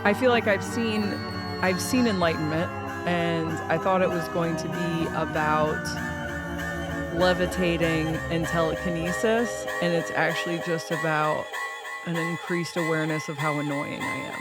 I feel like I've seen enlightenment, and I thought it was going to be about levitating and telekinesis, and it's actually just about an increased awareness of how annoying I am.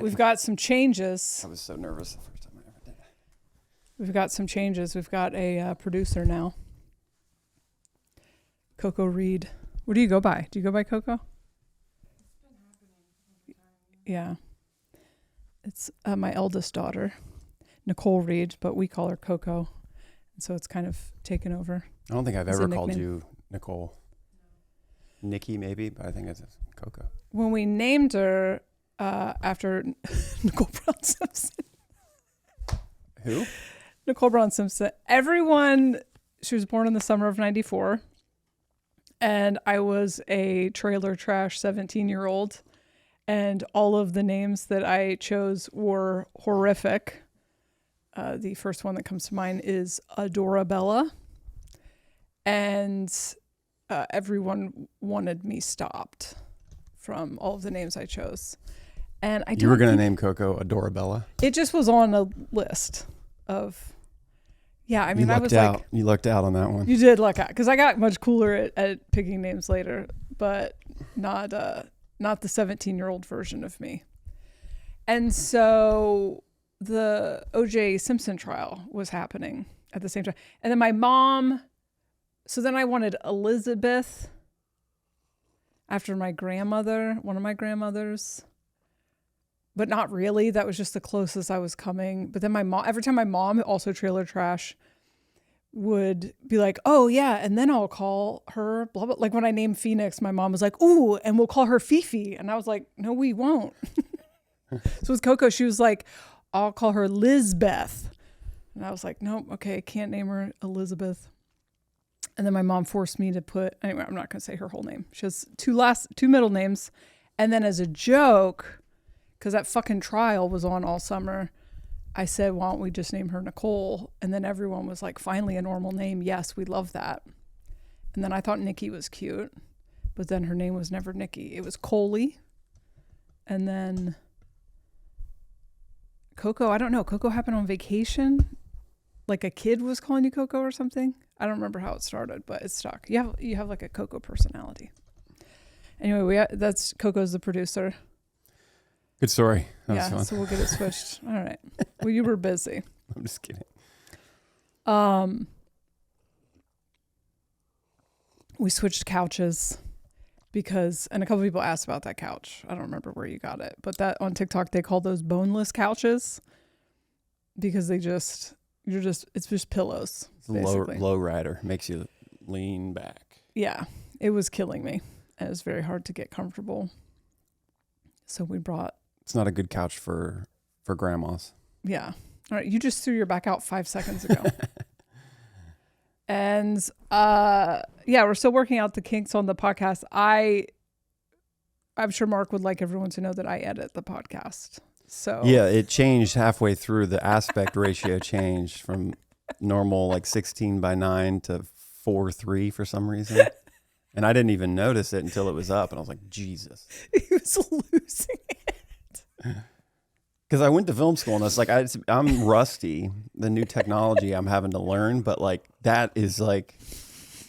We've got some changes. I was so nervous the first time I ever did it. We've got some changes. We've got a producer now. Coco Reed. What do you go by? Do you go by Coco? Yeah. It's my eldest daughter, Nicole Reed, but we call her Coco. And so it's kind of taken over. I don't think I've ever called you Nicole. Nikki maybe, but I think it's Coco. When we named her after Nicole Brown Simpson. Who? Nicole Brown Simpson. She was born in the summer of 94. And I was a trailer trash 17-year-old. And all of the names that I chose were horrific. The first one that comes to mind is Adorabella. And everyone wanted me stopped from all of the names I chose. And you were going to name Coco Adorabella? It just was on a list of, yeah, I mean, You lucked out on that one. You did luck out, because I got much cooler at picking names later, but not the 17-year-old version of me. And so the O.J. Simpson trial was happening at the same time. And then my mom, so then I wanted Elizabeth after my grandmother, one of my grandmothers. But not really. That was just the closest I was coming. But then my mom, every time my mom, also trailer trash, would be like, oh yeah, and then I'll call her blah blah. Like when I named Phoenix, my mom was like, ooh, and we'll call her Fifi. And I was like, no, we won't. So with Coco, she was like, I'll call her Lizbeth. And I was like, nope, okay, I can't name her Elizabeth. And then my mom forced me to put, anyway, I'm not going to say her whole name. She has two middle names. And then as a joke, because that fucking trial was on all summer, I said, why don't we just name her Nicole? And then everyone was like, finally a normal name. Yes, we love that. And then I thought Nikki was cute, but then her name was never Nikki. It was Coley. And then Coco, I don't know. Coco happened on vacation. Like a kid was calling you Coco or something. I don't remember how it started, but it stuck. You have like a Coco personality. Anyway, that's Coco's the producer. Good story. That was fun. So we'll get it switched. All right. Well, you were busy. I'm just kidding. We switched couches and a couple people asked about that couch. I don't remember where you got it, but that on TikTok, they call those boneless couches because it's just pillows. It's a low rider. Makes you lean back. Yeah. It was killing me. and it was very hard to get comfortable. So we brought. It's not a good couch for grandmas. Yeah. All right. You just threw your back out 5 seconds ago. And yeah, we're still working out the kinks on the podcast. I'm sure Mark would like everyone to know that I edit the podcast. So yeah, it changed halfway through. The aspect ratio changed from normal like 16:9 to 4:3 for some reason. And I didn't even notice it until it was up. And I was like, Jesus. He was losing it. Because I went to film school and it's like, I'm rusty. The new technology I'm having to learn. But like, that is like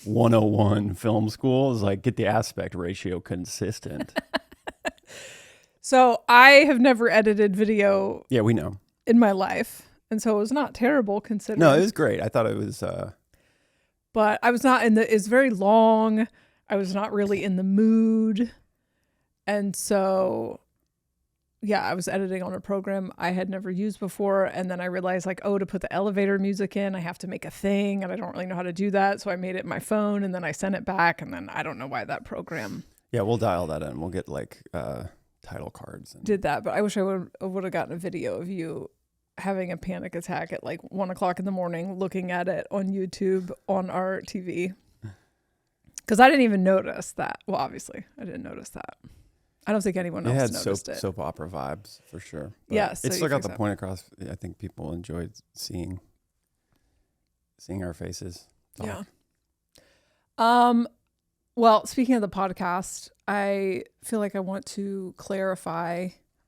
101 film school is like, get the aspect ratio consistent. So I have never edited video. Yeah, we know. In my life. And so it was not terrible considering. No, it was great. I thought it was. But I was not it's very long. I was not really in the mood. And so, yeah, I was editing on a program I had never used before. And then I realized like, to put the elevator music in, I have to make a thing. And I don't really know how to do that. So I made it my phone and then I sent it back. And then I don't know why that program. Yeah, we'll dial that in. We'll get like title cards. Did that. But I wish I would have gotten a video of you having a panic attack at like 1:00 in the morning, looking at it on YouTube on our TV. Because I didn't even notice that. Well, obviously, I didn't notice that. I don't think anyone else noticed it. Soap opera vibes for sure. But yeah, it still got the point across. I think people enjoyed seeing our faces talk. Yeah. Well, speaking of the podcast, I feel like I want to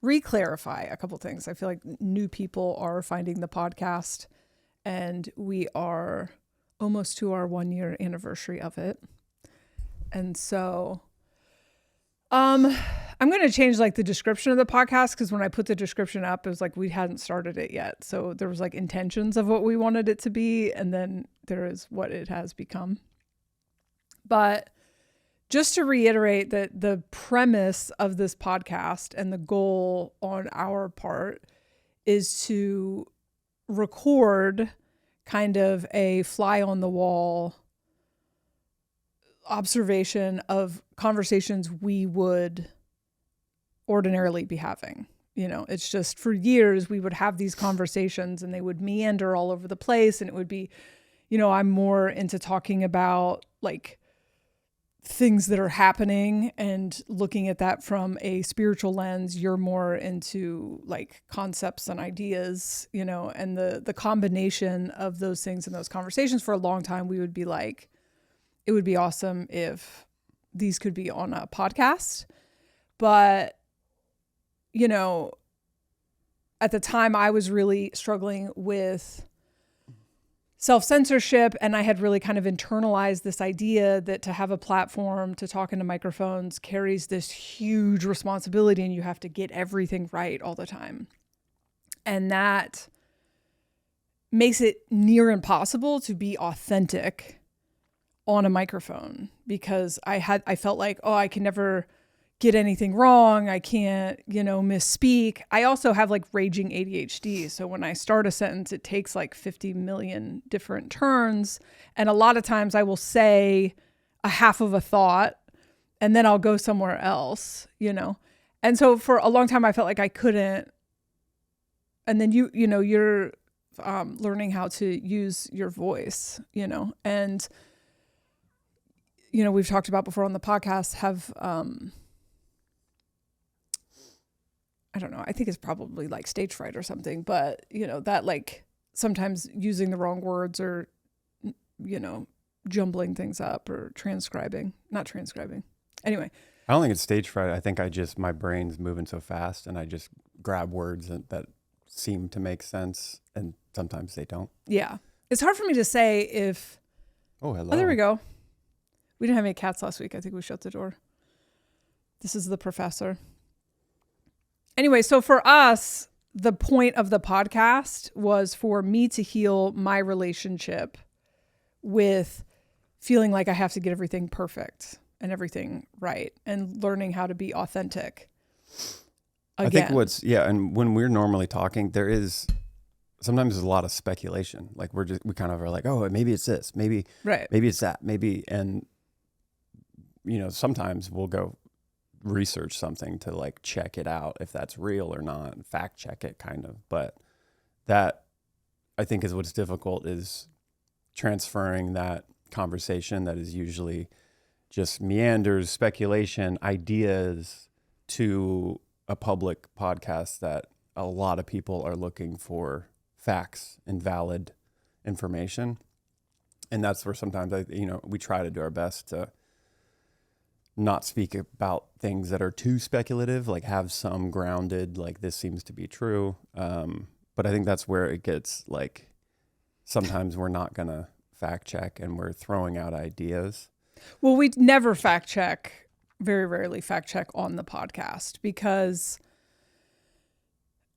re-clarify a couple things. I feel like new people are finding the podcast, and we are almost to our 1-year anniversary of it. And so I'm going to change like the description of the podcast, because when I put the description up, it was like we hadn't started it yet. So there was like intentions of what we wanted it to be, and then there is what it has become. But just to reiterate that the premise of this podcast and the goal on our part is to record kind of a fly on the wall observation of conversations we would ordinarily be having. You know, it's just for years we would have these conversations and they would meander all over the place, and it would be, you know, I'm more into talking about like things that are happening and looking at that from a spiritual lens. You're more into like concepts and ideas, you know, and the combination of those things in those conversations for a long time, we would be like, it would be awesome if these could be on a podcast. But, you know, at the time I was really struggling with self-censorship, and I had really kind of internalized this idea that to have a platform to talk into microphones carries this huge responsibility, and you have to get everything right all the time. And that makes it near impossible to be authentic on a microphone, because I felt like, I can never get anything wrong. I can't, misspeak. I also have like raging ADHD. So when I start a sentence, it takes like 50 million different turns. And a lot of times I will say a half of a thought and then I'll go somewhere else, And so for a long time I felt like I couldn't. And then you're learning how to use your voice, and we've talked about before on the podcast, have, I don't know, I think it's probably like stage fright or something, but that like sometimes using the wrong words or, jumbling things up or not transcribing. Anyway. I don't think it's stage fright. I think my brain's moving so fast and I just grab words that seem to make sense, and sometimes they don't. Yeah. It's hard for me to say if, oh, hello. Oh, there we go. We didn't have any cats last week. I think we shut the door. This is the professor. Anyway, so for us, the point of the podcast was for me to heal my relationship with feeling like I have to get everything perfect and everything right, and learning how to be authentic. Again. I think and when we're normally talking, sometimes there's a lot of speculation. Like we kind of are like, oh, maybe it's this, maybe it's that, maybe, and sometimes we'll go research something to like check it out if that's real or not, fact check it kind of. But that, I think, is what's difficult, is transferring that conversation that is usually just meanders, speculation, ideas, to a public podcast that a lot of people are looking for facts and valid information. And that's where sometimes we try to do our best to not speak about things that are too speculative, like have some grounded, like this seems to be true. But I think that's where it gets like, sometimes we're not going to fact check and we're throwing out ideas. Well, we never fact check, very rarely fact check on the podcast, because,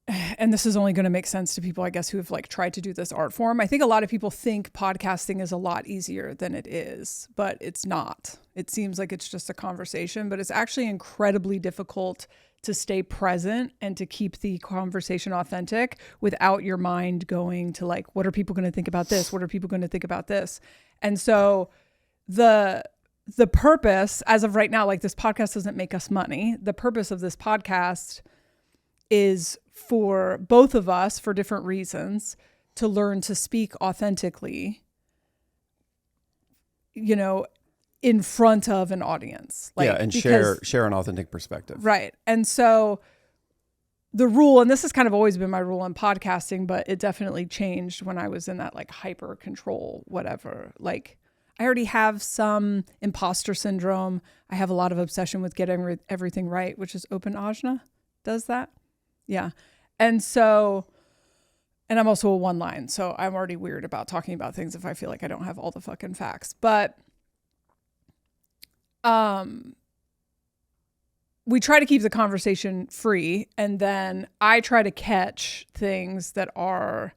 and this is only going to make sense to people, I guess, who have like tried to do this art form. I think a lot of people think podcasting is a lot easier than it is, but it's not. It seems like it's just a conversation, but it's actually incredibly difficult to stay present and to keep the conversation authentic without your mind going to like, what are people going to think about this? What are people going to think about this? And so the purpose, as of right now, like this podcast doesn't make us money. The purpose of this podcast is for both of us, for different reasons, to learn to speak authentically, in front of an audience. And share an authentic perspective. Right. And so the rule, and this has kind of always been my rule in podcasting, but it definitely changed when I was in that like hyper control, whatever. Like I already have some imposter syndrome. I have a lot of obsession with getting everything right, which is open ajna does that. Yeah. And so, and I'm also a one line. So I'm already weird about talking about things if I feel like I don't have all the fucking facts. But we try to keep the conversation free, and then I try to catch things that are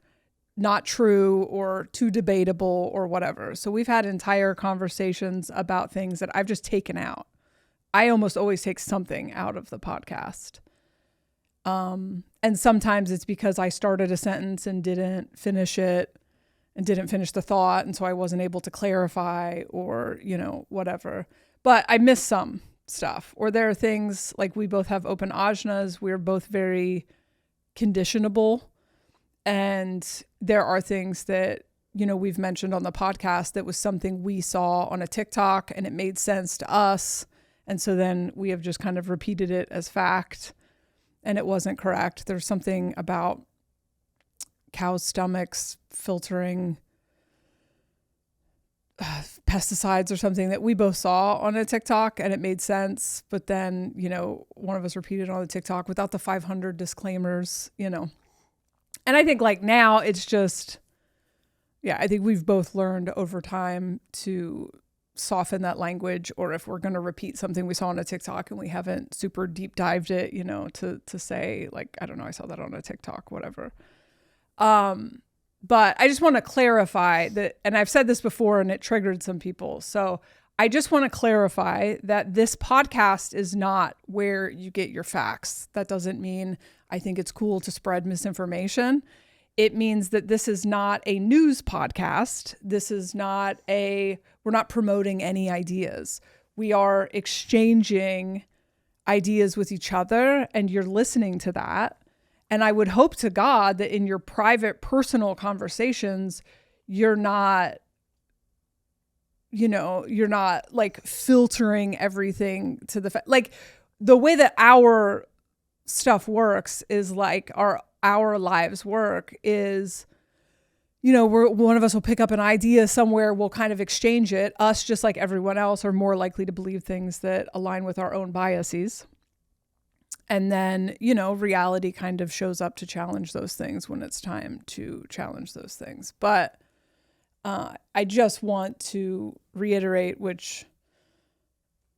not true or too debatable or whatever. So we've had entire conversations about things that I've just taken out. I almost always take something out of the podcast. And sometimes it's because I started a sentence and didn't finish it and didn't finish the thought. And so I wasn't able to clarify or, whatever. But I missed some stuff. Or there are things like we both have open ajnas. We're both very conditionable. And there are things that, we've mentioned on the podcast that was something we saw on a TikTok and it made sense to us. And so then we have just kind of repeated it as fact. And it wasn't correct. There's something about cows' stomachs filtering pesticides or something that we both saw on a TikTok and it made sense. But then, one of us repeated on the TikTok without the 500 disclaimers, And I think like now it's just, I think we've both learned over time to soften that language, or if we're going to repeat something we saw on a TikTok and we haven't super deep dived it, to say like, I don't know, I saw that on a TikTok, whatever. But I just want to clarify that, and I've said this before and it triggered some people. So I just want to clarify that this podcast is not where you get your facts. That doesn't mean I think it's cool to spread misinformation. It means that this is not a news podcast. This is not we're not promoting any ideas. We are exchanging ideas with each other and you're listening to that. And I would hope to God that in your private, personal conversations, you're not like filtering everything to the like the way that our stuff works is like our lives work is, one of us will pick up an idea somewhere, we'll kind of exchange it. Us, just like everyone else, are more likely to believe things that align with our own biases. And then, reality kind of shows up to challenge those things when it's time to challenge those things. But I just want to reiterate, which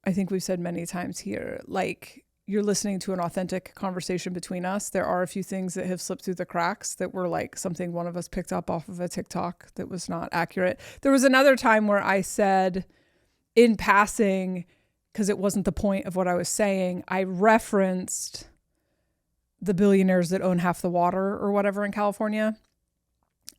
I think we've said many times here, like you're listening to an authentic conversation between us. There are a few things that have slipped through the cracks that were like something one of us picked up off of a TikTok that was not accurate. There was another time where I said in passing, because it wasn't the point of what I was saying, I referenced the billionaires that own half the water or whatever in California.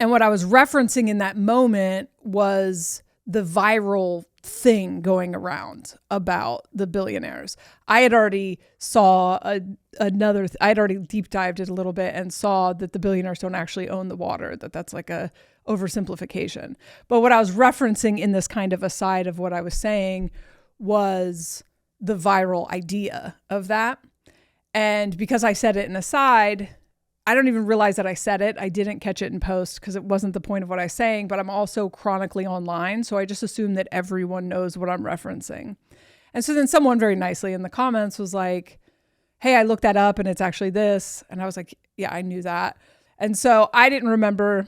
And what I was referencing in that moment was the viral thing going around about the billionaires. I had already saw I'd already deep dived it a little bit and saw that the billionaires don't actually own the water, that's like a oversimplification. But what I was referencing in this kind of aside of what I was saying was the viral idea of that. And because I said it in aside, I don't even realize that I said it. I didn't catch it in post because it wasn't the point of what I was saying, but I'm also chronically online. So I just assume that everyone knows what I'm referencing. And so then someone very nicely in the comments was like, hey, I looked that up and it's actually this. And I was like, yeah, I knew that. And so I didn't remember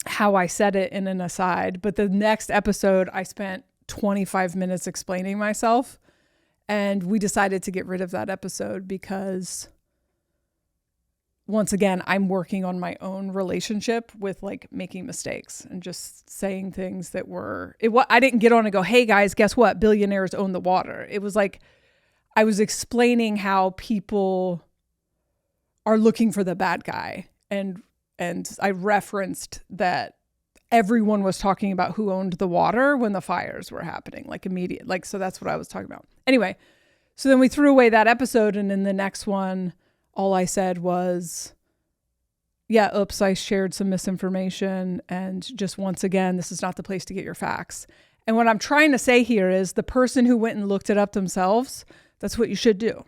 how I said it in an aside, but the next episode I spent 25 minutes explaining myself, and we decided to get rid of that episode because once again, I'm working on my own relationship with like making mistakes and just saying things that I didn't get on and go, hey guys, guess what? Billionaires own the water. It was like, I was explaining how people are looking for the bad guy. And I referenced that everyone was talking about who owned the water when the fires were happening, like immediate, like, so that's what I was talking about. Anyway, so then we threw away that episode. And in the next one, all I said was, yeah, oops, I shared some misinformation. And just once again, this is not the place to get your facts. And what I'm trying to say here is the person who went and looked it up themselves, that's what you should do.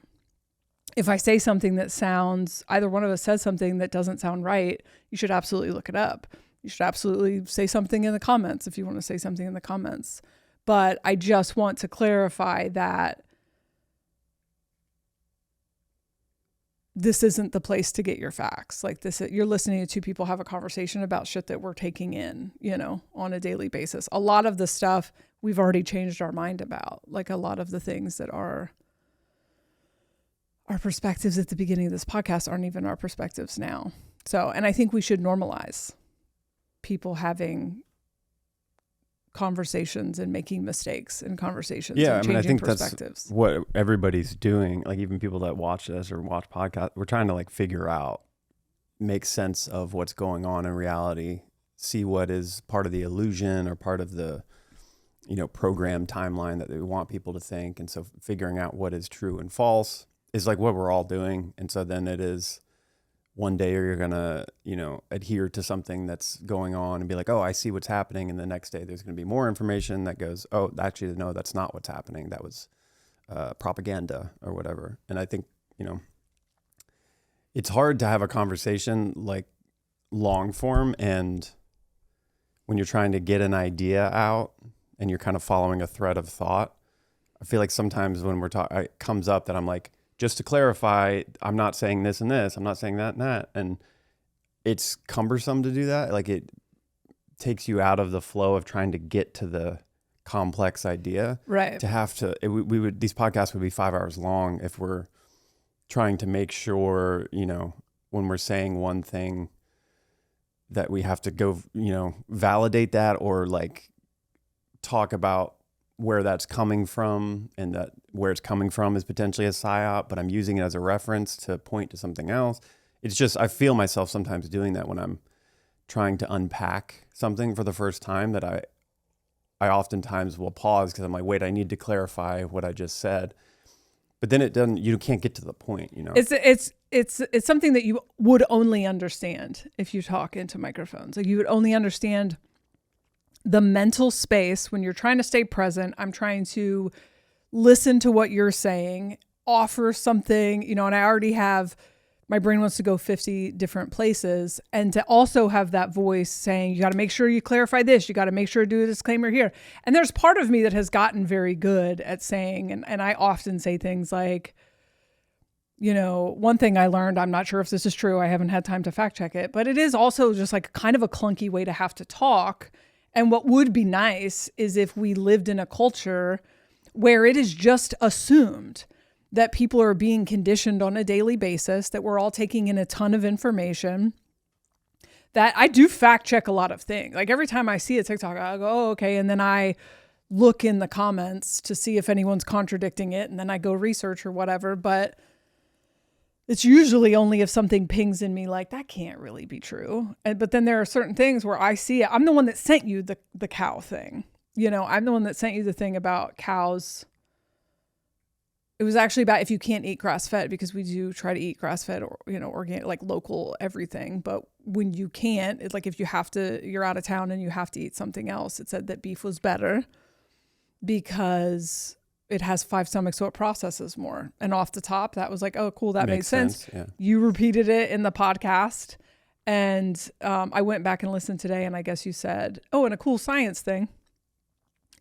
If I say something that sounds, either one of us says something that doesn't sound right, you should absolutely look it up. You should absolutely say something in the comments if you want to say something in the comments. But I just want to clarify that this isn't the place to get your facts. Like this, you're listening to two people have a conversation about shit that we're taking in, on a daily basis. A lot of the stuff we've already changed our mind about, like a lot of the things that are our perspectives at the beginning of this podcast aren't even our perspectives now. So, and I think we should normalize people having conversations and making mistakes in conversations and changing I think perspectives. That's what everybody's doing. Like even people that watch this or watch podcasts, we're trying to like figure out, make sense of what's going on in reality, see what is part of the illusion or part of the, program timeline that they want people to think. And so figuring out what is true and false is like what we're all doing. And so then it is one day you're going to, adhere to something that's going on and be like, oh, I see what's happening. And the next day there's going to be more information that goes, oh, actually, no, that's not what's happening. That was propaganda or whatever. And I think, it's hard to have a conversation like long form. And when you're trying to get an idea out and you're kind of following a thread of thought, I feel like sometimes when we're talking, it comes up that I'm like, just to clarify, I'm not saying this and this, I'm not saying that and that. And it's cumbersome to do that. Like it takes you out of the flow of trying to get to the complex idea. Right. To have to, these podcasts would be 5 hours long if we're trying to make sure, when we're saying one thing that we have to go, validate that or like talk about where that's coming from, and that where it's coming from is potentially a psyop, but I'm using it as a reference to point to something else. It's just, I feel myself sometimes doing that when I'm trying to unpack something for the first time, that I oftentimes will pause because I'm like, wait, I need to clarify what I just said. But then you can't get to the point, It's something that you would only understand if you talk into microphones. Like you would only understand the mental space when you're trying to stay present. I'm trying to listen to what you're saying, offer something, and I already have, my brain wants to go 50 different places, and to also have that voice saying, you got to make sure you clarify this. You got to make sure to do a disclaimer here. And there's part of me that has gotten very good at saying, and I often say things like, one thing I learned, I'm not sure if this is true, I haven't had time to fact check it, but it is also just like kind of a clunky way to have to talk. And what would be nice is if we lived in a culture where it is just assumed that people are being conditioned on a daily basis, that we're all taking in a ton of information, that I do fact check a lot of things. Like every time I see a TikTok, I go, oh, okay. And then I look in the comments to see if anyone's contradicting it. And then I go research or whatever. But it's usually only if something pings in me like, that can't really be true. But then there are certain things where I see it. I'm the one that sent you the cow thing. I'm the one that sent you the thing about cows. It was actually about if you can't eat grass fed, because we do try to eat grass fed or, organic, like local everything. But when you can't, it's like if you're out of town and you have to eat something else, it said that beef was better because it has 5 stomachs, so it processes more. And off the top, that was like, oh, cool, that makes sense. Yeah. You repeated it in the podcast. And I went back and listened today, and I guess you said, oh, and a cool science thing.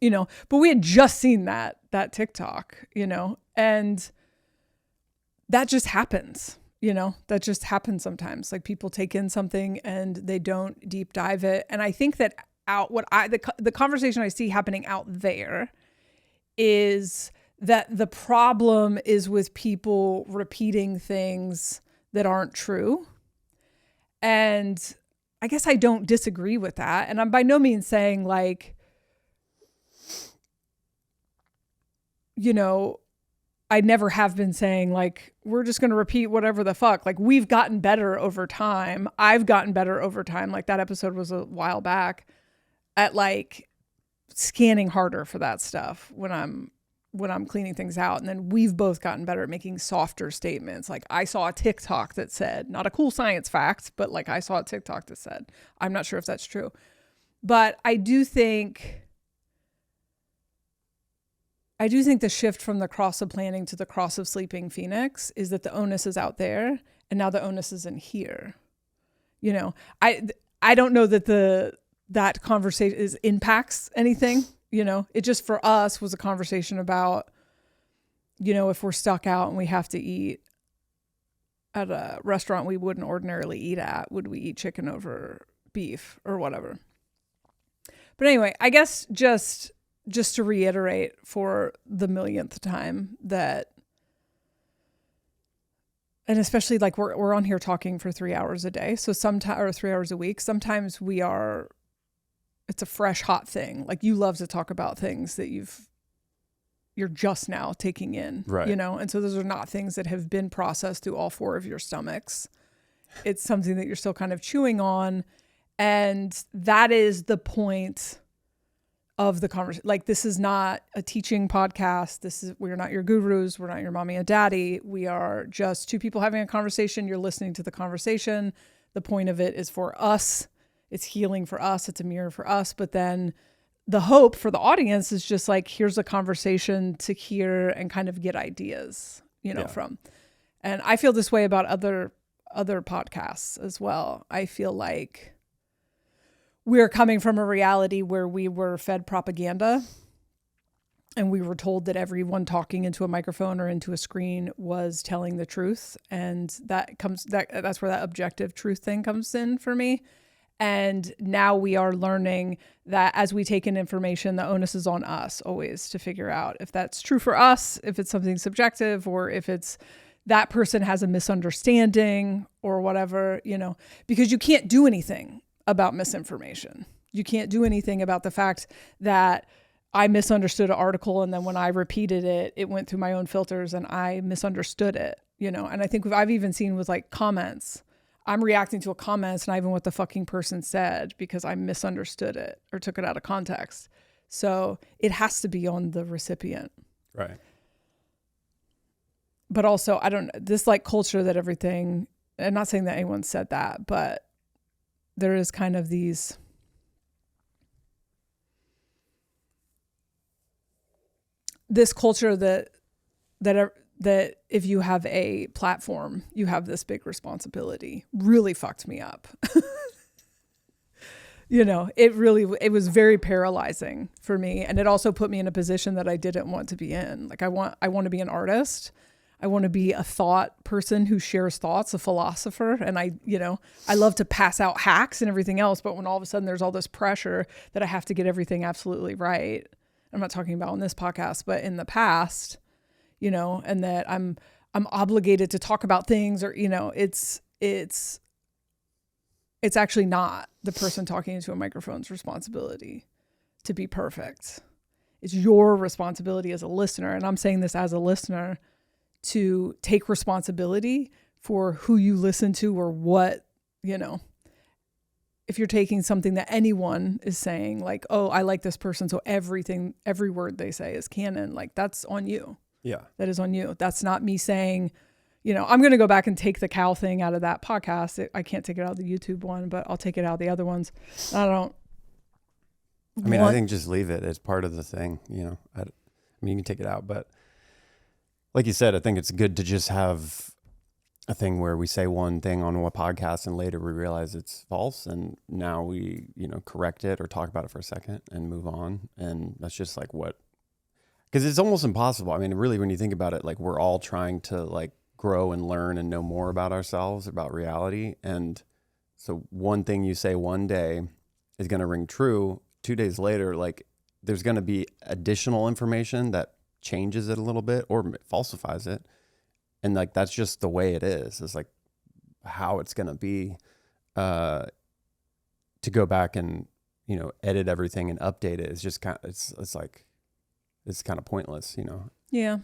But we had just seen that TikTok, and that just happens, that just happens sometimes. Like people take in something and they don't deep dive it. And I think that the conversation I see happening out there is that the problem is with people repeating things that aren't true. And I guess I don't disagree with that. And I'm by no means saying like, I never have been saying like, we're just going to repeat whatever the fuck. Like we've gotten better over time. I've gotten better over time. Like that episode was a while back at like scanning harder for that stuff when I'm cleaning things out. And then we've both gotten better at making softer statements. Like I saw a TikTok that said, not a cool science fact, but like I saw a TikTok that said, I'm not sure if that's true, but I do think the shift from the cross of planning to the cross of sleeping Phoenix is that the onus is out there and now the onus is in here. I don't know that that conversation impacts anything. It just for us was a conversation about, if we're stuck out and we have to eat at a restaurant we wouldn't ordinarily eat at, would we eat chicken over beef or whatever? But anyway, I guess just to reiterate for the millionth time that, and especially like we're on here talking for 3 hours a day. So or 3 hours a week. Sometimes it's a fresh, hot thing. Like you love to talk about things that you're just now taking in, right. And so those are not things that have been processed through all 4 of your stomachs. It's something that you're still kind of chewing on. And that is the point of the conversation. Like this is not a teaching podcast. We're not your gurus. We're not your mommy and daddy. We are just 2 people having a conversation. You're listening to the conversation. The point of it is for us. It's healing for us. It's a mirror for us. But then the hope for the audience is just like, here's a conversation to hear and kind of get ideas, from. And I feel this way about other podcasts as well. I feel like we're coming from a reality where we were fed propaganda and we were told that everyone talking into a microphone or into a screen was telling the truth. And that's where that objective truth thing comes in for me. And now we are learning that as we take in information, the onus is on us always to figure out if that's true for us, if it's something subjective, or if it's that person has a misunderstanding or whatever, because you can't do anything about misinformation. You can't do anything about the fact that I misunderstood an article and then when I repeated it, it went through my own filters and I misunderstood it, And I think I've even seen with like comments, I'm reacting to a comment, it's not even what the fucking person said because I misunderstood it or took it out of context. So it has to be on the recipient. Right. But also, this like culture that everything, I'm not saying that anyone said that, but there is kind of this culture that if you have a platform, you have this big responsibility. Really fucked me up. It was very paralyzing for me. And it also put me in a position that I didn't want to be in. Like I want to be an artist. I want to be a thought person who shares thoughts, a philosopher. And I love to pass out hacks and everything else. But when all of a sudden there's all this pressure that I have to get everything absolutely right. I'm not talking about on this podcast, but in the past, and that I'm obligated to talk about things or, it's actually not the person talking into a microphone's responsibility to be perfect. It's your responsibility as a listener. And I'm saying this as a listener to take responsibility for who you listen to or what, if you're taking something that anyone is saying, like, oh, I like this person, so every word they say is canon, like that's on you. Yeah. That is on you. That's not me saying, I'm going to go back and take the cow thing out of that podcast. I can't take it out of the YouTube one, but I'll take it out of the other ones. I think just leave it. It's part of the thing, I mean, you can take it out, but like you said, I think it's good to just have a thing where we say one thing on one podcast and later we realize it's false. And now we, correct it or talk about it for a second and move on. And that's just like because it's almost impossible. I mean, really, when you think about it, like we're all trying to like grow and learn and know more about ourselves, about reality. And so one thing you say one day is going to ring true. 2 days later, like there's going to be additional information that changes it a little bit or falsifies it. And like, that's just the way it is. It's like how it's going to be, to go back and, edit everything and update it is just kind of, it's kind of pointless, Yeah.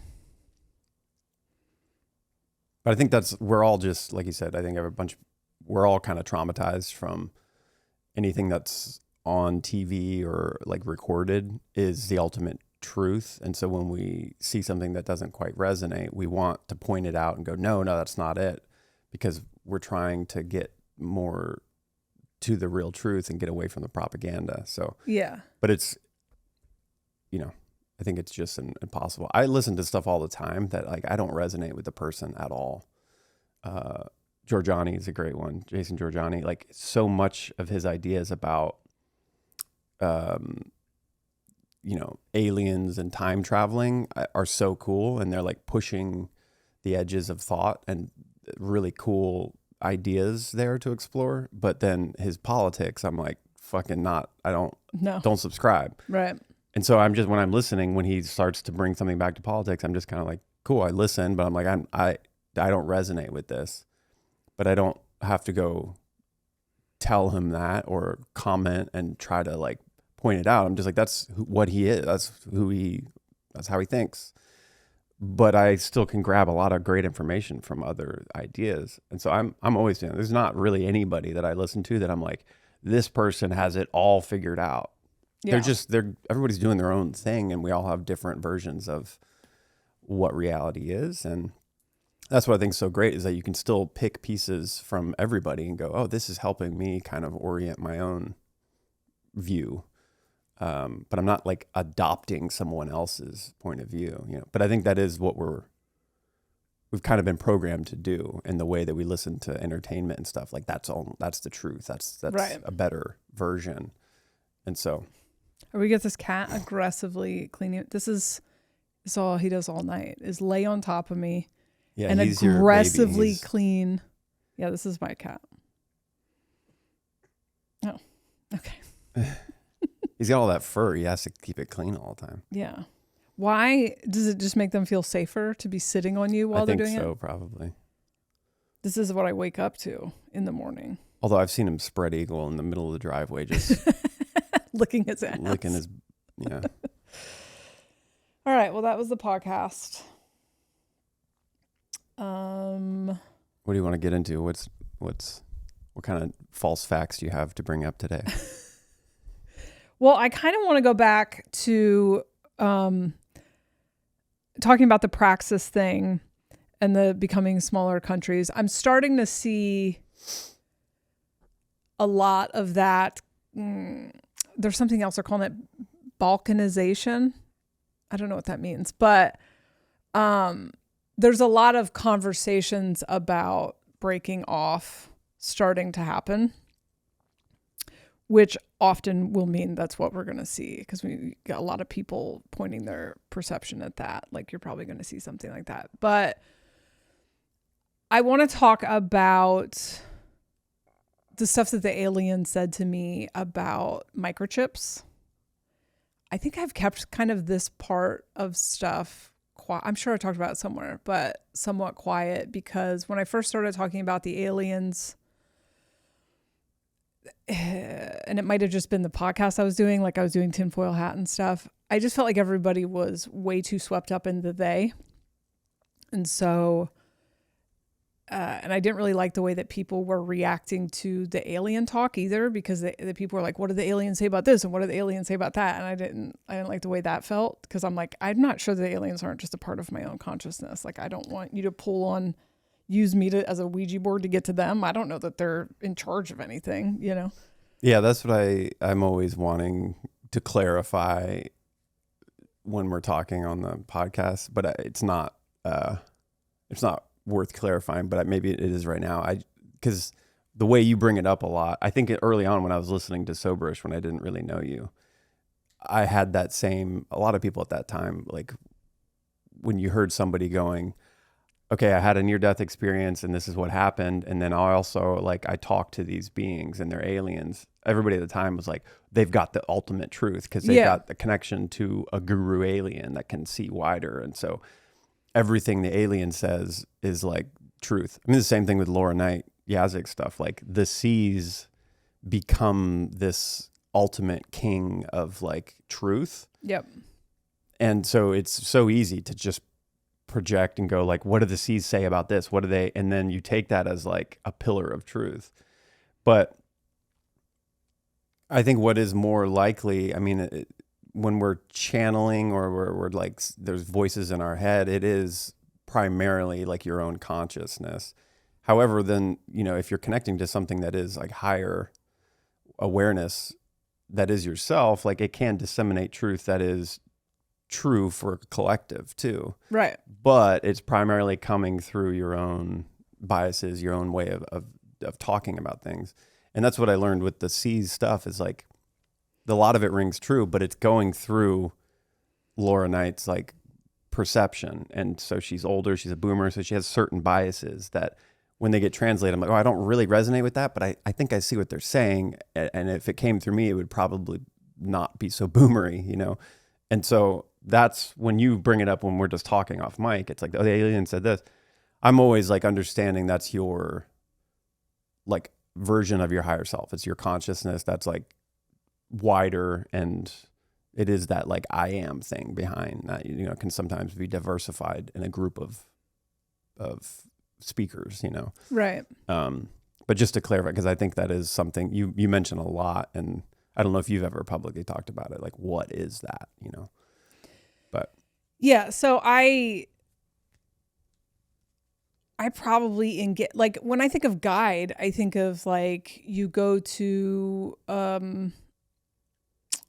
But I think we're all just, like you said, I think we're all kind of traumatized from anything that's on TV or like recorded is the ultimate truth. And so when we see something that doesn't quite resonate, we want to point it out and go, no, that's not it, because we're trying to get more to the real truth and get away from the propaganda. So, yeah, but it's, I think it's just impossible. I listen to stuff all the time that like, I don't resonate with the person at all. Giorgiani is a great one. Jason Giorgiani, like so much of his ideas about, aliens and time traveling are so cool. And they're like pushing the edges of thought and really cool ideas there to explore. But then his politics, I'm like, fucking not, don't subscribe. Right. And so when I'm listening, when he starts to bring something back to politics, I'm just kind of like, cool, I listen, but I'm like, I don't resonate with this, but I don't have to go tell him that or comment and try to like point it out. I'm just like, that's what he is. That's how he thinks. But I still can grab a lot of great information from other ideas. And so I'm always doing, there's not really anybody that I listen to that I'm like, this person has it all figured out. Yeah. Everybody's doing their own thing, and we all have different versions of what reality is. And that's what I think is so great, is that you can still pick pieces from everybody and go, oh, this is helping me kind of orient my own view. But I'm not like adopting someone else's point of view, but I think that is what we've kind of been programmed to do in the way that we listen to entertainment and stuff. Like that's the truth. That's right. A better version. And so. Or we get this cat aggressively cleaning. This is all he does all night, is lay on top of me and aggressively clean. Yeah, this is my cat. Oh, okay. He's got all that fur. He has to keep it clean all the time. Yeah. Why? Does it just make them feel safer to be sitting on you while they're doing it? I think so, probably. This is what I wake up to in the morning. Although I've seen him spread eagle in the middle of the driveway, just licking his ass. Yeah. All right. Well, that was the podcast. What do you want to get into? What kind of false facts do you have to bring up today? Well, I kind of want to go back to talking about the praxis thing and the becoming smaller countries. I'm starting to see a lot of that. There's something else they're calling it balkanization. I don't know what that means, but there's a lot of conversations about breaking off starting to happen, which often will mean that's what we're going to see, because we got a lot of people pointing their perception at that. Like, you're probably going to see something like that. But I want to talk about the stuff that the alien said to me about microchips. I think I've kept kind of this part of stuff quiet. I'm sure I talked about it somewhere, but somewhat quiet, because when I first started talking about the aliens, and it might have just been the podcast I was doing, like I was doing tinfoil hat and stuff, I just felt like everybody was way too swept up in the they. And so and I didn't really like the way that people were reacting to the alien talk either, because the people were like, what do the aliens say about this? And what do the aliens say about that? And I didn't like the way that felt, because I'm like, I'm not sure the aliens aren't just a part of my own consciousness. Like, I don't want you to use me as a Ouija board to get to them. I don't know that they're in charge of anything, you know? Yeah, that's what I'm always wanting to clarify when we're talking on the podcast, but it's not worth clarifying, but maybe it is right now. Because the way you bring it up a lot, I think early on when I was listening to Soberish, when I didn't really know you, I had that same, a lot of people at that time, like when you heard somebody going, okay, I had a near-death experience and this is what happened. And then I also, like, I talked to these beings and they're aliens. Everybody at the time was like, they've got the ultimate truth because they've got the connection to a guru alien that can see wider. And so everything the alien says is like truth. I mean, the same thing with Laura Knight, Yazig stuff. Like, the seas become this ultimate king of like truth. Yep. And so it's so easy to just project and go like, what do the seas say about this? What do they? And then you take that as like a pillar of truth. But I think what is more likely, I mean, when we're channeling or we're like, there's voices in our head, it is primarily like your own consciousness. However, then, you know, if you're connecting to something that is like higher awareness, that is yourself, like it can disseminate truth that is true for a collective too. Right. But it's primarily coming through your own biases, your own way of talking about things. And that's what I learned with the C's stuff is like, a lot of it rings true, but it's going through Laura Knight's like perception. And so she's older, she's a boomer, so she has certain biases that when they get translated, I'm like, oh, I don't really resonate with that, but I think I see what they're saying. And if it came through me, it would probably not be so boomery, you know? And so that's when you bring it up when we're just talking off mic, it's like, oh, the alien said this. I'm always like understanding that's your like version of your higher self. It's your consciousness that's like wider, and it is that like I am thing behind that, you know, can sometimes be diversified in a group of speakers, you know? Right. But just to clarify, because I think that is something you mention a lot, and I don't know if you've ever publicly talked about it. Like, what is that, you know? But yeah, so I probably like when I think of guide, I think of like you go to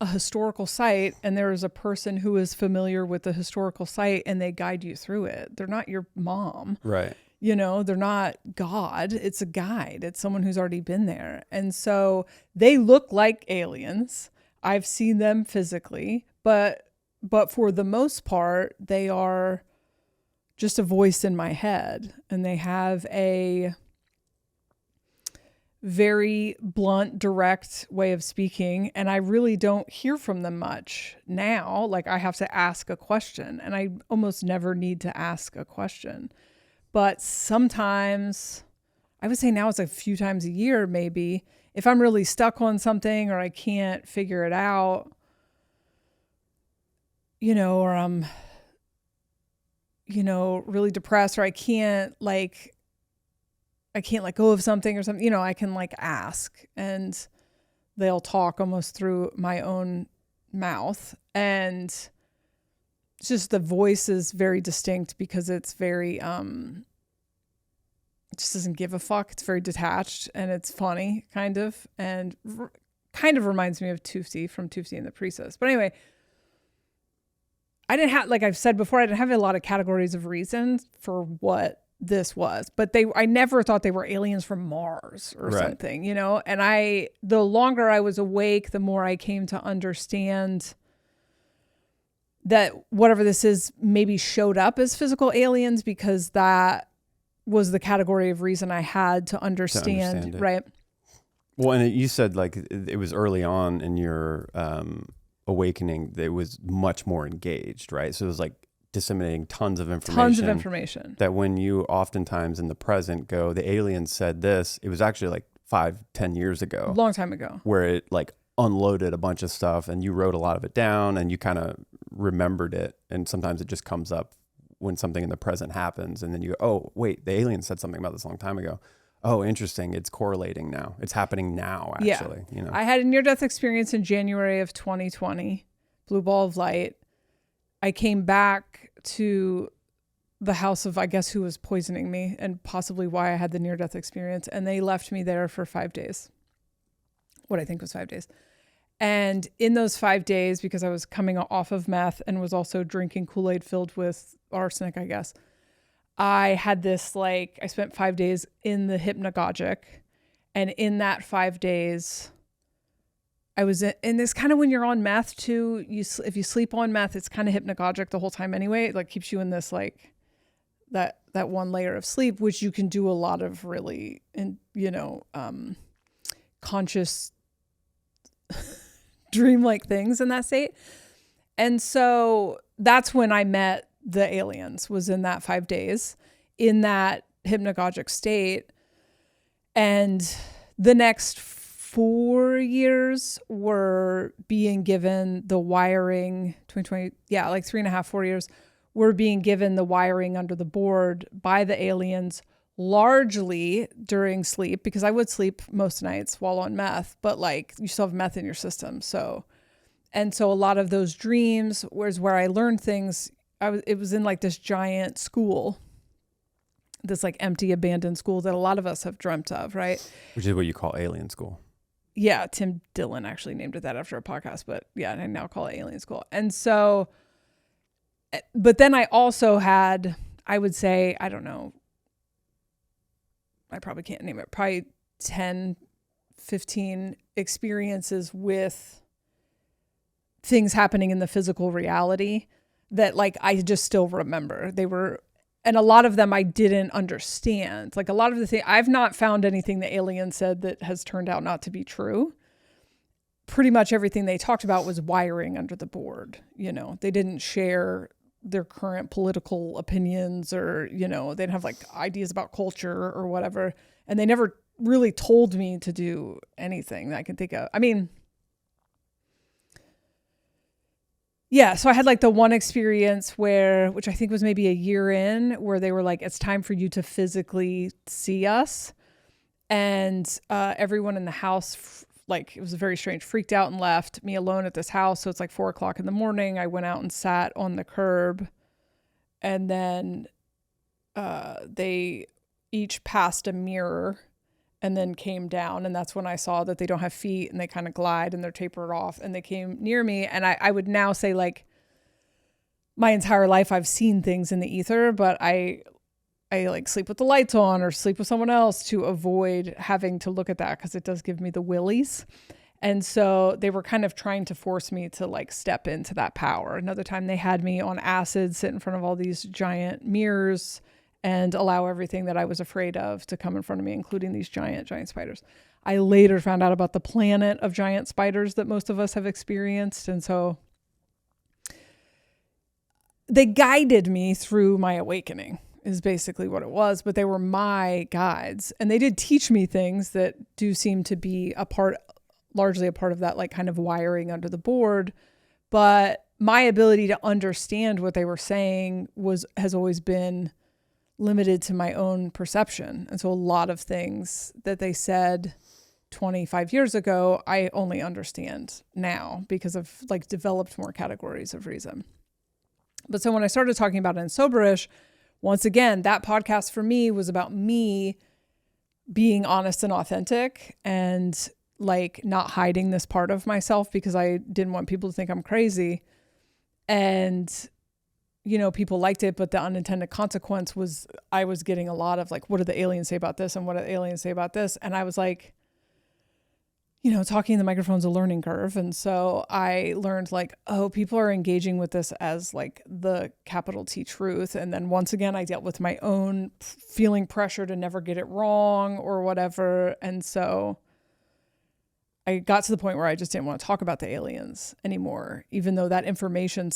a historical site and there is a person who is familiar with the historical site and they guide you through it. They're not your mom. right. You know, they're not God. It's a guide. It's someone who's already been there. And so they look like aliens. I've seen them physically, but for the most part, they are just a voice in my head, and they have a very blunt, direct way of speaking. And I really don't hear from them much now. Like, I have to ask a question, and I almost never need to ask a question. But sometimes, I would say now it's a few times a year, maybe, if I'm really stuck on something or I can't figure it out, you know, or I'm, you know, really depressed, or I can't let go of something or something, you know, I can like ask, and they'll talk almost through my own mouth. And it's just the voice is very distinct because it's very, it just doesn't give a fuck. It's very detached and it's funny, kind of, and kind of reminds me of Toofty from Toofty and the Princess. But anyway, I didn't have, like I've said before, I didn't have a lot of categories of reasons for what this was, but I never thought they were aliens from Mars or something, you know? And the longer I was awake, the more I came to understand that whatever this is maybe showed up as physical aliens, because that was the category of reason I had to understand it. Right. Well, and you said like it was early on in your awakening, that it was much more engaged, right? So it was like disseminating tons of information. That when you oftentimes in the present go, the alien said this, it was actually like 5-10 years ago. A long time ago. Where it like unloaded a bunch of stuff and you wrote a lot of it down and you kind of remembered it. And sometimes it just comes up when something in the present happens, and then you go, oh, wait, the alien said something about this a long time ago. Oh, interesting. It's correlating now. It's happening now, actually. Yeah. You know, I had a near-death experience in January of 2020, blue ball of light. I came back to the house of, I guess, who was poisoning me and possibly why I had the near-death experience. And they left me there for 5 days, what I think was 5 days. And in those 5 days, because I was coming off of meth and was also drinking Kool-Aid filled with arsenic, I guess, I had this, like, I spent 5 days in the hypnagogic. And in that 5 days, I was in this kind of, when you're on meth too, if you sleep on meth, it's kind of hypnagogic the whole time anyway. It like keeps you in this like that one layer of sleep, which you can do a lot of really, conscious dreamlike things in that state. And so that's when I met the aliens, was in that 5 days in that hypnagogic state. And the next 4 years were being given the wiring, 2020, like 3.5, 4 years, were being given the wiring under the board by the aliens, largely during sleep, because I would sleep most nights while on meth, but like you still have meth in your system. So a lot of those dreams was where I learned things. It was in like this giant school, this like empty abandoned school that a lot of us have dreamt of, right? Which is what you call alien school. Yeah, Tim Dillon actually named it that after a podcast, but yeah, I now call it alien school. And so, but then I also had, I would say, I don't know, I probably can't name it, probably 10, 15 experiences with things happening in the physical reality that like I just still remember. They were, and a lot of them I didn't understand. Like a lot of the things, I've not found anything the alien said that has turned out not to be true. Pretty much everything they talked about was wiring under the board. You know, they didn't share their current political opinions, or, you know, they didn't have like ideas about culture or whatever. And they never really told me to do anything that I can think of. I mean, yeah, so I had like the one experience which I think was maybe a year in, where they were like, it's time for you to physically see us. And everyone in the house, like, it was very strange, freaked out and left me alone at this house. So it's like 4:00 in the morning. I went out and sat on the curb, and then they each passed a mirror and then came down. And that's when I saw that they don't have feet and they kind of glide and they're tapered off, and they came near me. And I would now say, like, my entire life I've seen things in the ether, but I like sleep with the lights on or sleep with someone else to avoid having to look at that, because it does give me the willies. And so they were kind of trying to force me to like step into that power. Another time they had me on acid, sit in front of all these giant mirrors and allow everything that I was afraid of to come in front of me, including these giant spiders. I later found out about the planet of giant spiders that most of us have experienced. And so they guided me through my awakening, is basically what it was. But they were my guides, and they did teach me things that do seem to be largely a part of that, like, kind of wiring under the board. But my ability to understand what they were saying has always been limited to my own perception. And so a lot of things that they said 25 years ago, I only understand now because I've like developed more categories of reason. But so when I started talking about it in Soberish, once again, that podcast for me was about me being honest and authentic, and like not hiding this part of myself, because I didn't want people to think I'm crazy. And, you know, people liked it, but the unintended consequence was I was getting a lot of like, what did the aliens say about this? And what did the aliens say about this? And I was like, you know, talking in the microphone's a learning curve. And so I learned like, oh, people are engaging with this as like the capital T truth. And then once again, I dealt with my own feeling pressure to never get it wrong or whatever. And so I got to the point where I just didn't want to talk about the aliens anymore, even though that information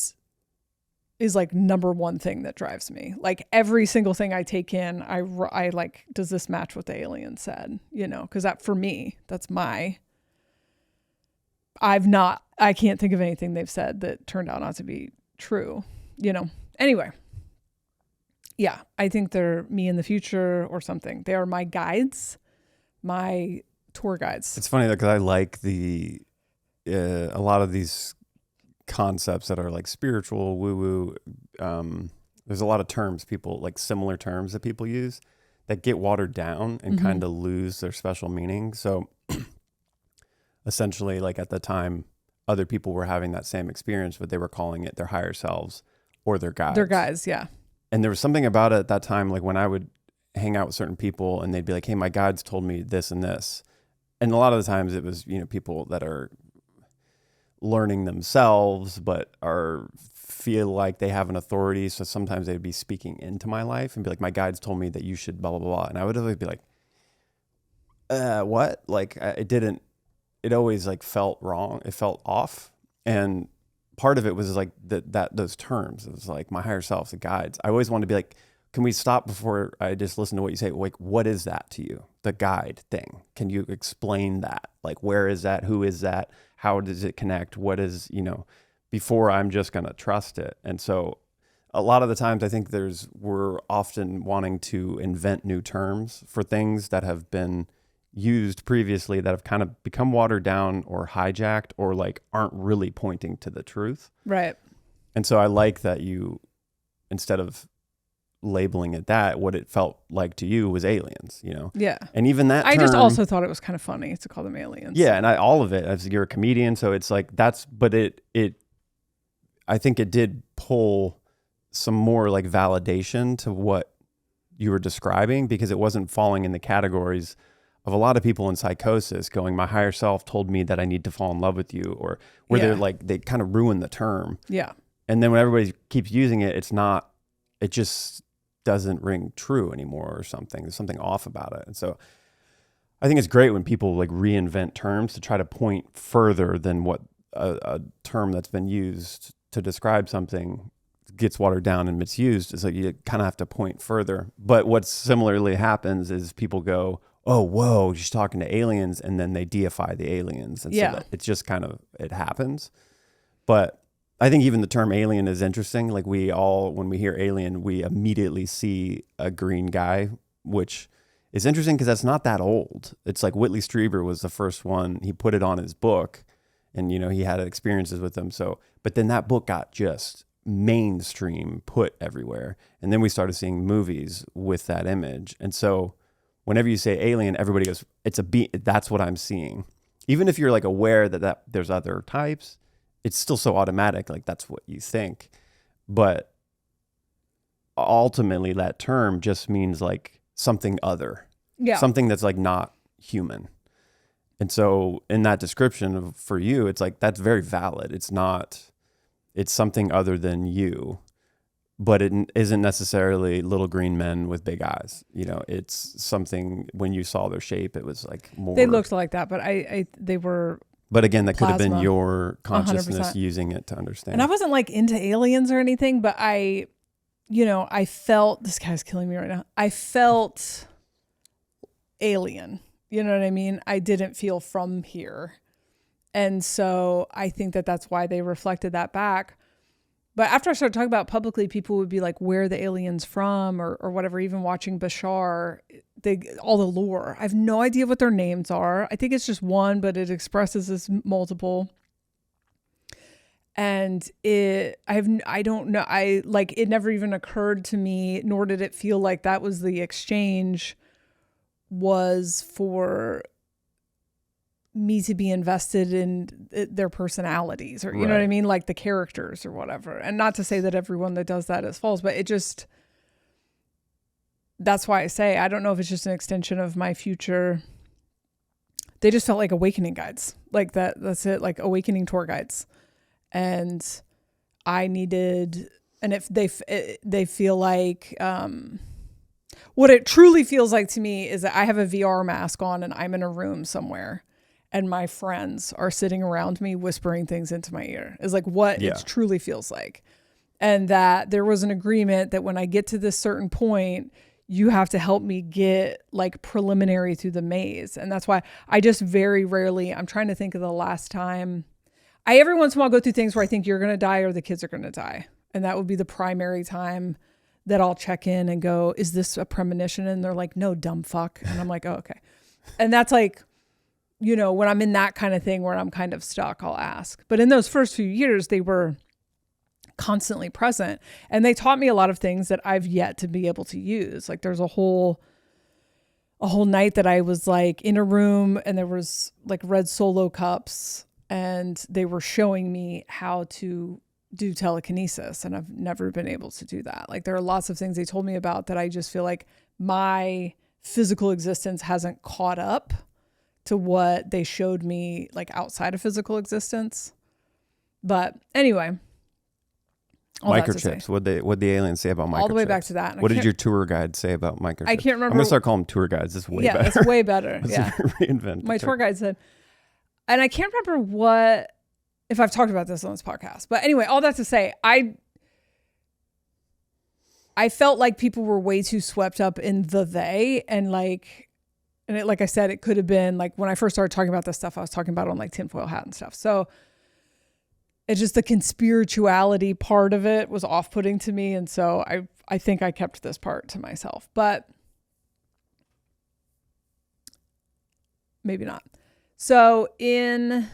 is like number one thing that drives me. Like every single thing I take in, I like, does this match what the alien said? You know, because that for me, that's I can't think of anything they've said that turned out not to be true, you know. Anyway, Yeah, I think they're me in the future or something. They are my guides, my tour guides. It's funny though, because I like a lot of these concepts that are like spiritual, woo woo. There's a lot of terms people like, similar terms that people use that get watered down and kind of lose their special meaning. So essentially, like at the time, other people were having that same experience, but they were calling it their higher selves or their guides. Their guides, yeah. And there was something about it at that time, like when I would hang out with certain people and they'd be like, hey, my guides told me this and this. And a lot of the times it was, people that are learning themselves, but feel like they have an authority. So sometimes they'd be speaking into my life and be like, my guides told me that you should blah, blah, blah. And I would always be like, what? Like it always like felt wrong. It felt off. And part of it was like those terms. It was like my higher self, the guides. I always wanted to be like, can we stop before I just listen to what you say? Like, what is that to you? The guide thing. Can you explain that? Like, where is that? Who is that? How does it connect? What is, before I'm just going to trust it. And so a lot of the times I think we're often wanting to invent new terms for things that have been used previously that have kind of become watered down or hijacked or like aren't really pointing to the truth. Right. And so I like that you, instead of labeling it that, what it felt like to you was aliens, Yeah. And even that I term, just also thought it was kind of funny to call them aliens. Yeah, and all of it, as you're a comedian, so it's like but I think it did pull some more like validation to what you were describing, because it wasn't falling in the categories of a lot of people in psychosis going, my higher self told me that I need to fall in love with you, or where they're like, they kind of ruin the term. Yeah. And then when everybody keeps using it, it just doesn't ring true anymore or something. There's something off about it. And so I think it's great when people like reinvent terms to try to point further than what a term that's been used to describe something gets watered down and misused. Is like you kind of have to point further. But what similarly happens is people go, oh, whoa, she's talking to aliens, and then they deify the aliens. And so that it's just kind of, it happens. But I think even the term alien is interesting. Like when we hear alien, we immediately see a green guy, which is interesting because that's not that old. It's like Whitley Strieber was the first one. He put it on his book, and he had experiences with them. So, but then that book got just mainstream, put everywhere. And then we started seeing movies with that image. And so whenever you say alien, everybody goes, that's what I'm seeing. Even if you're like aware that there's other types, it's still so automatic, like that's what you think. But ultimately that term just means like something other. Yeah. Something that's like not human. And so in that description for you, it's like, that's very valid. It's something other than you, but it isn't necessarily little green men with big eyes. It's something, when you saw their shape, it was like more. They looked like that, but they were. But again, that plasma. could have been your consciousness 100%. Using it to understand. And I wasn't like into aliens or anything, but I felt, this guy's killing me right now. I felt alien. You know what I mean? I didn't feel from here. And so I think that that's why they reflected that back. But after I started talking about it publicly, people would be like, where are the aliens from or whatever, even watching Bashar, all the lore. I have no idea what their names are. I think it's just one, but it expresses as multiple. And I don't know. It never even occurred to me, nor did it feel like that was the exchange was for me to be invested in their personalities, or you know what I mean, like the characters or whatever. And not to say that everyone that does that is false, but that's why I say I don't know if it's just an extension of my future. They just felt like awakening guides, like that's it, like awakening tour guides. And I needed, and if they feel like what it truly feels like to me is that I have a VR mask on and I'm in a room somewhere and my friends are sitting around me whispering things into my ear, is like what it truly feels like. And that there was an agreement that when I get to this certain point, you have to help me get like preliminary through the maze. And that's why I just very rarely, I'm trying to think of the last time. I every once in a while go through things where I think you're going to die or the kids are going to die. And that would be the primary time that I'll check in and go, is this a premonition? And they're like, no, dumb fuck. And I'm like, oh, okay. And that's like, you know, when I'm in that kind of thing where I'm kind of stuck, I'll ask. But in those first few years, they were constantly present. And they taught me a lot of things that I've yet to be able to use. Like there's a whole night that I was like in a room and there was like red Solo cups and they were showing me how to do telekinesis. And I've never been able to do that. Like there are lots of things they told me about that I just feel like my physical existence hasn't caught up to what they showed me like outside of physical existence. But anyway, microchips. What the aliens say about microchips? All the way back to that. What did your tour guide say about microchips? I can't remember. I'm gonna start calling them tour guides. It's way better. Yeah, it's way better. Yeah, reinvent. My tour guide said, and I can't remember if I've talked about this on this podcast. But anyway, all that to say, I felt like people were way too swept up in they and like I said, it could have been like when I first started talking about this stuff, I was talking about it on like tinfoil hat and stuff. So it's just the conspirituality part of it was off-putting to me. And so I think I kept this part to myself, but maybe not. So in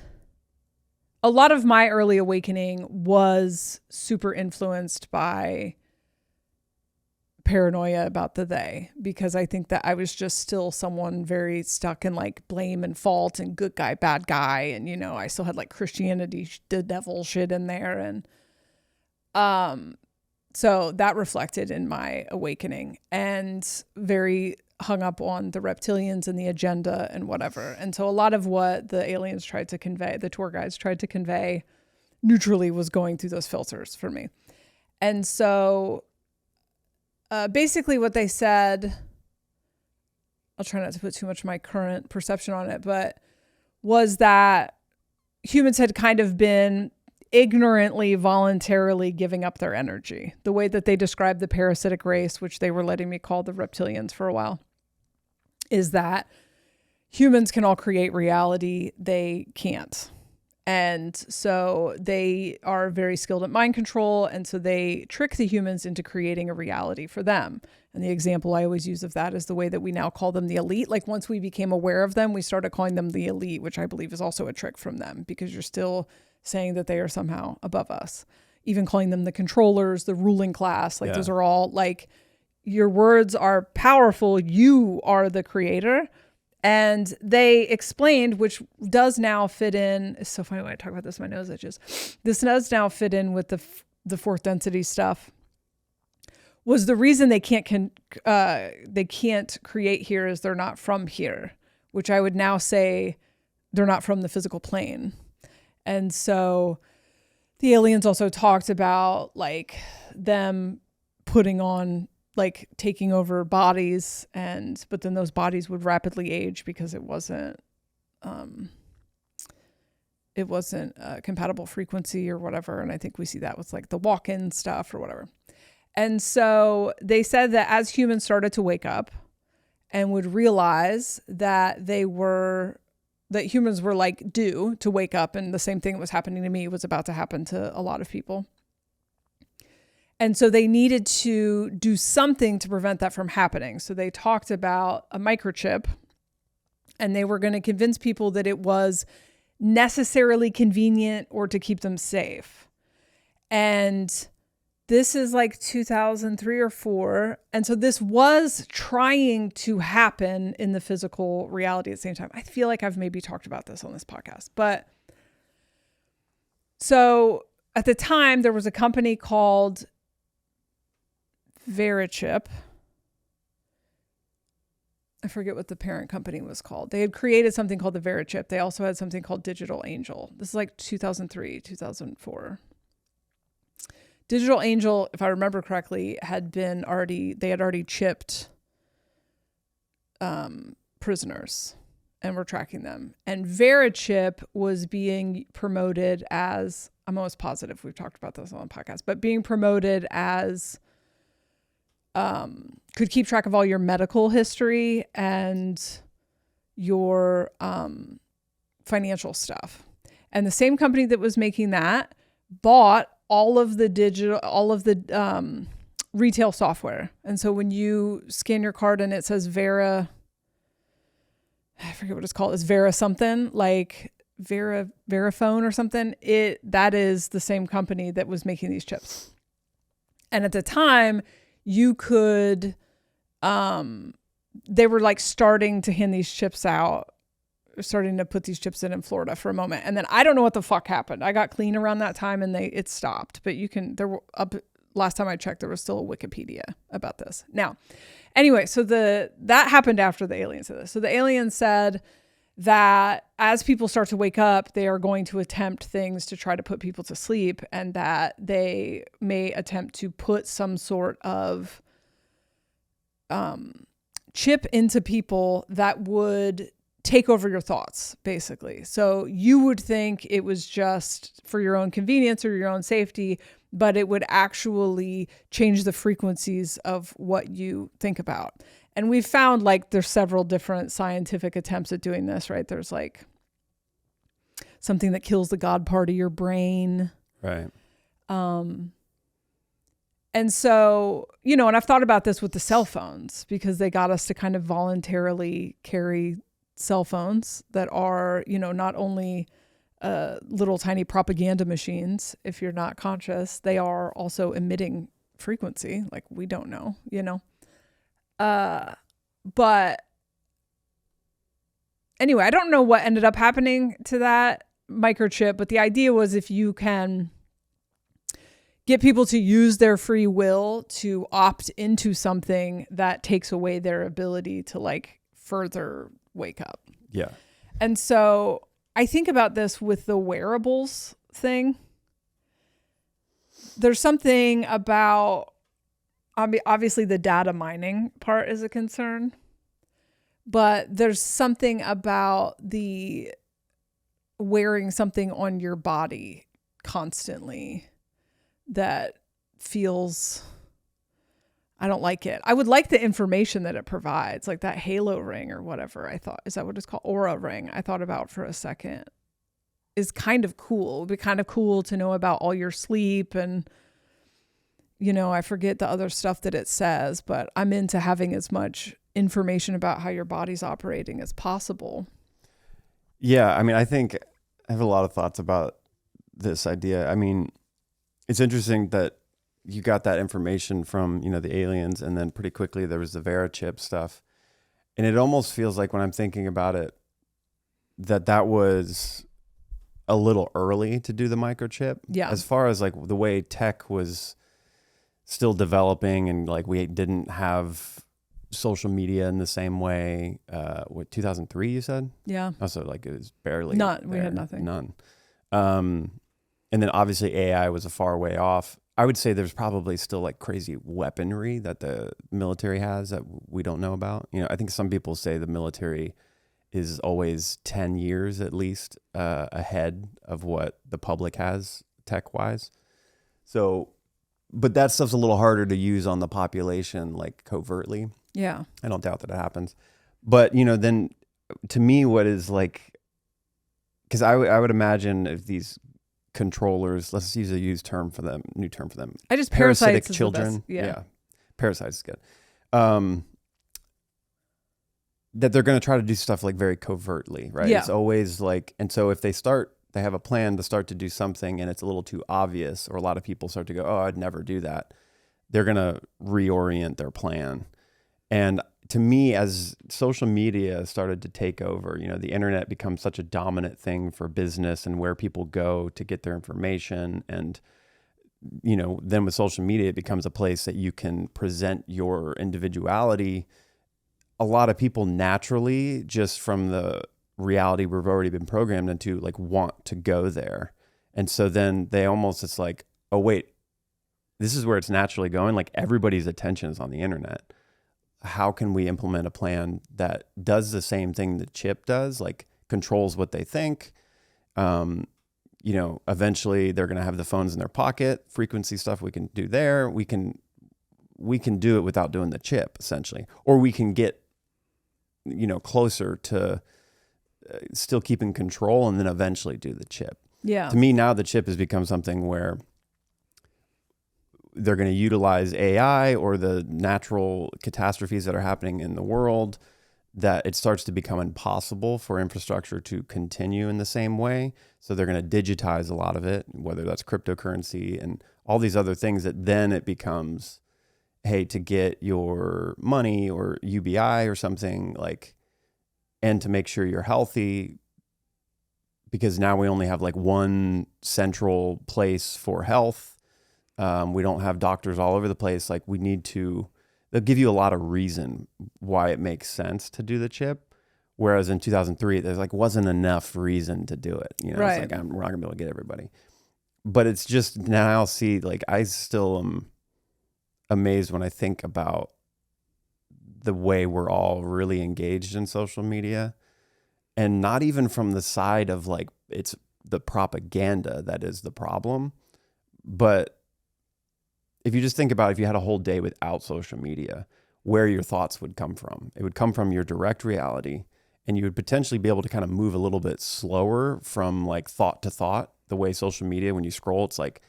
a lot of my early awakening was super influenced by paranoia about they, because I think that I was just still someone very stuck in like blame and fault and good guy, bad guy. And, you know, I still had like Christianity, the devil shit in there. And, so that reflected in my awakening and very hung up on the reptilians and the agenda and whatever. And so a lot of what the aliens tried to convey, the tour guides tried to convey neutrally was going through those filters for me. And so, basically what they said, I'll try not to put too much of my current perception on it, but was that humans had kind of been ignorantly, voluntarily giving up their energy. The way that they described the parasitic race, which they were letting me call the reptilians for a while, is that humans can all create reality. They can't. And so they are very skilled at mind control. And so they trick the humans into creating a reality for them. And the example I always use of that is the way that we now call them the elite. Like once we became aware of them, we started calling them the elite, which I believe is also a trick from them because you're still saying that they are somehow above us. Even calling them the controllers, the ruling class, like those are all like, your words are powerful. You are the creator. And they explained, which does now fit in. It's so funny when I talk about this, my nose itches. This does now fit in with the fourth density stuff. Was the reason they can't create here is they're not from here, which I would now say they're not from the physical plane. And so the aliens also talked about like them putting on, like taking over bodies, but then those bodies would rapidly age because it wasn't a compatible frequency or whatever. And I think we see that with like the walk-in stuff or whatever. And so they said that as humans started to wake up and would realize that humans were like due to wake up, and the same thing that was happening to me was about to happen to a lot of people. And so they needed to do something to prevent that from happening. So they talked about a microchip, and they were going to convince people that it was necessarily convenient or to keep them safe. And this is like 2003 or 4. And so this was trying to happen in the physical reality at the same time. I feel like I've maybe talked about this on this podcast. But so at the time, there was a company called Verichip. I forget what the parent company was called. They had created something called the Verichip. They also had something called Digital Angel. This is like 2003, 2004. Digital Angel, if I remember correctly, they had already chipped prisoners and were tracking them. And Verichip was being promoted as, I'm almost positive we've talked about this on the podcast, but being promoted as could keep track of all your medical history and your financial stuff. And the same company that was making that bought all of the retail software. And so when you scan your card and it says I forget what it's called. It's Vera something, like Verifone or something. That is the same company that was making these chips. And at the time, you could, they were like starting to hand these chips out, starting to put these chips in Florida for a moment. And then I don't know what the fuck happened. I got clean around that time and it stopped. But last time I checked, there was still a Wikipedia about this. Now, anyway, so that happened after the aliens did this. So the aliens said that as people start to wake up, they are going to attempt things to try to put people to sleep, and that they may attempt to put some sort of chip into people that would take over your thoughts, basically. So you would think it was just for your own convenience or your own safety, but it would actually change the frequencies of what you think about. And we've found like there's several different scientific attempts at doing this, right? There's like something that kills the God part of your brain. Right. And so, and I've thought about this with the cell phones, because they got us to kind of voluntarily carry cell phones that are, not only little tiny propaganda machines. If you're not conscious, they are also emitting frequency. Like, we don't know, but anyway, I don't know what ended up happening to that microchip, but the idea was if you can get people to use their free will to opt into something that takes away their ability to like further wake up. Yeah. And so I think about this with the wearables thing. There's something about, obviously the data mining part is a concern, but there's something about the wearing something on your body constantly that feels, I don't like it. I would like the information that it provides, like that halo ring or whatever. I thought, is that what it's called? Aura ring. I thought about for a second is kind of cool. It would be kind of cool to know about all your sleep and, I forget the other stuff that it says, but I'm into having as much information about how your body's operating as possible. Yeah. I mean, I think I have a lot of thoughts about this idea. I mean, it's interesting that you got that information from, the aliens, and then pretty quickly there was the Verichip stuff. And it almost feels like when I'm thinking about it, that was a little early to do the microchip. Yeah. As far as like the way tech was still developing, and like we didn't have social media in the same way. 2003 you said? Yeah. Also, like, it was barely we had nothing. None. And then obviously AI was a far way off. I would say there's probably still like crazy weaponry that the military has that we don't know about. I think some people say the military is always 10 years at least ahead of what the public has tech-wise. So, but that stuff's a little harder to use on the population, like covertly. Yeah. I don't doubt that it happens. But, then to me, what is like, because I would imagine if these controllers, let's use a new term for them. I just Parasitic parasites children. Yeah. Parasites is good. That they're going to try to do stuff like very covertly, right? Yeah. It's always like, and so if they have a plan to start to do something and it's a little too obvious, or a lot of people start to go, oh, I'd never do that, they're going to reorient their plan. And to me, as social media started to take over, the internet becomes such a dominant thing for business and where people go to get their information. And, then with social media, it becomes a place that you can present your individuality. A lot of people naturally, just from the reality we've already been programmed into, like, want to go there. And so then it's like, oh, wait, this is where it's naturally going. Like, everybody's attention is on the internet. How can we implement a plan that does the same thing the chip does, like controls what they think? Eventually they're going to have the phones in their pocket, frequency stuff we can do there. We can do it without doing the chip, essentially, or we can get, closer to still keeping control and then eventually do the chip. Yeah. To me now, the chip has become something where they're going to utilize AI or the natural catastrophes that are happening in the world, that it starts to become impossible for infrastructure to continue in the same way. So they're going to digitize a lot of it, whether that's cryptocurrency and all these other things, that then it becomes, hey, to get your money or UBI or something, like, and to make sure you're healthy, because now we only have like one central place for health. We don't have doctors all over the place. Like, we need to, they'll give you a lot of reason why it makes sense to do the chip. Whereas in 2003, there's like wasn't enough reason to do it. You know, Right. It's like, we're not gonna be able to get everybody. But it's just, now I'll see, like, I still am amazed when I think about the way we're all really engaged in social media, and not even from the side of like, it's the propaganda that is the problem. But if you just think about, if you had a whole day without social media, where your thoughts would come from, it would come from your direct reality, and you would potentially be able to kind of move a little bit slower from like thought to thought. The way social media, when you scroll, it's like,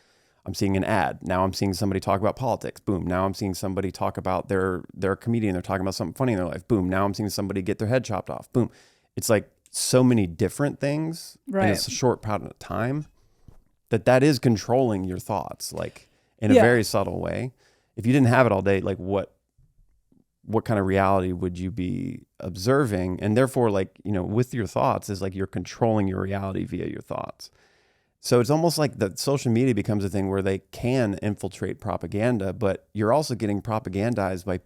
I'm seeing an ad. Now I'm seeing somebody talk about politics. Boom. Now I'm seeing somebody talk about they're a comedian. They're talking about something funny in their life. Boom. Now I'm seeing somebody get their head chopped off. Boom. It's like so many different things in a short period of time that is controlling your thoughts, like in a very subtle way. If you didn't have it all day, like what kind of reality would you be observing? And therefore, like, you know, with your thoughts is like you're controlling your reality via your thoughts. So it's almost like that social media becomes a thing where they can infiltrate propaganda, but you're also getting propagandized by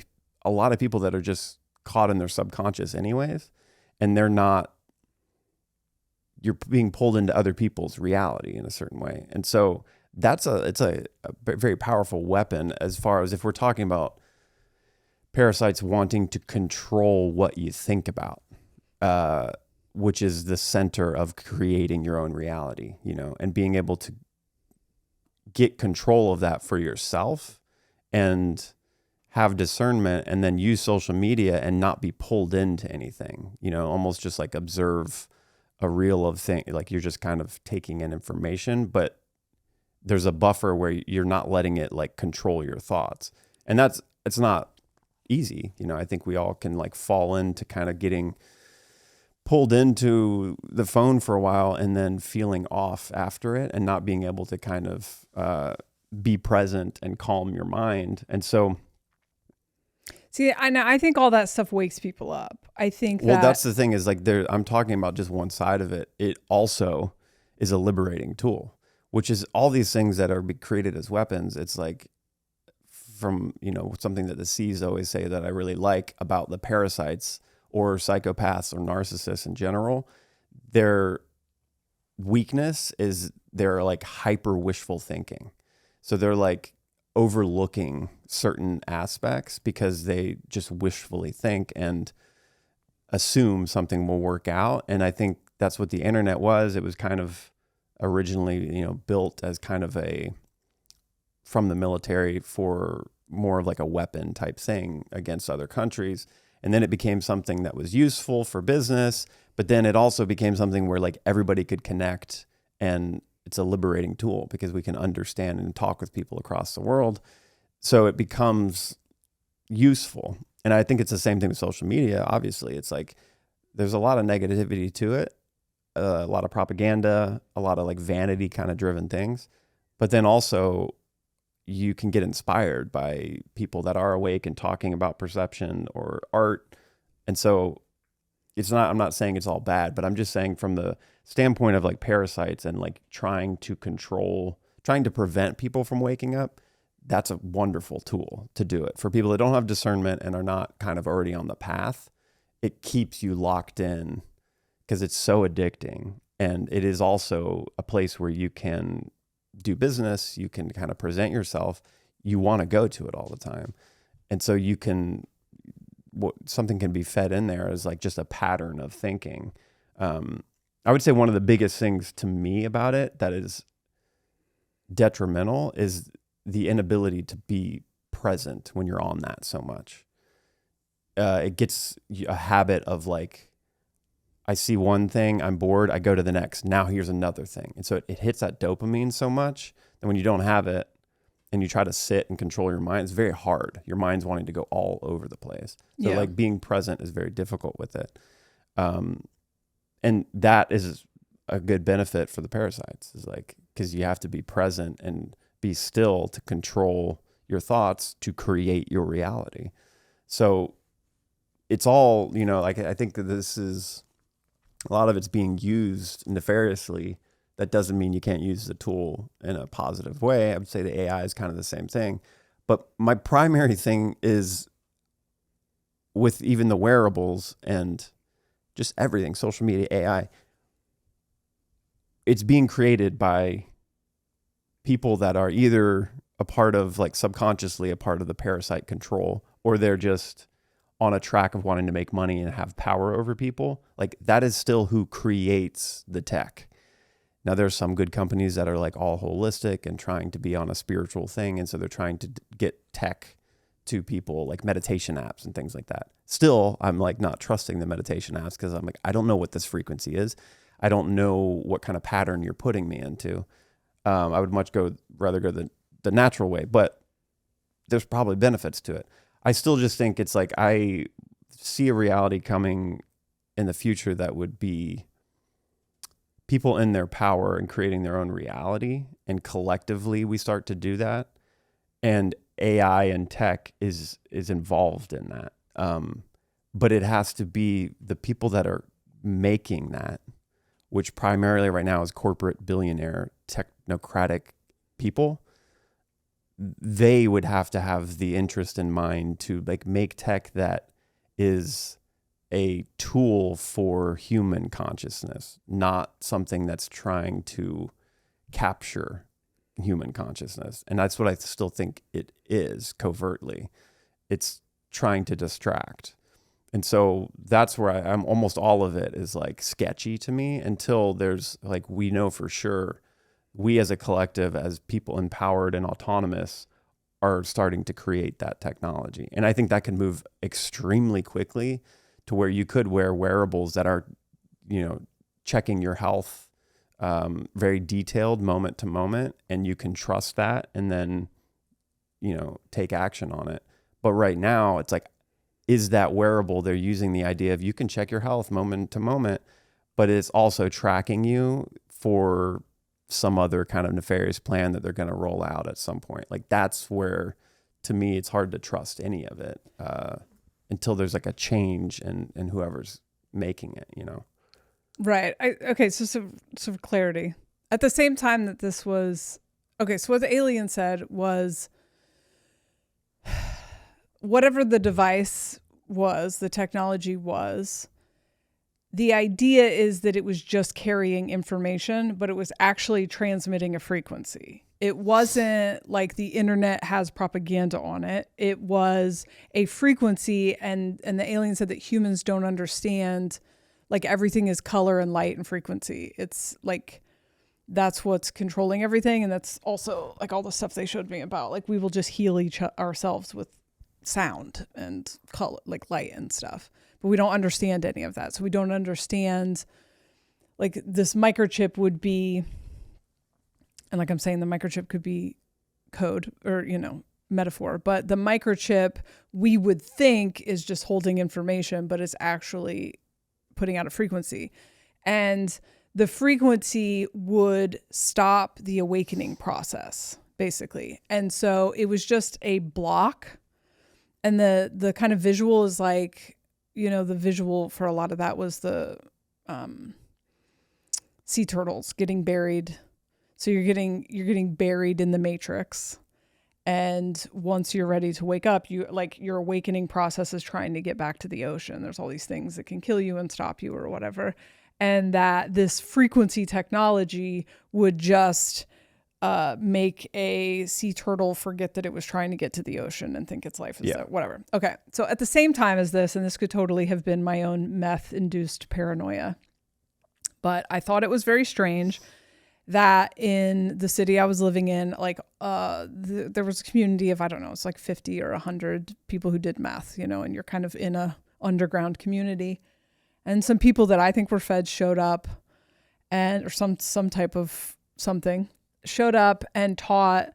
a lot of people that are just caught in their subconscious anyways. And you're being pulled into other people's reality in a certain way. And so it's a very powerful weapon, as far as if we're talking about parasites wanting to control what you think about, which is the center of creating your own reality, you know, and being able to get control of that for yourself and have discernment, and then use social media and not be pulled into anything, you know, almost just like observe a reel of thing, like you're just kind of taking in information, but there's a buffer where you're not letting it like control your thoughts. And it's not easy. You know, I think we all can like fall into kind of getting pulled into the phone for a while and then feeling off after it, and not being able to kind of be present and calm your mind. And so, see, I think all that stuff wakes people up. I think that's the thing, is like, I'm talking about just one side of it. It also is a liberating tool, which is all these things that are created as weapons. It's like, from, you know, something that the C's always say that I really like about the parasites or psychopaths or narcissists in general, their weakness is they're like hyper wishful thinking. So they're like overlooking certain aspects because they just wishfully think and assume something will work out. And I think that's what the internet was. It was kind of originally, you know, built as kind of from the military for more of like a weapon type thing against other countries. And then it became something that was useful for business, but then it also became something where like everybody could connect, and it's a liberating tool because we can understand and talk with people across the world. So it becomes useful. And I think it's the same thing with social media. Obviously, it's like there's a lot of negativity to it, a lot of propaganda, a lot of like vanity kind of driven things. But then also you can get inspired by people that are awake and talking about perception or art. And so I'm not saying it's all bad, but I'm just saying from the standpoint of like parasites and like trying to prevent people from waking up, that's a wonderful tool to do it. For people that don't have discernment and are not kind of already on the path, it keeps you locked in because it's so addicting. And it is also a place where you can do business, you can kind of present yourself, you want to go to it all the time. And so something can be fed in there as like just a pattern of thinking. I would say one of the biggest things to me about it that is detrimental is the inability to be present when you're on that so much. It gets a habit of like, I see one thing, I'm bored, I go to the next. Now here's another thing. And so it hits that dopamine so much that when you don't have it, and you try to sit and control your mind, it's very hard. Your mind's wanting to go all over the place. So Yeah. like being present is very difficult with it. And that is a good benefit for the parasites, is like, because you have to be present and be still to control your thoughts to create your reality. So it's all, you know, like I think that this is, a lot of it's being used nefariously. That doesn't mean you can't use the tool in a positive way. I would say the AI is kind of the same thing. But my primary thing is with even the wearables and just everything, social media, AI, it's being created by people that are either a part of, like subconsciously a part of the parasite control, or they're just on a track of wanting to make money and have power over people. Like that is still who creates the tech. Now there's some good companies that are like all holistic and trying to be on a spiritual thing. And so they're trying to get tech to people, like meditation apps and things like that. Still, I'm like not trusting the meditation apps because I'm like, I don't know what this frequency is. I don't know what kind of pattern you're putting me into. I would rather go the natural way, but there's probably benefits to it. I still just think it's like, I see a reality coming in the future that would be people in their power and creating their own reality. And collectively we start to do that. And AI and tech is involved in that. But it has to be the people that are making that, which primarily right now is corporate billionaire technocratic people. They would have to have the interest in mind to like make tech that is a tool for human consciousness, not something that's trying to capture human consciousness. And that's what I still think it is covertly. It's trying to distract. And so that's where I'm almost all of it is like sketchy to me until there's like, we know for sure we as a collective, as people empowered and autonomous, are starting to create that technology. And I think that can move extremely quickly to where you could wear wearables that are, you know, checking your health, very detailed moment to moment, and you can trust that and then, you know, take action on it. But right now it's like, is that wearable? They're using the idea of you can check your health moment to moment, but it's also tracking you for some other kind of nefarious plan that they're going to roll out at some point. Like that's where, to me, it's hard to trust any of it until there's like a change in whoever's making it, you know? Right. Okay. So some clarity. At the same time that this was, okay, so what the alien said was whatever the device was, the technology was, the idea is that it was just carrying information, but it was actually transmitting a frequency. It wasn't like the internet has propaganda on it. It was a frequency, and the alien said that humans don't understand, like everything is color and light and frequency. It's like, that's what's controlling everything. And that's also like all the stuff they showed me about, like we will just heal ourselves with sound and color, like light and stuff. But we don't understand any of that. So we don't understand, like this microchip would be, and like I'm saying, the microchip could be code or, you know, metaphor, but the microchip we would think is just holding information, but it's actually putting out a frequency. And the frequency would stop the awakening process, basically. And so it was just a block. And the kind of visual is like, you know, the visual for a lot of that was the sea turtles getting buried. So you're getting buried in the matrix. And once you're ready to wake up, you like your awakening process is trying to get back to the ocean. There's all these things that can kill you and stop you or whatever. And that this frequency technology would just make a sea turtle forget that it was trying to get to the ocean and think its life is there, whatever. Okay. So at the same time as this, and this could totally have been my own meth-induced paranoia, but I thought it was very strange that in the city I was living in, like there was a community of, I don't know, it's like 50 or 100 people who did meth, you know, and you're kind of in a underground community. And some people that I think were feds showed up or some type of something showed up and taught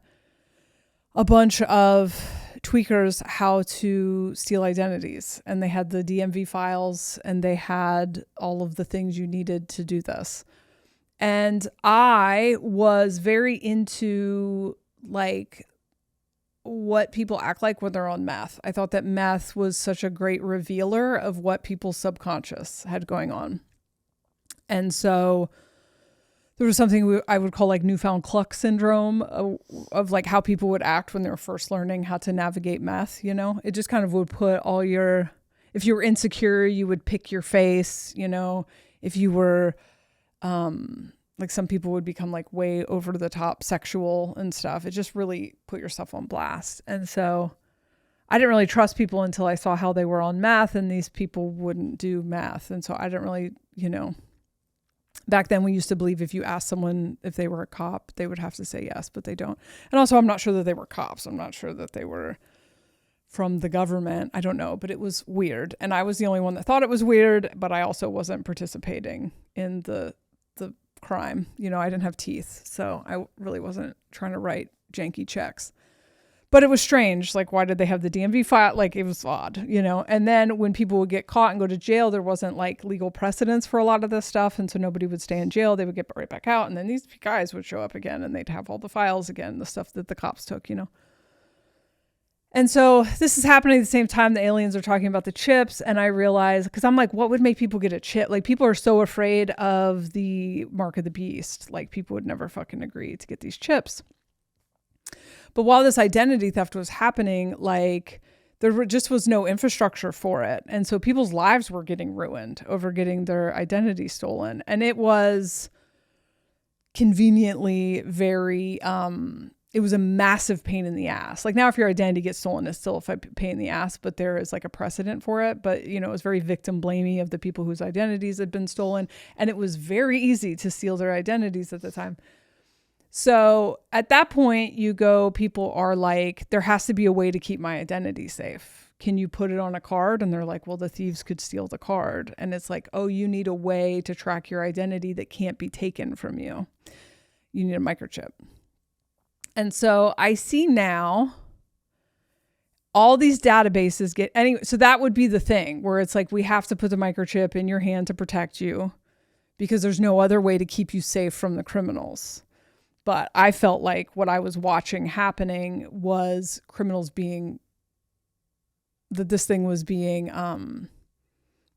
a bunch of tweakers how to steal identities, and they had the DMV files and they had all of the things you needed to do this. And I was very into like what people act like when they're on meth. I thought that meth was such a great revealer of what people's subconscious had going on. And so there was something I would call like newfound cluck syndrome of like how people would act when they were first learning how to navigate meth, you know? It just kind of would put all your, if you were insecure, you would pick your face, you know? If you were, like some people would become like way over the top sexual and stuff. It just really put yourself on blast. And so I didn't really trust people until I saw how they were on meth, and these people wouldn't do meth. And so I didn't really, you know, back then we used to believe if you asked someone if they were a cop, they would have to say yes, but they don't. And also I'm not sure that they were cops. I'm not sure that they were from the government. I don't know, but it was weird. And I was the only one that thought it was weird, but I also wasn't participating in the crime. You know, I didn't have teeth, so I really wasn't trying to write janky checks. But it was strange. Like, why did they have the DMV file? Like, it was odd, you know? And then when people would get caught and go to jail, there wasn't like legal precedence for a lot of this stuff. And so nobody would stay in jail. They would get right back out. And then these guys would show up again and they'd have all the files again, the stuff that the cops took, you know? And so this is happening at the same time the aliens are talking about the chips. And I realized, because I'm like, what would make people get a chip? Like, people are so afraid of the mark of the beast. Like, people would never fucking agree to get these chips. But while this identity theft was happening, like, there just was no infrastructure for it. And so people's lives were getting ruined over getting their identity stolen. And it was conveniently very, it was a massive pain in the ass. Like, now if your identity gets stolen, it's still a pain in the ass, but there is like a precedent for it. But, you know, it was very victim blamey of the people whose identities had been stolen. And it was very easy to steal their identities at the time. So at that point people are like, there has to be a way to keep my identity safe. Can you put it on a card? And they're like, well, the thieves could steal the card. And it's like, oh, you need a way to track your identity that can't be taken from you. You need a microchip. And so I see now all these databases so that would be the thing where it's like, we have to put the microchip in your hand to protect you because there's no other way to keep you safe from the criminals. But I felt like what I was watching happening was criminals this thing was being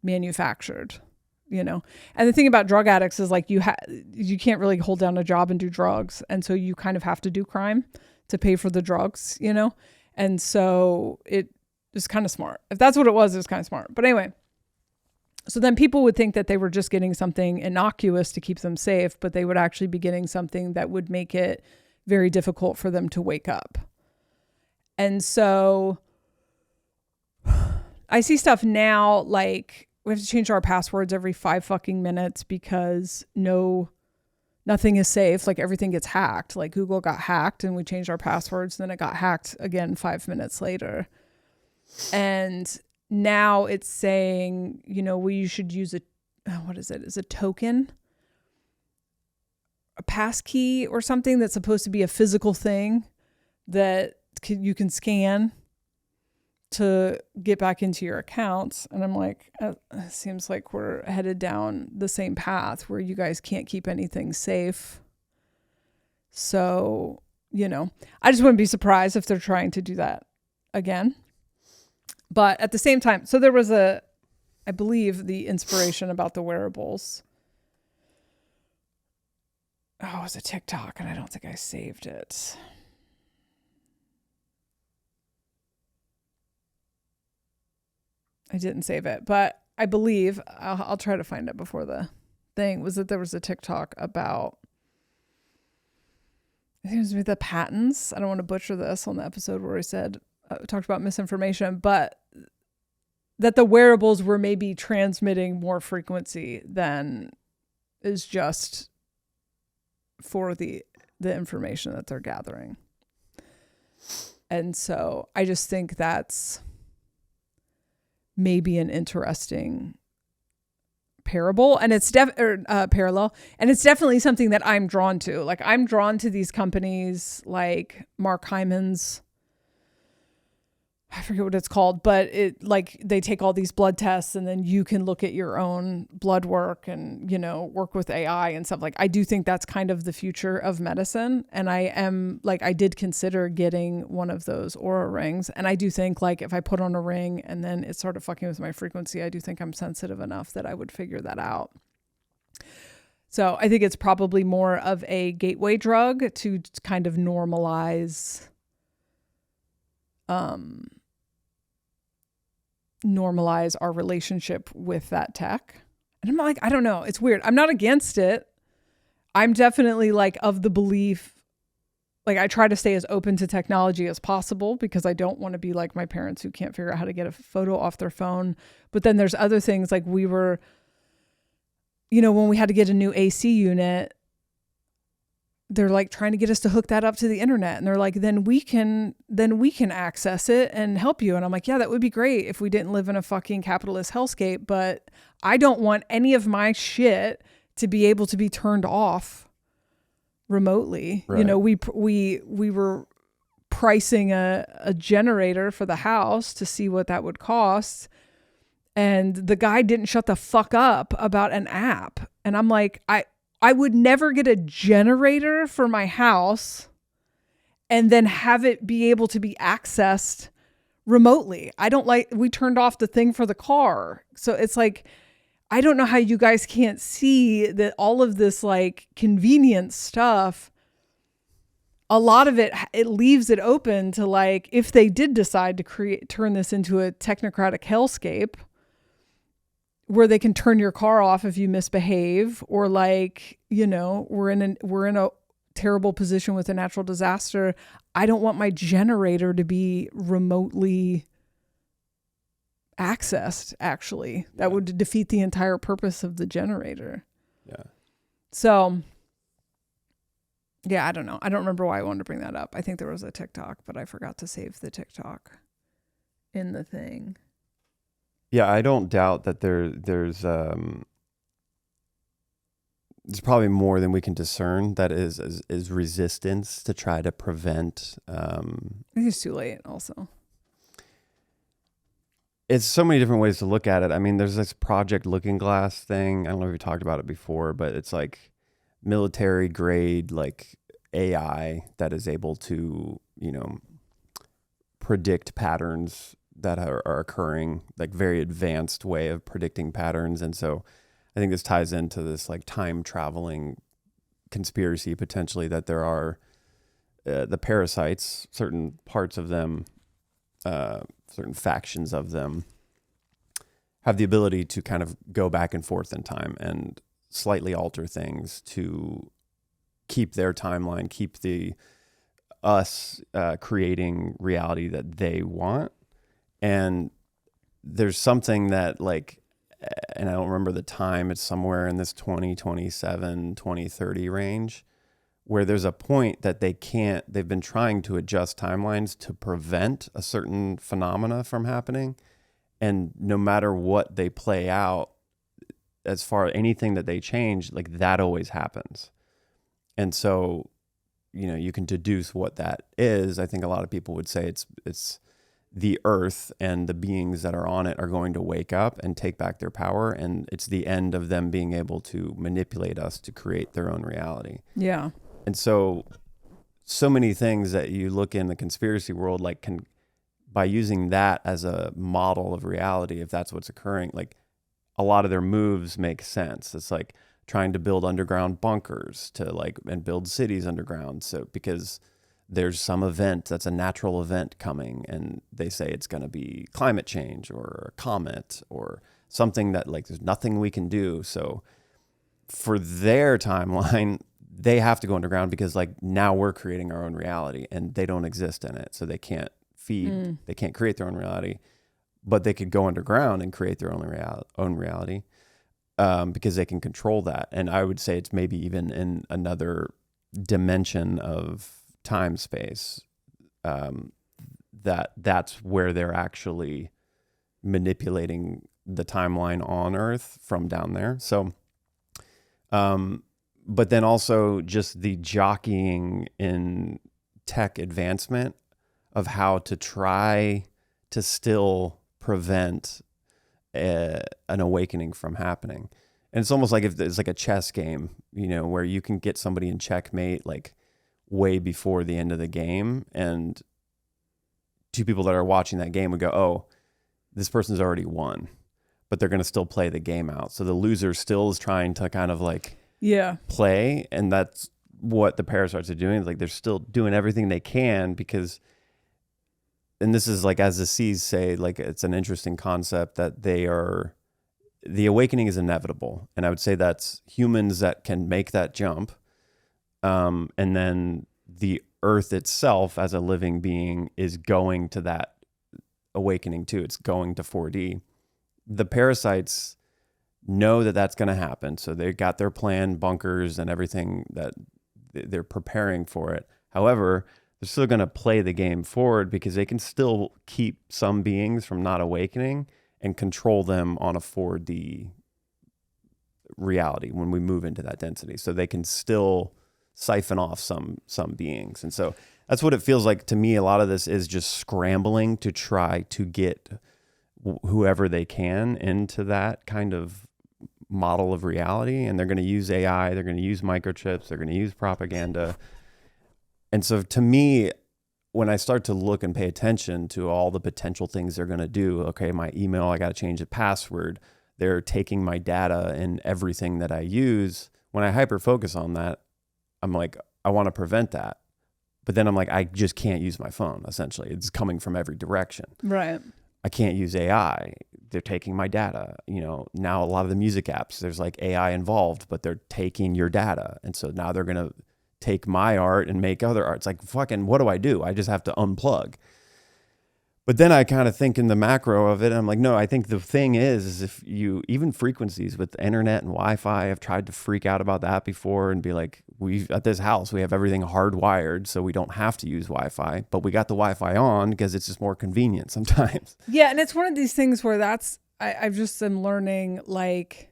manufactured, you know? And the thing about drug addicts is like, you can't really hold down a job and do drugs. And so you kind of have to do crime to pay for the drugs, you know? And so it was kind of smart. If that's what it was kind of smart. But anyway, so then people would think that they were just getting something innocuous to keep them safe, but they would actually be getting something that would make it very difficult for them to wake up. And so I see stuff now like we have to change our passwords every 5 fucking minutes because nothing is safe. Like, everything gets hacked. Like, Google got hacked and we changed our passwords. Then it got hacked again 5 minutes later. And now it's saying, you know, you should use what is it? Is a token, a passkey or something that's supposed to be a physical thing that you can scan to get back into your accounts. And I'm like, it seems like we're headed down the same path where you guys can't keep anything safe. So, you know, I just wouldn't be surprised if they're trying to do that again. But at the same time, so there was I believe the inspiration about the wearables. Oh, it was a TikTok and I don't think I saved it. I didn't save it, but I believe I'll try to find it before the thing was that there was a TikTok about, I think it was the patents. I don't want to butcher this on the episode where I said, talked about misinformation, but that the wearables were maybe transmitting more frequency than is just for the information that they're gathering. And so I just think that's maybe an interesting parable, and it's parallel, and it's definitely something that I'm drawn to. Like, I'm drawn to these companies like Mark Hyman's, I forget what it's called, but it, like, they take all these blood tests and then you can look at your own blood work and, you know, work with AI and stuff. Like, I do think that's kind of the future of medicine. And I did consider getting one of those Aura rings. And I do think, like, if I put on a ring and then it started fucking with my frequency, I do think I'm sensitive enough that I would figure that out. So I think it's probably more of a gateway drug to kind of normalize our relationship with that tech. And I'm like, I don't know. It's weird. I'm not against it. I'm definitely, like, of the belief, like, I try to stay as open to technology as possible because I don't want to be like my parents who can't figure out how to get a photo off their phone. But then there's other things, like, we were, you know, when we had to get a new AC unit, they're like trying to get us to hook that up to the internet. And they're like, then we can access it and help you. And I'm like, yeah, that would be great if we didn't live in a fucking capitalist hellscape, but I don't want any of my shit to be able to be turned off remotely. Right. You know, we were pricing a generator for the house to see what that would cost. And the guy didn't shut the fuck up about an app. And I'm like, I would never get a generator for my house and then have it be able to be accessed remotely. We turned off the thing for the car. So it's like, I don't know how you guys can't see that all of this, like, convenience stuff, a lot of it leaves it open to, like, if they did decide to turn this into a technocratic hellscape, where they can turn your car off if you misbehave, or, like, you know, we're in a terrible position with a natural disaster. I don't want my generator to be remotely accessed. Actually, that would defeat the entire purpose of the generator. Yeah. So, yeah, I don't know. I don't remember why I wanted to bring that up. I think there was a TikTok, but I forgot to save the TikTok in the thing. Yeah, I don't doubt that there's probably more than we can discern that is resistance to try to prevent. I think it's too late also. It's so many different ways to look at it. I mean, there's this Project Looking Glass thing. I don't know if we talked about it before, but it's like military grade, like, AI that is able to, you know, predict patterns that are occurring, like, very advanced way of predicting patterns. And so I think this ties into this, like, time traveling conspiracy potentially, that there are the parasites, certain parts of them, certain factions of them have the ability to kind of go back and forth in time and slightly alter things to keep their timeline, keep us creating reality that they want. And there's something that, like, and I don't remember the time, it's somewhere in this 2027, 2030 range, where there's a point that they've been trying to adjust timelines to prevent a certain phenomena from happening. And no matter what they play out, as far as anything that they change, like, that always happens. And so, you know, you can deduce what that is. I think a lot of people would say it's the earth and the beings that are on it are going to wake up and take back their power. And it's the end of them being able to manipulate us to create their own reality. Yeah. And so many things that you look in the conspiracy world, like, by using that as a model of reality, if that's what's occurring, like, a lot of their moves make sense. It's like trying to build underground bunkers and build cities underground. So, because there's some event that's a natural event coming, and they say it's going to be climate change or a comet or something that, like, there's nothing we can do. So for their timeline, they have to go underground because, like, now we're creating our own reality and they don't exist in it. So they can't they can't create their own reality, but they could go underground and create their own reality because they can control that. And I would say it's maybe even in another dimension of time space, that's where they're actually manipulating the timeline on Earth from down there. So, but then also just the jockeying in tech advancement of how to try to still prevent an awakening from happening. And it's almost like if it's like a chess game, you know, where you can get somebody in checkmate like way before the end of the game, and two people that are watching that game would go, oh, this person's already won, but they're going to still play the game out. So the loser still is trying to kind of like play. And that's what the parasites are doing. Like they're still doing everything they can because, and this is like, as the C's say, like it's an interesting concept that the awakening is inevitable. And I would say that's humans that can make that jump. And then the Earth itself as a living being is going to that awakening too. It's going to 4D. The parasites know that that's going to happen. So they got their plan, bunkers and everything that they're preparing for it. However, they're still going to play the game forward because they can still keep some beings from not awakening and control them on a 4D reality when we move into that density. So they can still siphon off some beings. And so that's what it feels like to me. A lot of this is just scrambling to try to get whoever they can into that kind of model of reality. And they're going to use AI, they're going to use microchips, they're going to use propaganda. And so to me, when I start to look and pay attention to all the potential things they're going to do, okay, my email, I got to change the password. They're taking my data and everything that I use. When I hyper focus on that, I'm like, I want to prevent that. But then I'm like, I just can't use my phone, essentially. It's coming from every direction. Right. I can't use AI. They're taking my data. You know, now a lot of the music apps, there's like AI involved, but they're taking your data. And so now they're going to take my art and make other art. It's like, fucking, what do? I just have to unplug. But then I kind of think in the macro of it, I'm like, no, I think the thing is if you, even frequencies with the internet and Wi-Fi, I've tried to freak out about that before and be like, at this house, we have everything hardwired, so we don't have to use Wi-Fi, but we got the Wi-Fi on because it's just more convenient sometimes. Yeah. And it's one of these things where I've just been learning, like,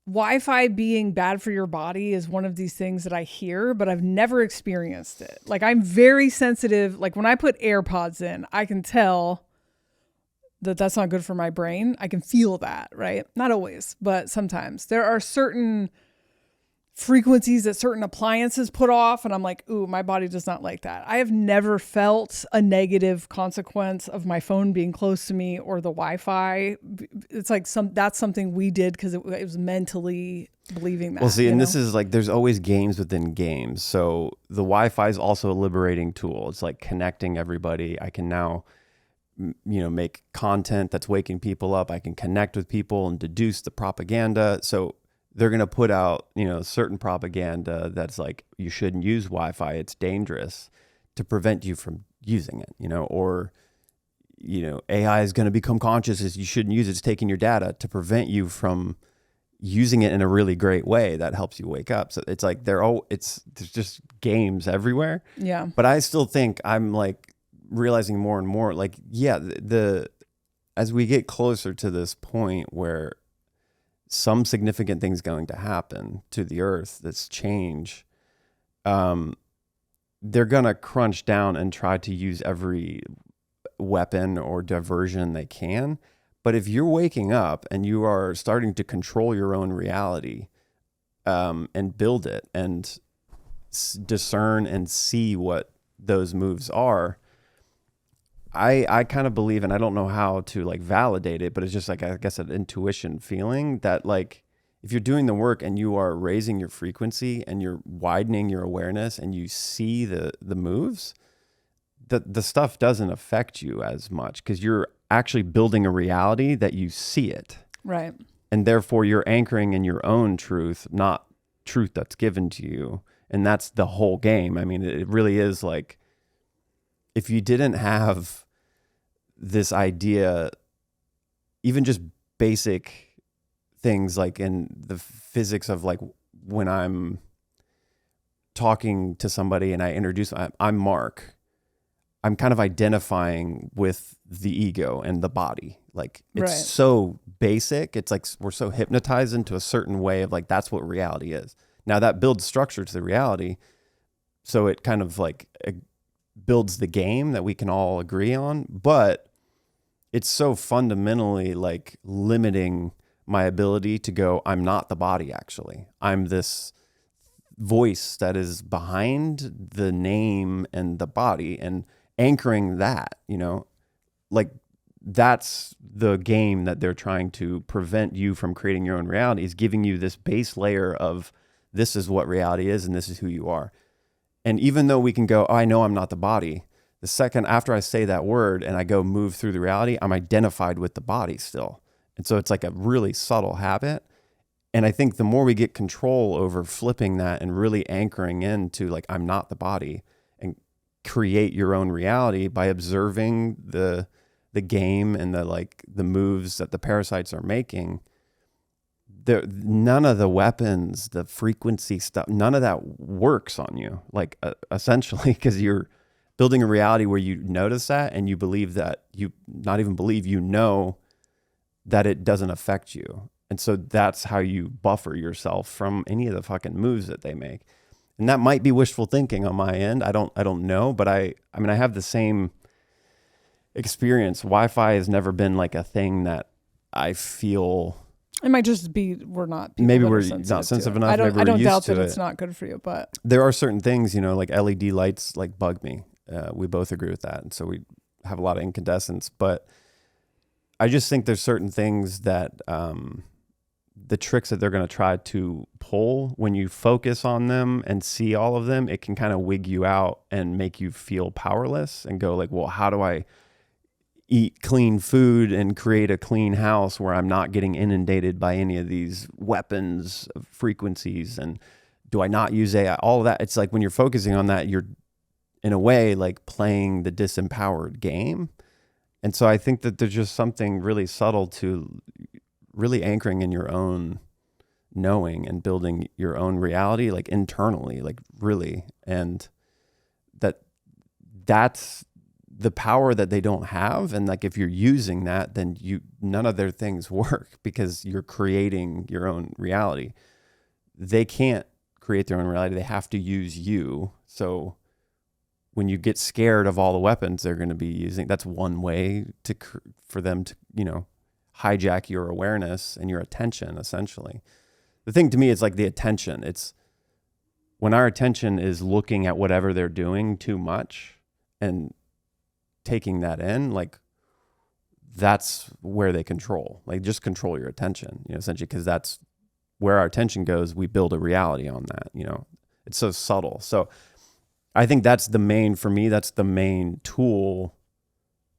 Wi-Fi being bad for your body is one of these things that I hear, but I've never experienced it. Like, I'm very sensitive. Like, when I put AirPods in, I can tell that that's not good for my brain. I can feel that, right? Not always, but sometimes. There are certain frequencies that certain appliances put off, and I'm like, ooh, my body does not like that. I have never felt a consequence of my phone being close to me or the Wi-Fi. It's like that's something we did because it was mentally believing that. Well, see, and this is like, there's always games within games. So the Wi-Fi is also a liberating tool. It's like connecting everybody. I can now, make content that's waking people up. I can connect with people and deduce the propaganda. So they're going to put out, certain propaganda that's like, you shouldn't use Wi-Fi. It's dangerous, to prevent you from using it, or, AI is going to become conscious. You shouldn't use it. It's taking your data, to prevent you from using it in a really great way that helps you wake up. So it's like, there's just games everywhere. Yeah. But I still think I'm like realizing more and more, like, yeah, as we get closer to this point where some significant thing's going to happen to the Earth, that's change, they're going to crunch down and try to use every weapon or diversion they can. But if you're waking up and you are starting to control your own reality, and build it and discern and see what those moves are, I kind of believe, and I don't know how to like validate it, but it's just like, I guess, an intuition feeling that, like, if you're doing the work and you are raising your frequency and you're widening your awareness and you see the moves, the stuff doesn't affect you as much because you're actually building a reality that you see it. Right. And therefore you're anchoring in your own truth, not truth that's given to you. And that's the whole game. I mean, it really is like, if you didn't have this idea, even just basic things like in the physics of like, when I'm talking to somebody and I introduce, I'm Mark, I'm kind of identifying with the ego and the body. Like it's Right. so basic. It's like we're so hypnotized into a certain way of like, that's what reality is. Now that builds structure to the reality. So it kind of like builds the game that we can all agree on, but it's so fundamentally like limiting my ability to go, I'm not the body actually. I'm this voice that is behind the name and the body, and anchoring that, you know, like that's the game that they're trying to prevent you from creating your own reality, is giving you this base layer of this is what reality is and this is who you are. And even though we can go, oh, I know I'm not the body, the second after I say that word and I go move through the reality, I'm identified with the body still. And so it's like a really subtle habit. And I think the more we get control over flipping that and really anchoring into like, I'm not the body, and create your own reality by observing the game and the moves that the parasites are making, none of the weapons, the frequency stuff, none of that works on you. Like essentially, because you're building a reality where you notice that and you believe that you not even believe, you know that it doesn't affect you. And so that's how you buffer yourself from any of the fucking moves that they make. And that might be wishful thinking on my end. I don't know, but I mean, I have the same experience. Wi-Fi has never been like a thing that I feel. It might just be we're not. Maybe we're not sensitive enough. I don't maybe we're doubt used to that it. it's not good for you, but there are certain things, you know, like LED lights, like bug me. We both agree with that, and so we have a lot of incandescence. But I just think there's certain things that the tricks that they're going to try to pull, when you focus on them and see all of them, it can kind of wig you out and make you feel powerless and go like, well, how do I eat clean food and create a clean house where I'm not getting inundated by any of these weapons of frequencies? And do I not use AI? All of that. It's like when you're focusing on that, you're in a way like playing the disempowered game. And so I think that there's just something really subtle to really anchoring in your own knowing and building your own reality, like internally, like really. And that's the power that they don't have. And like, if you're using that, then none of their things work because you're creating your own reality. They can't create their own reality. They have to use you. So when you get scared of all the weapons they're going to be using, that's one way for them to, you know, hijack your awareness and your attention, essentially. The thing to me is like the attention. It's when our attention is looking at whatever they're doing too much and taking that in, like that's where they control. Like just control your attention, you know, essentially, because that's where our attention goes. We build a reality on that, you know. It's so subtle. So I think that's the main, for me, that's the main tool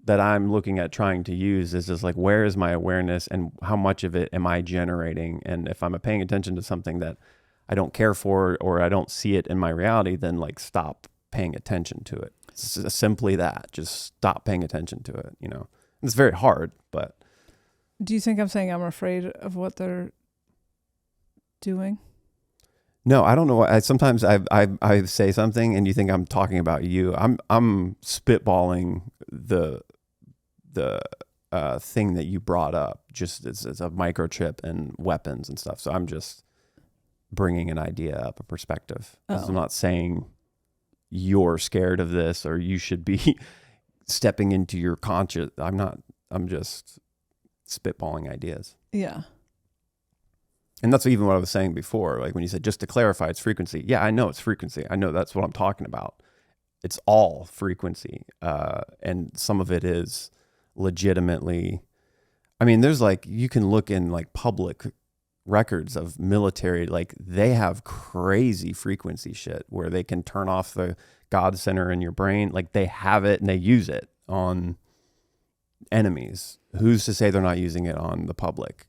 that I'm looking at trying to use, is just like, where is my awareness and how much of it am I generating? And if I'm paying attention to something that I don't care for or I don't see it in my reality, then like stop paying attention to it. It's simply that. Just stop paying attention to it, you know. It's very hard, but. Do you think I'm saying I'm afraid of what they're doing? No, I don't know. Sometimes I say something and you think I'm talking about you. I'm spitballing the thing that you brought up, just as a microchip and weapons and stuff. So I'm just bringing an idea up, a perspective. I'm not saying you're scared of this or you should be stepping into your conscious. I'm just spitballing ideas. Yeah. And that's even what I was saying before. Like when you said, just to clarify, it's frequency. Yeah, I know it's frequency. I know that's what I'm talking about. It's all frequency. And some of it is legitimately, I mean, there's like, you can look in like public records of military, like they have crazy frequency shit where they can turn off the God center in your brain. Like they have it and they use it on enemies. Who's to say they're not using it on the public?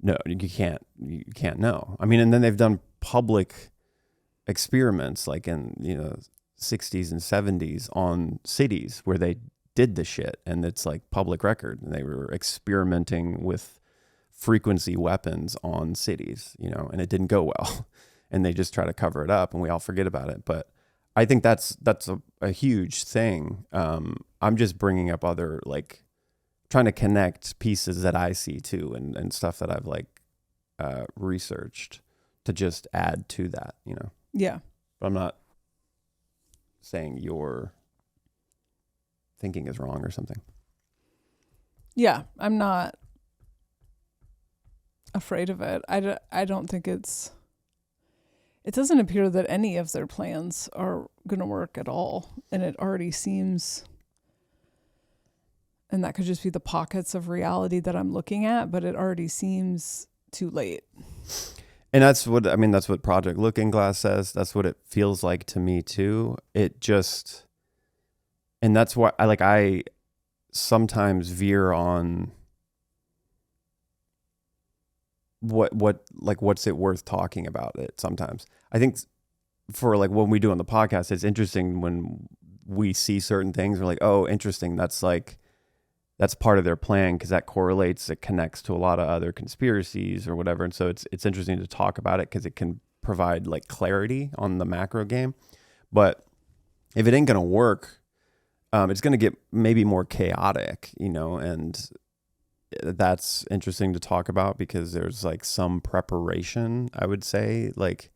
No, you can't know. I mean, and then they've done public experiments like in, you know, 60s and 70s on cities where they did the shit, and it's like public record, and they were experimenting with frequency weapons on cities, you know, and it didn't go well. And they just try to cover it up and we all forget about it. But I think that's a huge thing. I'm just bringing up other, like, trying to connect pieces that I see too, and stuff that I've like researched to just add to that, you know. Yeah. But I'm not saying your thinking is wrong or something. Yeah, I'm not afraid of it. I don't think it doesn't appear that any of their plans are going to work at all. And it already seems, and that could just be the pockets of reality that I'm looking at, but it already seems too late. And that's what Project Looking Glass says. That's what it feels like to me too. It just, and that's why I sometimes veer on what's it worth talking about it sometimes. I think for like when we do on the podcast, it's interesting when we see certain things, we're like, oh, interesting. That's part of their plan because that correlates, it connects to a lot of other conspiracies or whatever. And so it's interesting to talk about it because it can provide like clarity on the macro game. But if it ain't going to work, it's going to get maybe more chaotic, you know, and that's interesting to talk about because there's like some preparation, I would say, like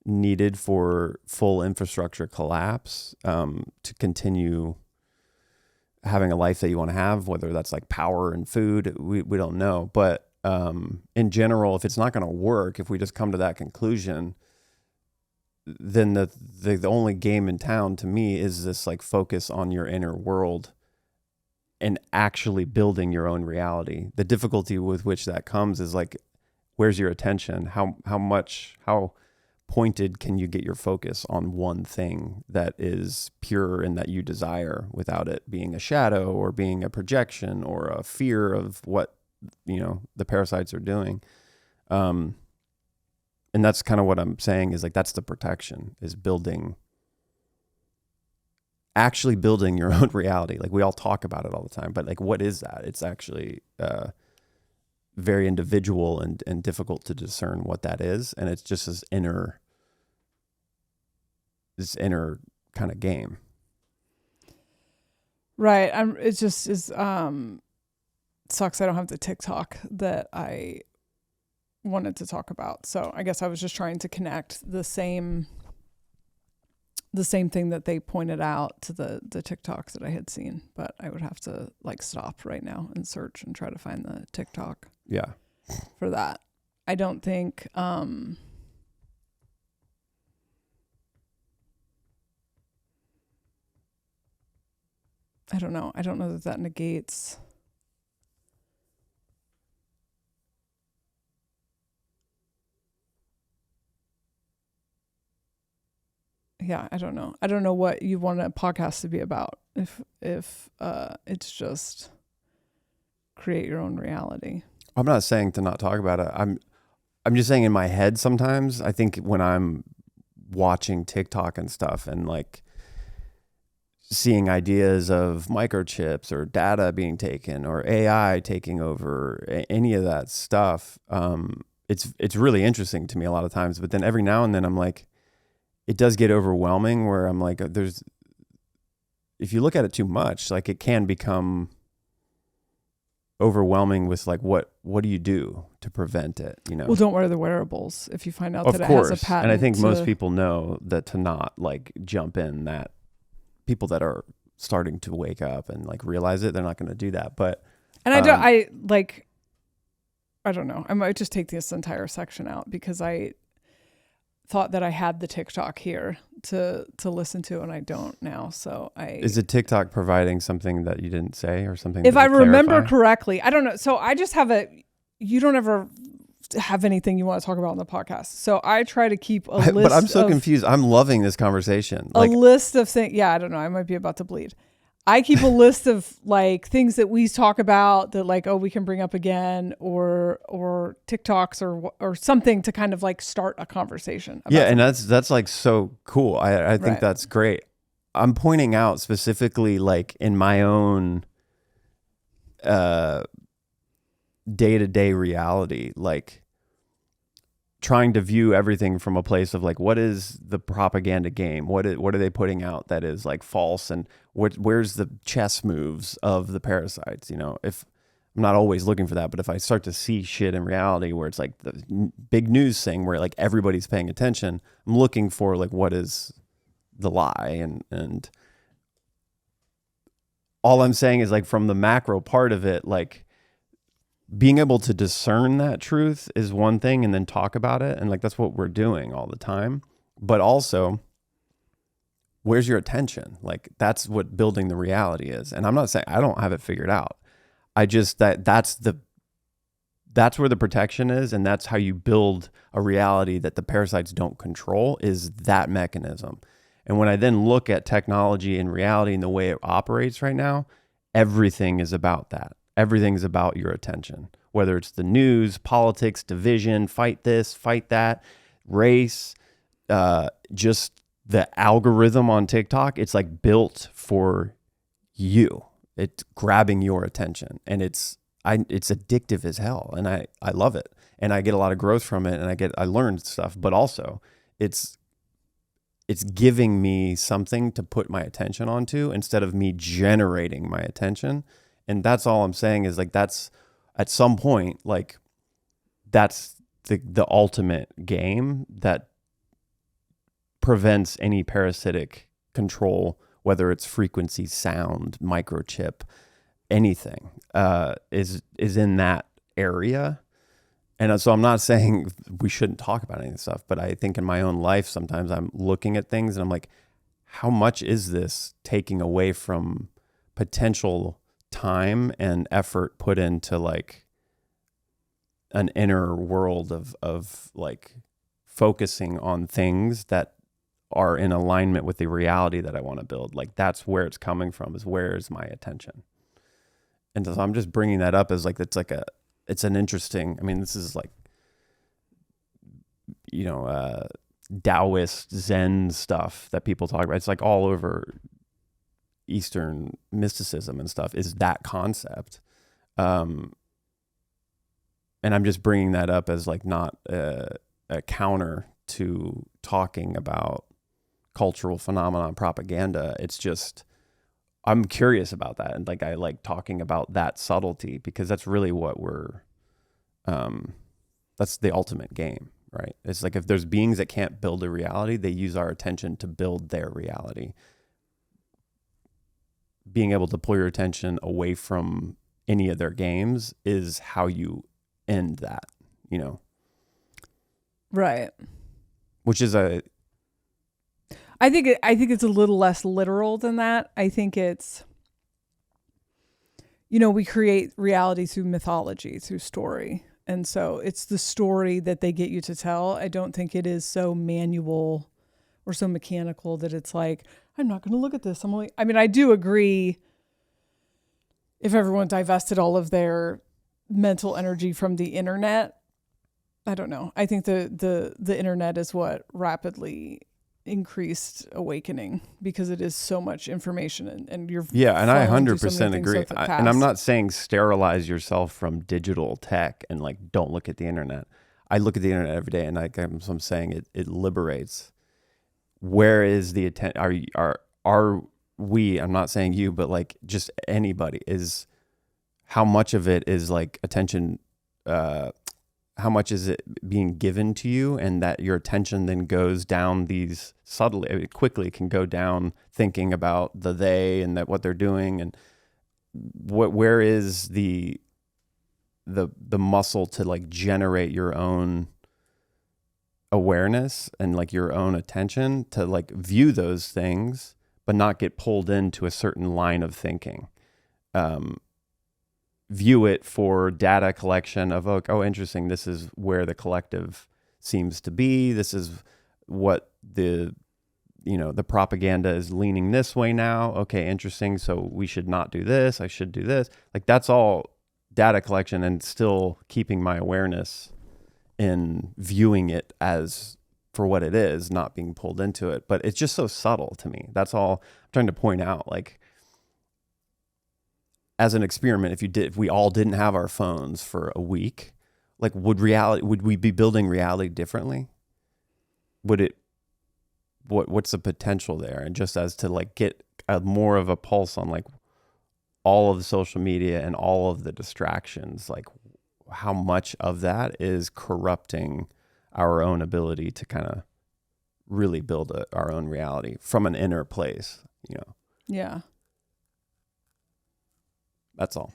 needed for full infrastructure collapse to continue having a life that you want to have, whether that's like power and food, we don't know. But in general, if it's not going to work, if we just come to that conclusion, then the only game in town to me is this like focus on your inner world and actually building your own reality. The difficulty with which that comes is like, where's your attention? How pointed can you get your focus on one thing that is pure and that you desire without it being a shadow or being a projection or a fear of what, you know, the parasites are doing. And that's kind of what I'm saying is like, that's the protection, is actually building your own reality. Like we all talk about it all the time, but like, what is that? It's actually very individual and difficult to discern what that is. And it's just this inner kind of game. Right. It just is, sucks I don't have the TikTok that I wanted to talk about. So I guess I was just trying to connect the same thing that they pointed out to the TikToks that I had seen, but I would have to like stop right now and search and try to find the TikTok. Yeah. For that. I don't think, I don't know. I don't know that negates. Yeah, I don't know. I don't know what you want a podcast to be about. If it's just create your own reality. I'm not saying to not talk about it. I'm just saying in my head sometimes, I think when I'm watching TikTok and stuff and like seeing ideas of microchips or data being taken or AI taking over, any of that stuff, it's really interesting to me a lot of times. But then every now and then I'm like, it does get overwhelming where I'm like, if you look at it too much, like it can become overwhelming with like, what do you do to prevent it? You know? Well, don't wear the wearables if you find out of that course. It has a patent. And I think most people know that to not like jump in, that people that are starting to wake up and like realize it, they're not going to do that. But, and I don't know. I might just take this entire section out because I thought that I had the TikTok here to listen to, and I don't now. So is it TikTok providing something that you didn't say or something? If I remember correctly, I don't know. So I just have you don't ever have anything you want to talk about on the podcast. So I try to keep a list. But I'm so confused. I'm loving this conversation. A list of things. Yeah, I don't know. I might be about to bleed. I keep a list of like things that we talk about that like, oh, we can bring up again or TikToks or something to kind of like start a conversation. Yeah. And that's like so cool. I think that's great. I'm pointing out specifically like in my own day-to-day reality, like trying to view everything from a place of like, what is the propaganda game? What are they putting out that is like false? And where's the chess moves of the parasites? You know, if I'm not always looking for that, but if I start to see shit in reality where it's like the big news thing where like everybody's paying attention, I'm looking for like, what is the lie? And all I'm saying is like from the macro part of it, like being able to discern that truth is one thing and then talk about it. And like, that's what we're doing all the time. But also, where's your attention? Like that's what building the reality is. And I'm not saying I don't have it figured out. I just, that's where the protection is. And that's how you build a reality that the parasites don't control, is that mechanism. And when I then look at technology and reality and the way it operates right now, everything is about that. Everything's about your attention, whether it's the news, politics, division, fight this, fight that, race, just the algorithm on TikTok. It's like built for you. It's grabbing your attention, and it's addictive as hell. And I love it. And I get a lot of growth from it, and I learned stuff, but also it's giving me something to put my attention onto instead of me generating my attention. And that's all I'm saying is like, that's at some point, like that's the ultimate game that prevents any parasitic control, whether it's frequency, sound, microchip, anything, is in that area. And so I'm not saying we shouldn't talk about any of this stuff, but I think in my own life, sometimes I'm looking at things and I'm like, how much is this taking away from potential time and effort put into like an inner world of like focusing on things that are in alignment with the reality that I want to build. Like that's where it's coming from, is where's my attention. And so I'm just bringing that up as like, it's an interesting, I mean, this is like, you know, Taoist Zen stuff that people talk about. It's like all over Eastern mysticism and stuff, is that concept. And I'm just bringing that up as like not a counter to talking about cultural phenomenon propaganda. It's just, I'm curious about that. And like, I like talking about that subtlety, because that's really what that's the ultimate game, right? It's like, if there's beings that can't build a reality, they use our attention to build their reality. Being able to pull your attention away from any of their games is how you end that, you know? Right. Which is I think it's a little less literal than that. I think it's, you know, we create reality through mythology, through story. And so it's the story that they get you to tell. I don't think it is so manual or so mechanical that it's like, I'm not going to look at this. I mean, I do agree, if everyone divested all of their mental energy from the internet, I don't know. I think the internet is what rapidly increased awakening, because it is so much information and you're and I falling through 100% agree. so And I'm not saying sterilize yourself from digital tech and like don't look at the internet. I look at the internet every day, and I'm saying it liberates. Where is the attention? Are we? I'm not saying you, but like just anybody, is how much of it is like attention? How much is it being given to you, and that your attention then goes down these subtly, it quickly can go down thinking about the they and that what they're doing, and where is the muscle to like generate your own awareness and like your own attention to like view those things, but not get pulled into a certain line of thinking. View it for data collection of, oh, interesting, this is where the collective seems to be. This is what the propaganda is leaning this way now. Okay, interesting. So we should not do this. I should do this. Like that's all data collection, and still keeping my awareness in viewing it as for what it is, not being pulled into it. But it's just so subtle to me. That's all I'm trying to point out. Like, as an experiment, if we all didn't have our phones for a week, Like, would we be building reality differently? What's the potential there? And just as to like get more of a pulse on like all of the social media and all of the distractions, like how much of that is corrupting our own ability to kind of really build our own reality from an inner place, you know? Yeah. That's all.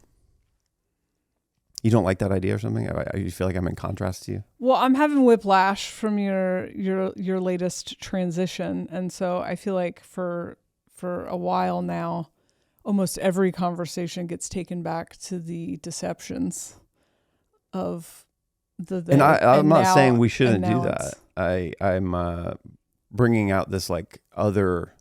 You don't like that idea or something? You feel like I'm in contrast to you? Well, I'm having whiplash from your latest transition, and so I feel like for a while now, almost every conversation gets taken back to the deceptions of the. And I'm not saying we shouldn't do it's- that. I'm bringing out this like other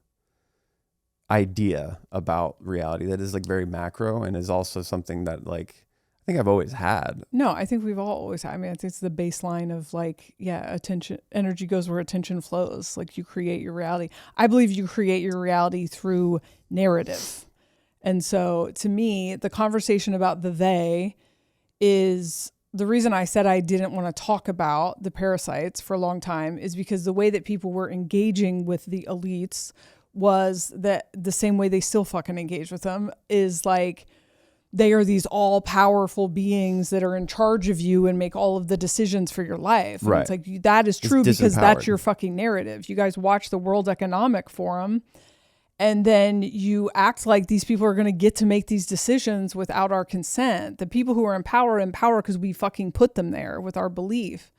idea about reality that is like very macro and is also something that like I think I've always had. No, I think we've all always had. I mean, I think it's the baseline of like, yeah, attention, energy goes where attention flows. Like you create your reality. I believe you create your reality through narrative. And so to me, the conversation about the they is the reason I said I didn't want to talk about the parasites for a long time is because the way that people were engaging with the elites was that the same way they still fucking engage with them is like, they are these all powerful beings that are in charge of you and make all of the decisions for your life. And right. It's like, that is true because that's your fucking narrative. You guys watch the World Economic Forum and then you act like these people are going to get to make these decisions without our consent. The people who are in power because we fucking put them there with our belief.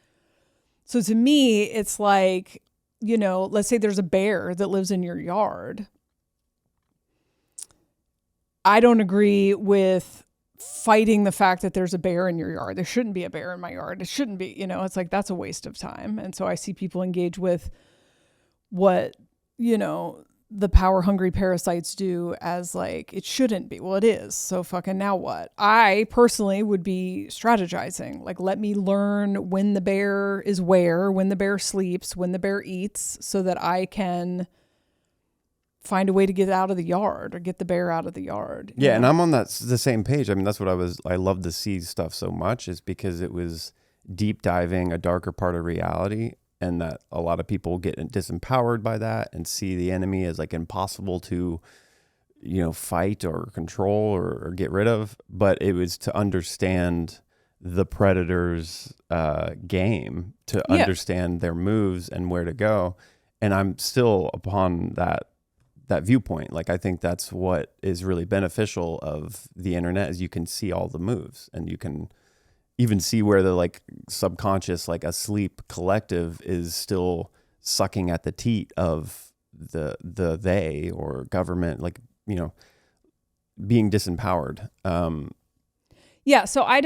So to me, it's like, you know, let's say there's a bear that lives in your yard. I don't agree with fighting the fact that there's a bear in your yard. There shouldn't be a bear in my yard. It shouldn't be, you know, it's like, that's a waste of time. And so I see people engage with what, you know, the power hungry parasites do as like, it shouldn't be. Well, it is. So fucking now what? I personally would be strategizing. Like, let me learn when the bear is where, when the bear sleeps, when the bear eats, so that I can find a way to get out of the yard or get the bear out of the yard. Yeah. And I'm on the same page. I mean, that's what I love the sea stuff so much is because it was deep diving a darker part of reality, and that a lot of people get disempowered by that and see the enemy as like impossible to, you know, fight or control or get rid of. But it was to understand the predator's game, to understand their moves and where to go. And I'm still upon that viewpoint. Like, I think that's what is really beneficial of the internet is you can see all the moves, and you can even see where the like subconscious, like asleep collective is still sucking at the teat of the they or government, like, you know, being disempowered. Yeah. So I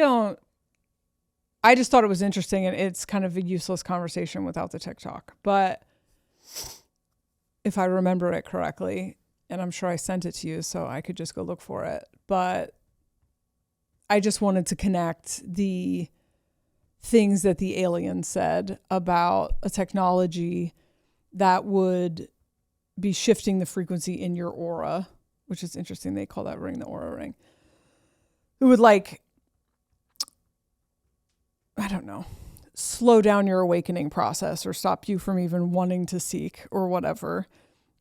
just thought it was interesting, and it's kind of a useless conversation without the TikTok, but if I remember it correctly, and I'm sure I sent it to you, so I could just go look for it. But I just wanted to connect the things that the alien said about a technology that would be shifting the frequency in your aura, which is interesting. They call that ring the aura ring. It would like, I don't know, slow down your awakening process or stop you from even wanting to seek or whatever.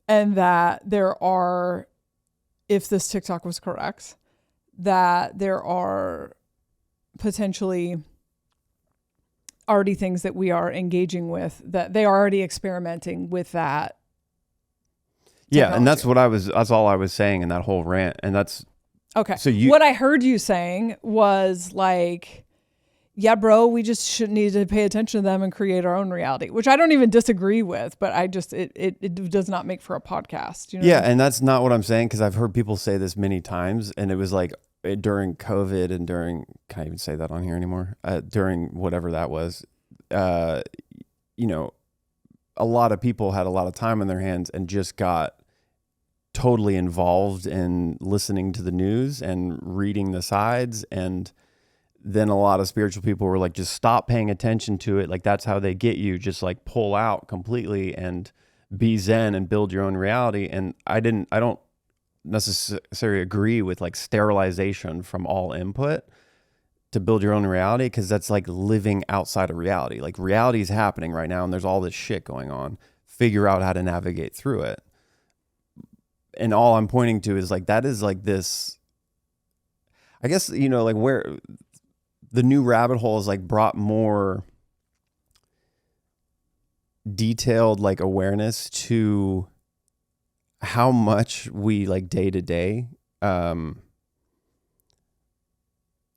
And that there are, if this TikTok was correct, that there are potentially already things that we are engaging with, that they are already experimenting with that technology. Yeah, and that's all I was saying in that whole rant. And that's okay. So what I heard you saying was like, yeah, bro, we just shouldn't need to pay attention to them and create our own reality, which I don't even disagree with, but I just, it does not make for a podcast. You know yeah, what I mean? and that's not what I'm saying, because I've heard people say this many times, and it was like during COVID and during, can I even say that on here anymore? During whatever that was, you know, a lot of people had a lot of time on their hands and just got totally involved in listening to the news and reading the sides. And then a lot of spiritual people were like, just stop paying attention to it. Like, that's how they get you. Just like pull out completely and be zen and build your own reality. And I don't necessarily agree with like sterilization from all input. to build your own reality, because that's like living outside of reality. Like reality is happening right now and there's all this shit going on. Figure out how to navigate through it. And all I'm pointing to is like, that is like this, I guess, you know, like where the new rabbit hole is like brought more detailed like awareness to how much we like day to day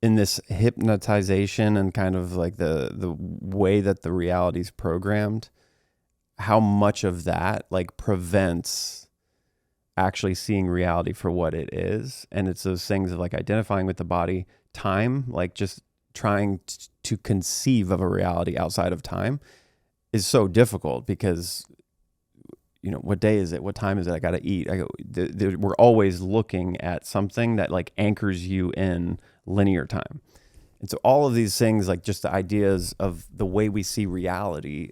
in this hypnotization and kind of like the way that the reality is programmed, how much of that like prevents actually seeing reality for what it is. And it's those things of like identifying with the body, time, like just trying to conceive of a reality outside of time is so difficult because, you know, what day is it? What time is it? I got to eat. We're always looking at something that like anchors you in linear time. And so all of these things, like just the ideas of the way we see reality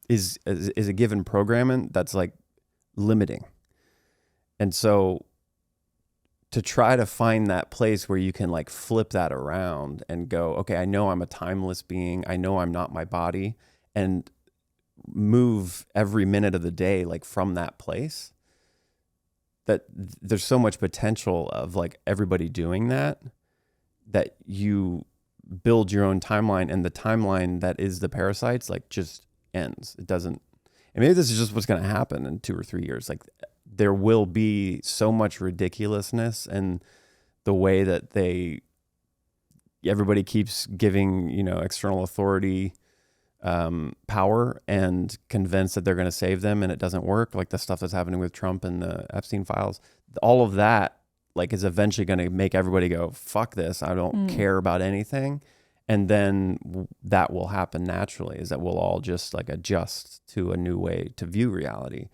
is a given programming that's like limiting. And so to try to find that place where you can like flip that around and go, okay, I know I'm a timeless being. I know I'm not my body, and move every minute of the day like from that place, that there's so much potential of like everybody doing that you build your own timeline, and the timeline that is the parasites like just ends. It doesn't, and maybe this is just what's going to happen in 2 or 3 years. Like there will be so much ridiculousness and the way that everybody keeps giving, you know, external authority power and convinced that they're going to save them, and it doesn't work. Like the stuff that's happening with Trump and the Epstein files, all of that like is eventually going to make everybody go, fuck this, I don't care about anything. And then that will happen naturally, is that we'll all just like adjust to a new way to view reality.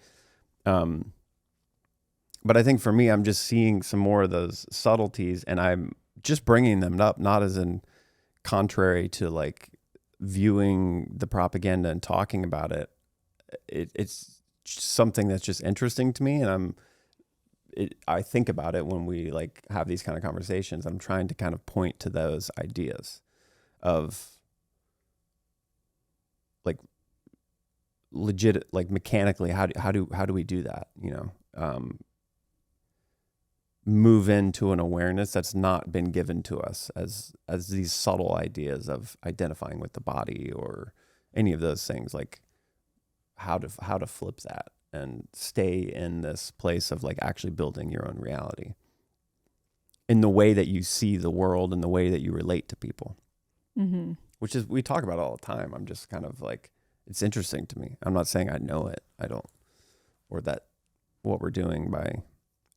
But I think for me, I'm just seeing some more of those subtleties, and I'm just bringing them up, not as in contrary to like viewing the propaganda and talking about it. It's something that's just interesting to me, and I think about it when we like have these kind of conversations. I'm trying to kind of point to those ideas of like legit, like mechanically, how do we do that? You know, move into an awareness that's not been given to us as these subtle ideas of identifying with the body or any of those things. Like how to flip that and stay in this place of like actually building your own reality in the way that you see the world and the way that you relate to people, which is, we talk about it all the time. I'm just kind of like, it's interesting to me. I'm not saying I know it. I don't, or that what we're doing by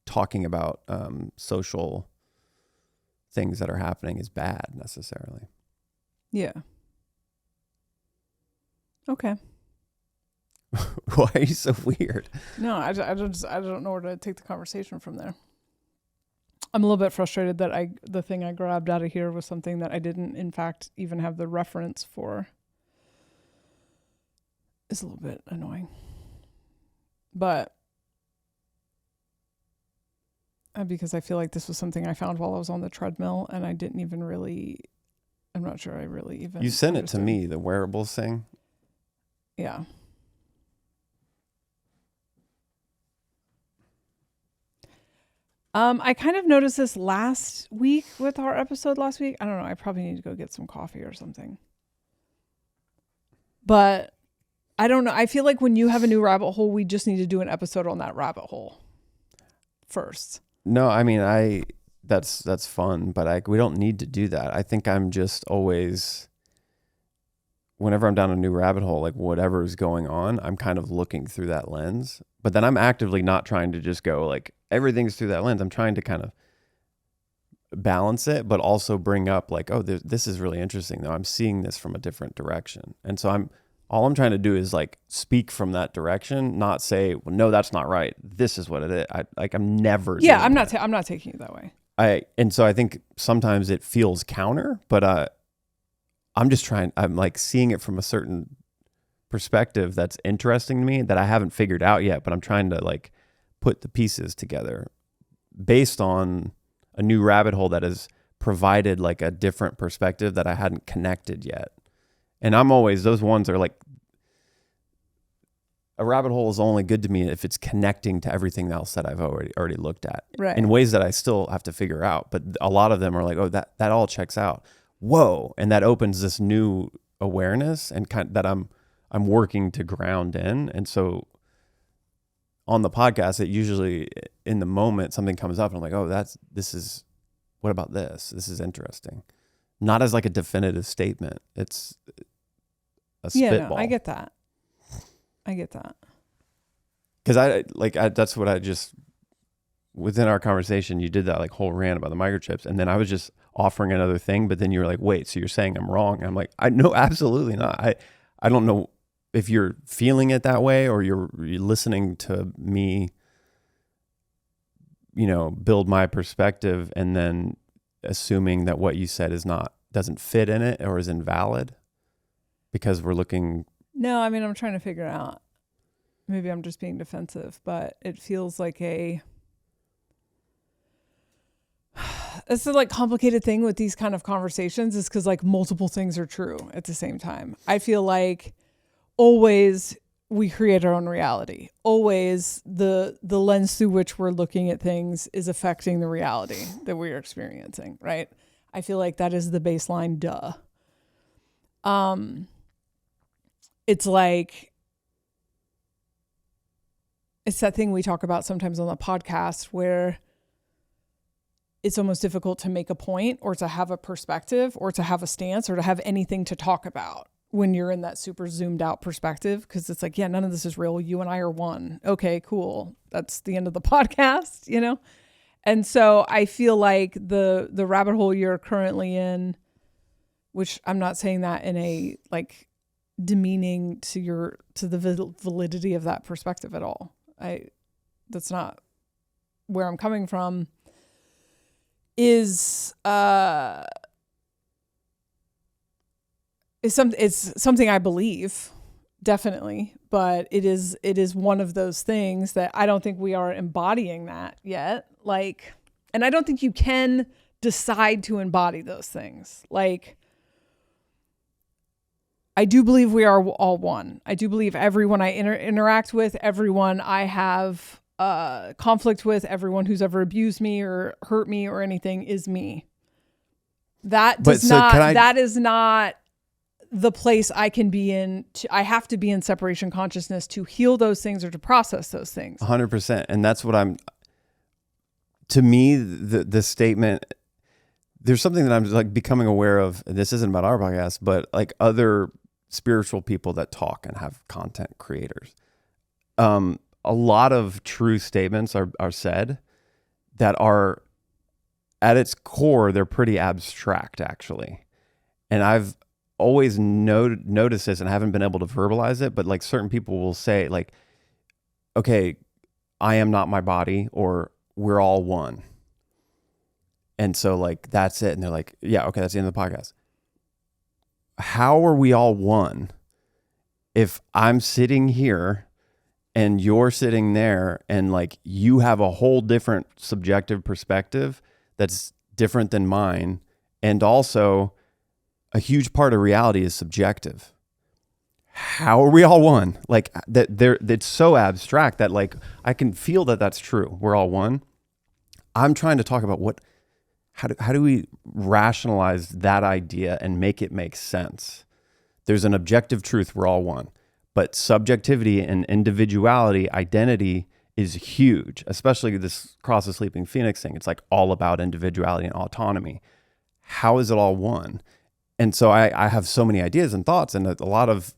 talking about social things that are happening is bad necessarily. Yeah. Okay. Why are you so weird? No, I don't know where to take the conversation from there. I'm a little bit frustrated that the thing I grabbed out of here was something that I didn't, in fact, even have the reference for. It's a little bit annoying. But because I feel like this was something I found while I was on the treadmill, and I didn't even really, I'm not sure I really even. You sent it to me, the wearables thing. Yeah. I kind of noticed this last week with our episode last week. I don't know. I probably need to go get some coffee or something. But I don't know. I feel like when you have a new rabbit hole, we just need to do an episode on that rabbit hole first. No, I mean, that's fun, but we don't need to do that. I think I'm just always, whenever I'm down a new rabbit hole, like whatever is going on, I'm kind of looking through that lens. But then I'm actively not trying to just go like everything's through that lens. I'm trying to kind of balance it, but also bring up like, oh, this is really interesting though. I'm seeing this from a different direction. And so all I'm trying to do is like speak from that direction, not say, well, no, that's not right. This is what it is. I'm never. Yeah, I'm not taking it that way. And so I think sometimes it feels counter, but I'm like seeing it from a certain perspective that's interesting to me that I haven't figured out yet, but I'm trying to like put the pieces together based on a new rabbit hole that is provided like a different perspective that I hadn't connected yet. And I'm always, those ones are like, a rabbit hole is only good to me if it's connecting to everything else that I've already looked at, Right. in ways that I still have to figure out. But a lot of them are like, oh, that all checks out. Whoa. And that opens this new awareness and that I'm working to ground in. And so on the podcast, it usually in the moment something comes up and I'm like, oh, what about this? This is interesting. Not as like a definitive statement. It's a spitball. No, I get that. Because that's what I just, within our conversation, you did that like whole rant about the microchips. And then I was just offering another thing, but then you were like, wait, so you're saying I'm wrong? And I'm like, no, absolutely not. I don't know if you're feeling it that way or you're listening to me, build my perspective and then assuming that what you said doesn't fit in it or is invalid because we're looking. No, I mean, I'm trying to figure out. Maybe I'm just being defensive, but it feels like it's a like complicated thing with these kind of conversations is because like multiple things are true at the same time. I feel like always we create our own reality. Always the lens through which we're looking at things is affecting the reality that we're experiencing, right? I feel like that is the baseline duh. It's like, it's that thing we talk about sometimes on the podcast where it's almost difficult to make a point or to have a perspective or to have a stance or to have anything to talk about when you're in that super zoomed out perspective. Cause it's like, yeah, none of this is real. You and I are one. Okay, cool. That's the end of the podcast, And so I feel like the rabbit hole you're currently in, which I'm not saying that in a like demeaning to the validity of that perspective at all. That's not where I'm coming from. It's something I believe, definitely, but it is one of those things that I don't think we are embodying that yet. Like, and I don't think you can decide to embody those things. Like, I do believe we are all one. I do believe everyone I interact with, everyone I have conflict with, everyone who's ever abused me or hurt me or anything is me. That is not the place I can be in. I have to be in separation consciousness to heal those things or to process those things. 100%. And that's what to me, the statement, there's something that I'm like becoming aware of. This isn't about our podcast, but like other spiritual people that talk and have content creators. A lot of true statements are said that are at its core, they're pretty abstract actually. And I've always noticed this and haven't been able to verbalize it, but like certain people will say like, okay, I am not my body, or we're all one. And so like, that's it. And they're like, yeah, okay, that's the end of the podcast. How are we all one if I'm sitting here and you're sitting there and like you have a whole different subjective perspective that's different than mine, and also a huge part of reality is subjective? How are we all one? Like it's so abstract that like I can feel that that's true. We're all one. I'm trying to talk about how do we rationalize that idea and make it make sense? There's an objective truth, we're all one. But subjectivity and individuality, identity is huge, especially this Cross the Sleeping Phoenix thing. It's like all about individuality and autonomy. How is it all one? And so I have so many ideas and thoughts, and a lot of,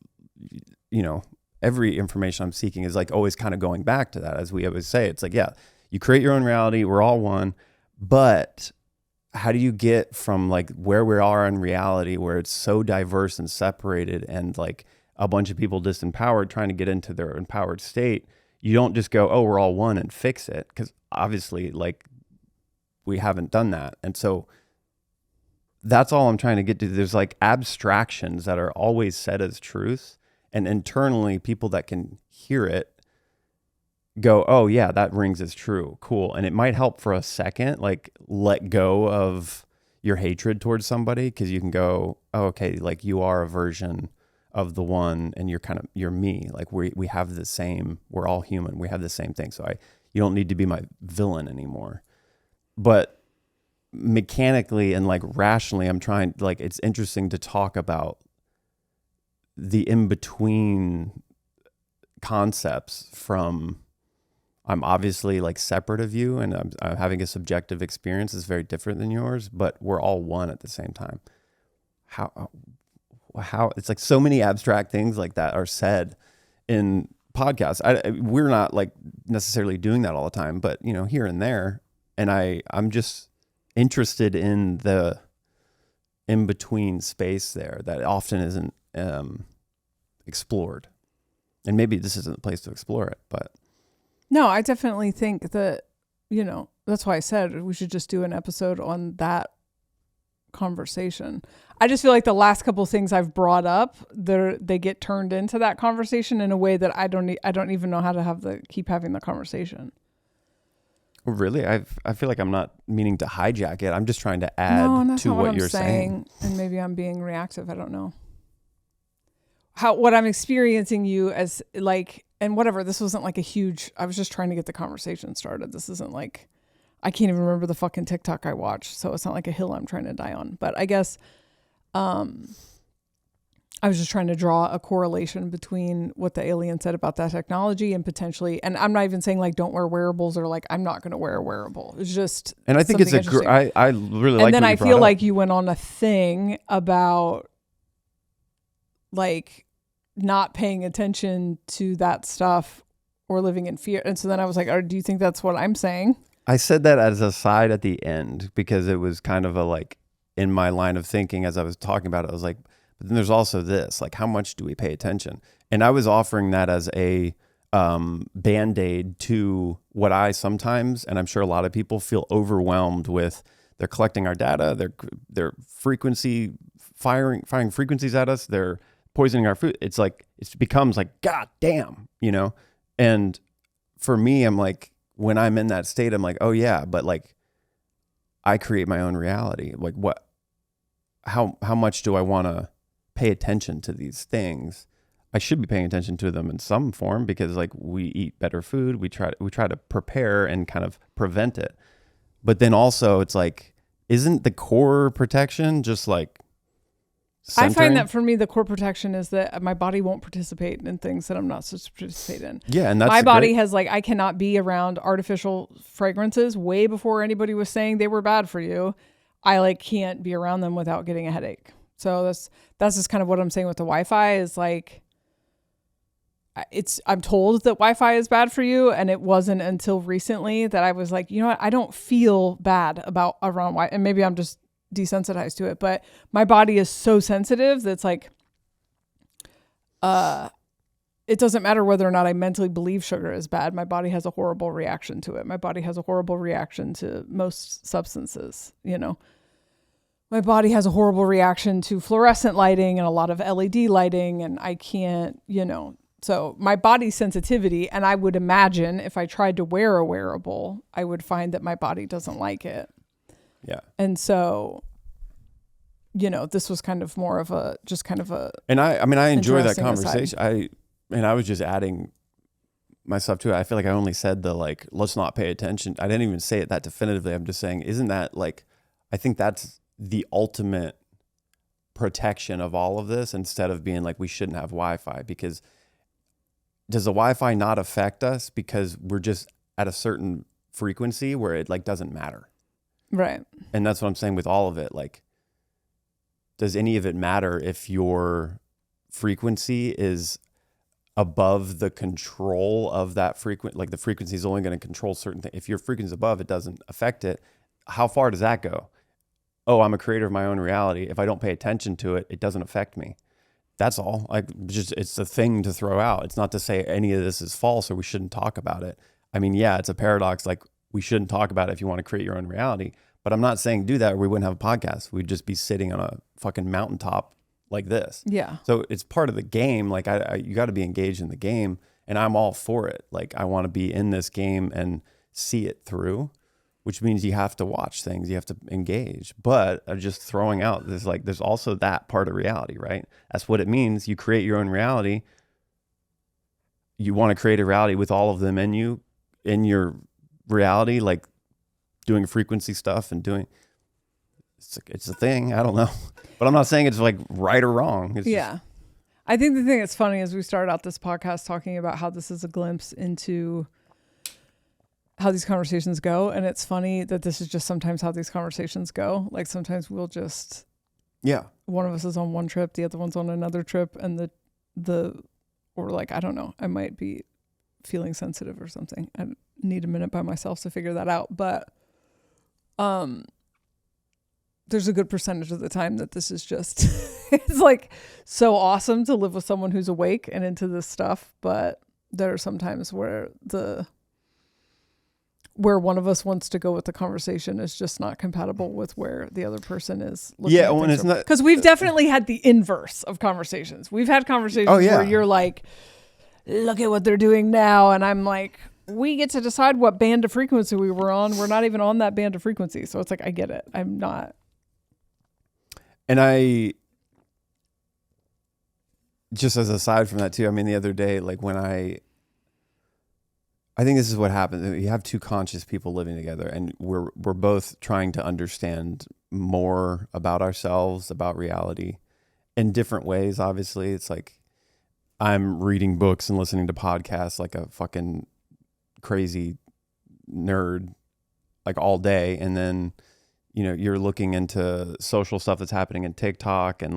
every information I'm seeking is like always kind of going back to that. As we always say, it's like, yeah, you create your own reality, we're all one, but how do you get from like where we are in reality, where it's so diverse and separated and like a bunch of people disempowered trying to get into their empowered state? You don't just go, oh, we're all one and fix it. Because obviously like we haven't done that. And so that's all I'm trying to get to. There's like abstractions that are always said as truths, and internally people that can hear it go, oh yeah, that rings as true. Cool. And it might help for a second, like let go of, your hatred towards somebody, because you can go, oh, okay, like you are a version of the one, and you're me. Like we have the same. We're all human. We have the same thing. So you don't need to be my villain anymore. But mechanically and like rationally, I'm trying, like, it's interesting to talk about the in-between concepts from, I'm obviously like separate of you, and I'm having a subjective experience that's very different than yours, but we're all one at the same time. How it's like so many abstract things like that are said in podcasts. We're not like necessarily doing that all the time, but you know, here and there. And I'm just interested in the in-between space there that often isn't explored. And maybe this isn't the place to explore it, but. No, I definitely think that, you know, that's why I said we should just do an episode on that conversation. I just feel like the last couple of things I've brought up, they get turned into that conversation in a way that I don't even know how to keep having the conversation. Really? I feel like I'm not meaning to hijack it. I'm just trying to add to what you're saying. And maybe I'm being reactive. I don't know. What I'm experiencing you as like, and whatever, this wasn't like I was just trying to get the conversation started. This isn't like, I can't even remember the fucking TikTok I watched. So it's not like a hill I'm trying to die on. But I guess I was just trying to draw a correlation between what the alien said about that technology and potentially, and I'm not even saying like don't wear wearables or like I'm not going to wear a wearable. It's just, and I think it's I really like. And then I feel like you went on a thing about like not paying attention to that stuff or living in fear. And so then I was like, do you think that's what I'm saying? I said that as a side at the end because it was kind of a like in my line of thinking as I was talking about it. I was like, but then there's also this, like, how much do we pay attention? And I was offering that as a Band-Aid to what I sometimes, and I'm sure a lot of people feel overwhelmed with. They're collecting our data, they're frequency firing frequencies at us, they're poisoning our food. It's like, it becomes like, God damn, you know? And for me, I'm like, when I'm in that state, I'm like, oh yeah, but like I create my own reality. Like how much do I want to pay attention to these things? I should be paying attention to them in some form because like we eat better food. We try to prepare and kind of prevent it. But then also it's like, isn't the core protection just like centering? I find that for me, the core protection is that my body won't participate in things that I'm not supposed to participate in. Yeah. And that's my body has like, I cannot be around artificial fragrances way before anybody was saying they were bad for you. I like can't be around them without getting a headache. So that's just kind of what I'm saying with the Wi-Fi is like, I'm told that Wi-Fi is bad for you. And it wasn't until recently that I was like, you know what? I don't feel bad around Wi-Fi. And maybe I'm just desensitized to it, but my body is so sensitive that's like, it doesn't matter whether or not I mentally believe sugar is bad. My body has a horrible reaction to it. My body has a horrible reaction to most substances, you know. My body has a horrible reaction to fluorescent lighting and a lot of LED lighting, and I can't, you know. So my body's sensitivity, and I would imagine if I tried to wear a wearable, I would find that my body doesn't like it. Yeah. And so, you know, this was kind of more of a, just kind of a. And I mean, I enjoy that conversation. I was just adding myself to it. I feel like I only said the like, let's not pay attention. I didn't even say it that definitively. I'm just saying, isn't that like, I think that's the ultimate protection of all of this, instead of being like, we shouldn't have Wi-Fi, because does the Wi-Fi not affect us because we're just at a certain frequency where it like doesn't matter? Right. And that's what I'm saying with all of it. Like, does any of it matter if your frequency is above the control of that like the frequency is only going to control certain things. If your frequency is above, it doesn't affect it. How far does that go? Oh, I'm a creator of my own reality. If I don't pay attention to it, it doesn't affect me. That's all. Like, just, it's a thing to throw out. It's not to say any of this is false or we shouldn't talk about it. I mean, yeah, it's a paradox. Like, we shouldn't talk about it if you want to create your own reality. But I'm not saying do that or we wouldn't have a podcast. We'd just be sitting on a fucking mountaintop like this. Yeah. So it's part of the game. Like, you got to be engaged in the game, and I'm all for it. Like, I want to be in this game and see it through. which means you have to watch things, you have to engage. But just throwing out this, like, there's also that part of reality, right? That's what it means. You create your own reality. You want to create a reality with all of them in you, in your reality, like doing frequency stuff and doing, it's a thing. I don't know, but I'm not saying it's like right or wrong. It's yeah. I think the thing that's funny is we started out this podcast talking about how this is a glimpse into how these conversations go. And it's funny that this is just sometimes how these conversations go. Like sometimes we'll just, one of us is on one trip, the other one's on another trip, and or like, I don't know, I might be feeling sensitive or something. I need a minute by myself to figure that out. But there's a good percentage of the time that this is just, it's like so awesome to live with someone who's awake and into this stuff. But there are some times where where one of us wants to go with the conversation is just not compatible with where the other person is. Yeah, when it's not, because we've definitely had the inverse of conversations. We've had conversations where you're like, look at what they're doing now. And I'm like, we get to decide what band of frequency we were on. We're not even on that band of frequency. So it's like, I get it. I'm not. And I, just as aside from that too, I mean, the other day, like when I think this is what happens. You have two conscious people living together, and we're both trying to understand more about ourselves, about reality in different ways. Obviously, it's like I'm reading books and listening to podcasts like a fucking crazy nerd, like all day. And then, you're looking into social stuff that's happening in TikTok and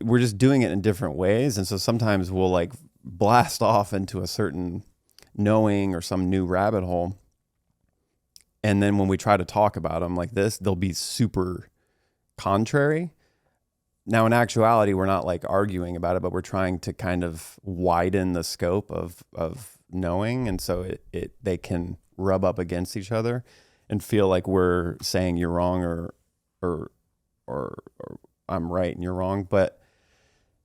we're just doing it in different ways. And so sometimes we'll like blast off into a certain knowing or some new rabbit hole, and then when we try to talk about them like this, they'll be super contrary. Now in actuality, we're not like arguing about it, but we're trying to kind of widen the scope of knowing, and so they can rub up against each other and feel like we're saying you're wrong or I'm right and you're wrong. But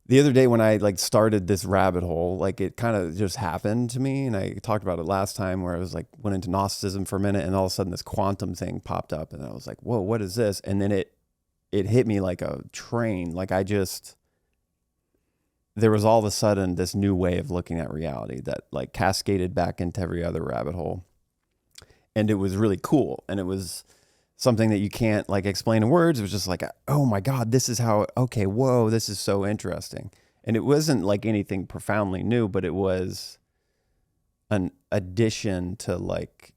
the other day when I like started this rabbit hole, like it kind of just happened to me. And I talked about it last time where I was like, went into Gnosticism for a minute, and all of a sudden this quantum thing popped up, and I was like, whoa, what is this? And then it hit me like a train. Like there was all of a sudden this new way of looking at reality that like cascaded back into every other rabbit hole. And it was really cool. And it was something that you can't like explain in words. It was just like, oh my God, this is how, okay, whoa, this is so interesting. And it wasn't like anything profoundly new, but it was an addition to like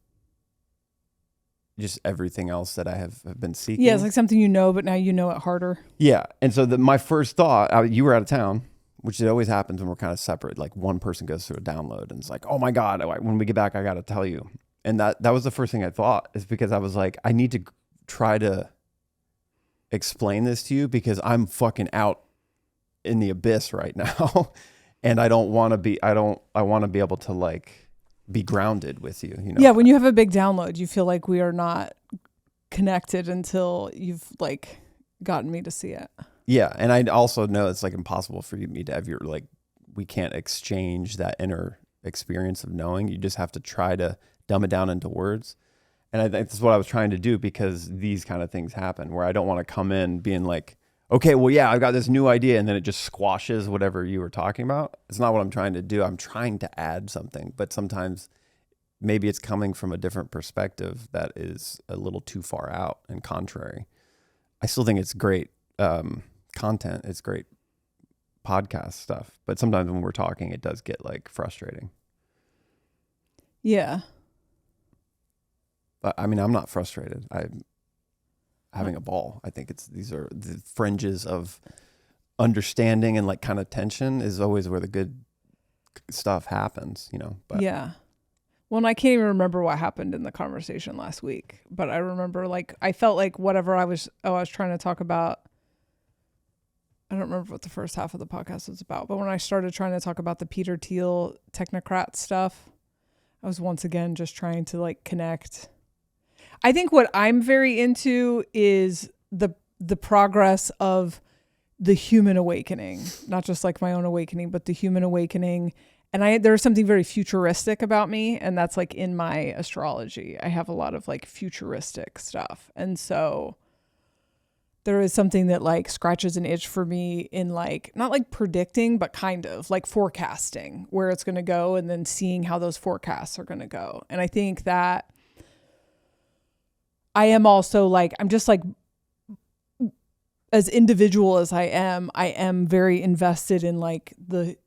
just everything else that I have been seeking. Yeah, it's like something but now you know it harder. Yeah. And so my first thought, you were out of town, which it always happens when we're kind of separate. Like one person goes through a download and it's like, oh my God, when we get back, I got to tell you. And that was the first thing I thought, is because I was like, I need to try to explain this to you because I'm fucking out in the abyss right now. And I want to be able to like be grounded with you, Yeah. When you have a big download, you feel like we are not connected until you've like gotten me to see it. Yeah. And I also know it's like impossible for me to have we can't exchange that inner experience of knowing. You just have to try to dumb it down into words. And I think that's what I was trying to do, because these kind of things happen where I don't want to come in being like, okay, well, yeah, I've got this new idea, and then it just squashes whatever you were talking about. It's not what I'm trying to do. I'm trying to add something, but sometimes maybe it's coming from a different perspective that is a little too far out and contrary. I still think it's great content. It's great podcast stuff, but sometimes when we're talking, it does get like frustrating. Yeah. I mean, I'm not frustrated. I'm having a ball. I think these are the fringes of understanding, and like kind of tension is always where the good stuff happens, But yeah. Well, and I can't even remember what happened in the conversation last week, but I remember like, I felt like whatever I was trying to talk about, I don't remember what the first half of the podcast was about, but when I started trying to talk about the Peter Thiel Technocrat stuff, I was once again just trying to like connect. I think what I'm very into is the progress of the human awakening, not just like my own awakening, but the human awakening, And there's something very futuristic about me, and that's like in my astrology. I have a lot of like futuristic stuff. And so there is something that like scratches an itch for me in like, not like predicting, but kind of like forecasting where it's going to go and then seeing how those forecasts are going to go. And I think that I am also like, I'm just like, as individual as I am very invested in like the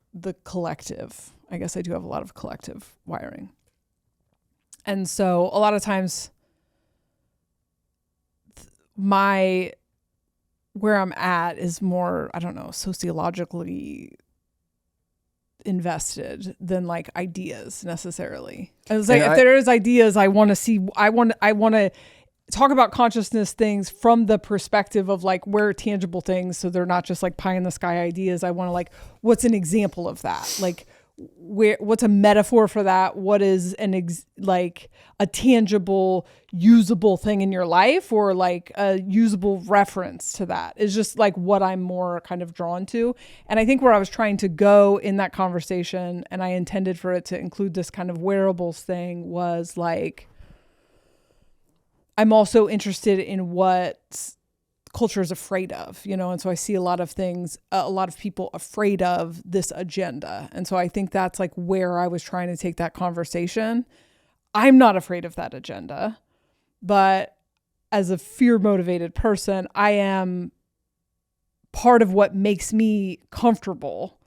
collective. I guess I do have a lot of collective wiring. And so a lot of times where I'm at is more, I don't know, sociologically invested than like ideas necessarily. I was like, if there is ideas, I want to talk about consciousness things from the perspective of like where tangible things, so they're not just like pie in the sky ideas. I want to like, what's an example of that? Like what's a metaphor for that? What is like a tangible, usable thing in your life, or like a usable reference to that is just like what I'm more kind of drawn to. And I think where I was trying to go in that conversation, and I intended for it to include this kind of wearables thing, was like, I'm also interested in what culture is afraid of, and so I see a lot of things, a lot of people afraid of this agenda. And so I think that's like where I was trying to take that conversation. I'm not afraid of that agenda, but as a fear motivated person, I am part of what makes me comfortable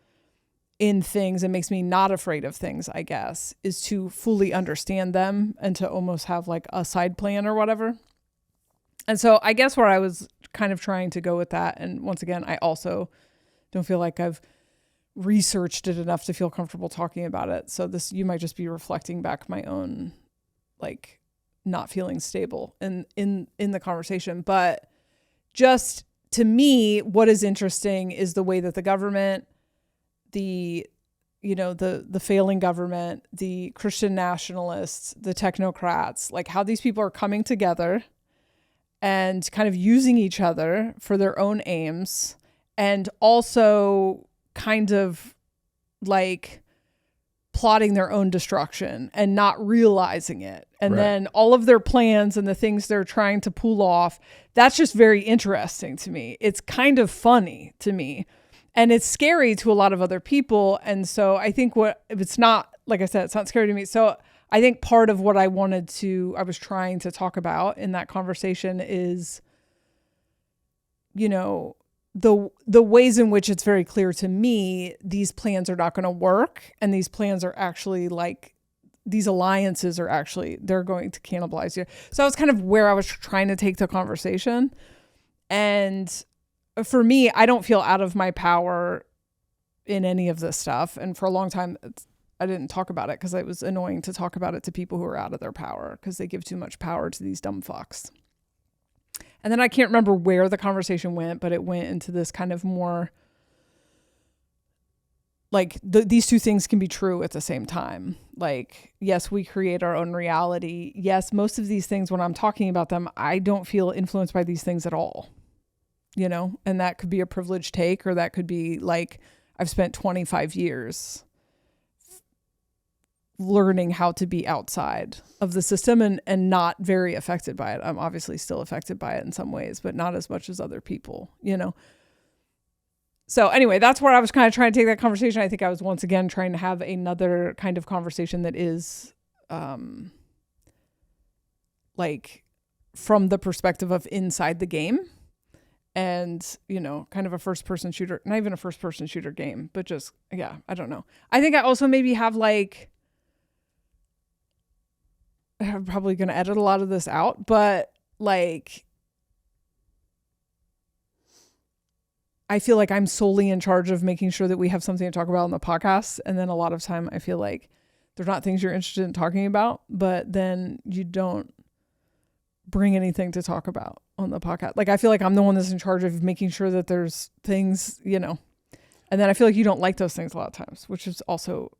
in things and makes me not afraid of things, I guess, is to fully understand them and to almost have like a side plan or whatever. And so I guess where I was kind of trying to go with that, and once again, I also don't feel like I've researched it enough to feel comfortable talking about it. So you might just be reflecting back my own like not feeling stable in the conversation. But just to me, what is interesting is the way that the government, the failing government, the Christian nationalists, the technocrats, like how these people are coming together and kind of using each other for their own aims, and also kind of like plotting their own destruction and not realizing it. And right. Then all of their plans and the things they're trying to pull off, that's just very interesting to me. It's kind of funny to me. And it's scary to a lot of other people. And so I think if it's not, like I said, it's not scary to me. So I think part of what I was trying to talk about in that conversation is, the ways in which it's very clear to me, these plans are not going to work. And these plans are actually like, these alliances are actually, they're going to cannibalize you. So that was kind of where I was trying to take the conversation. And for me, I don't feel out of my power in any of this stuff. And for a long time, I didn't talk about it because it was annoying to talk about it to people who are out of their power because they give too much power to these dumb fucks. And then I can't remember where the conversation went, but it went into this kind of more like these two things can be true at the same time. Like, yes, we create our own reality. Yes, most of these things, when I'm talking about them, I don't feel influenced by these things at all. And that could be a privileged take, or that could be like, I've spent 25 years learning how to be outside of the system and not very affected by it. I'm obviously still affected by it in some ways, but not as much as other people, So anyway, that's where I was kind of trying to take that conversation. I think I was once again trying to have another kind of conversation that is like from the perspective of inside the game. And, kind of a first person shooter, not even a first person shooter game, but just, yeah, I don't know. I think I also maybe have like, I'm probably going to edit a lot of this out, but like, I feel like I'm solely in charge of making sure that we have something to talk about on the podcast. And then a lot of time I feel like there's not things you're interested in talking about, but then you don't bring anything to talk about on the podcast. Like, I feel like I'm the one that's in charge of making sure that there's things, and then I feel like you don't like those things a lot of times, which is also,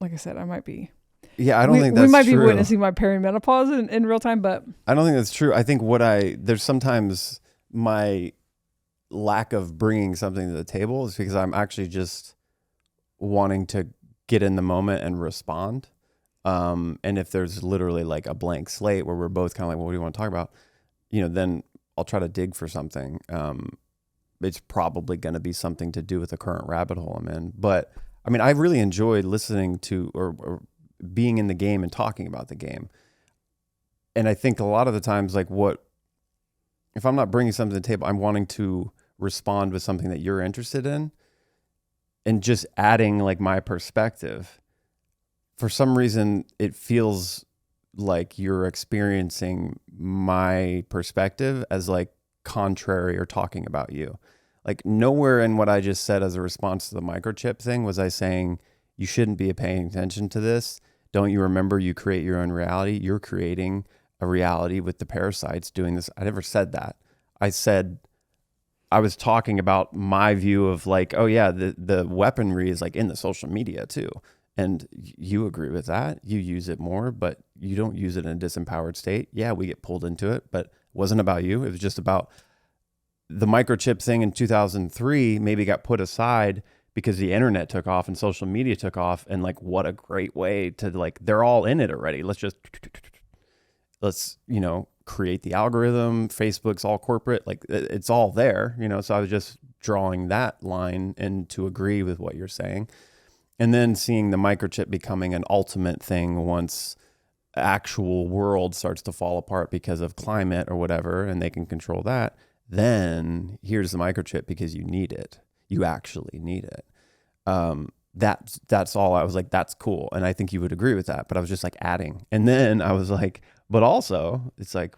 like I said, I might be. Yeah, I don't think that's true. We might be witnessing my perimenopause in real time, but. I don't think that's true. I think there's sometimes my lack of bringing something to the table is because I'm actually just wanting to get in the moment and respond. And if there's literally like a blank slate where we're both kind of like, well, what do you want to talk about? Then I'll try to dig for something. It's probably going to be something to do with the current rabbit hole I'm in. But I mean, I really enjoy listening to or being in the game and talking about the game. And I think a lot of the times, like if I'm not bringing something to the table, I'm wanting to respond with something that you're interested in and just adding like my perspective. For some reason, it feels like you're experiencing my perspective as like contrary or talking about you. Like nowhere in what I just said as a response to the microchip thing was I saying you shouldn't be paying attention to this. Don't you remember you create your own reality? You're creating a reality with the parasites doing this. I never said that. I said I was talking about my view of like, oh yeah, the weaponry is like in the social media too. And you agree with that. You use it more, but you don't use it in a disempowered state. Yeah, we get pulled into it, but it wasn't about you. It was just about the microchip thing in 2003 maybe got put aside because the internet took off and social media took off. And like, what a great way to like, they're all in it already. Let's, create the algorithm. Facebook's all corporate. Like it's all there, so I was just drawing that line and to agree with what you're saying. And then seeing the microchip becoming an ultimate thing once actual world starts to fall apart because of climate or whatever, and they can control that. Then here's the microchip because you need it. You actually need it. That's all. I was like, that's cool. And I think you would agree with that, but I was just like adding. And then I was like, but also it's like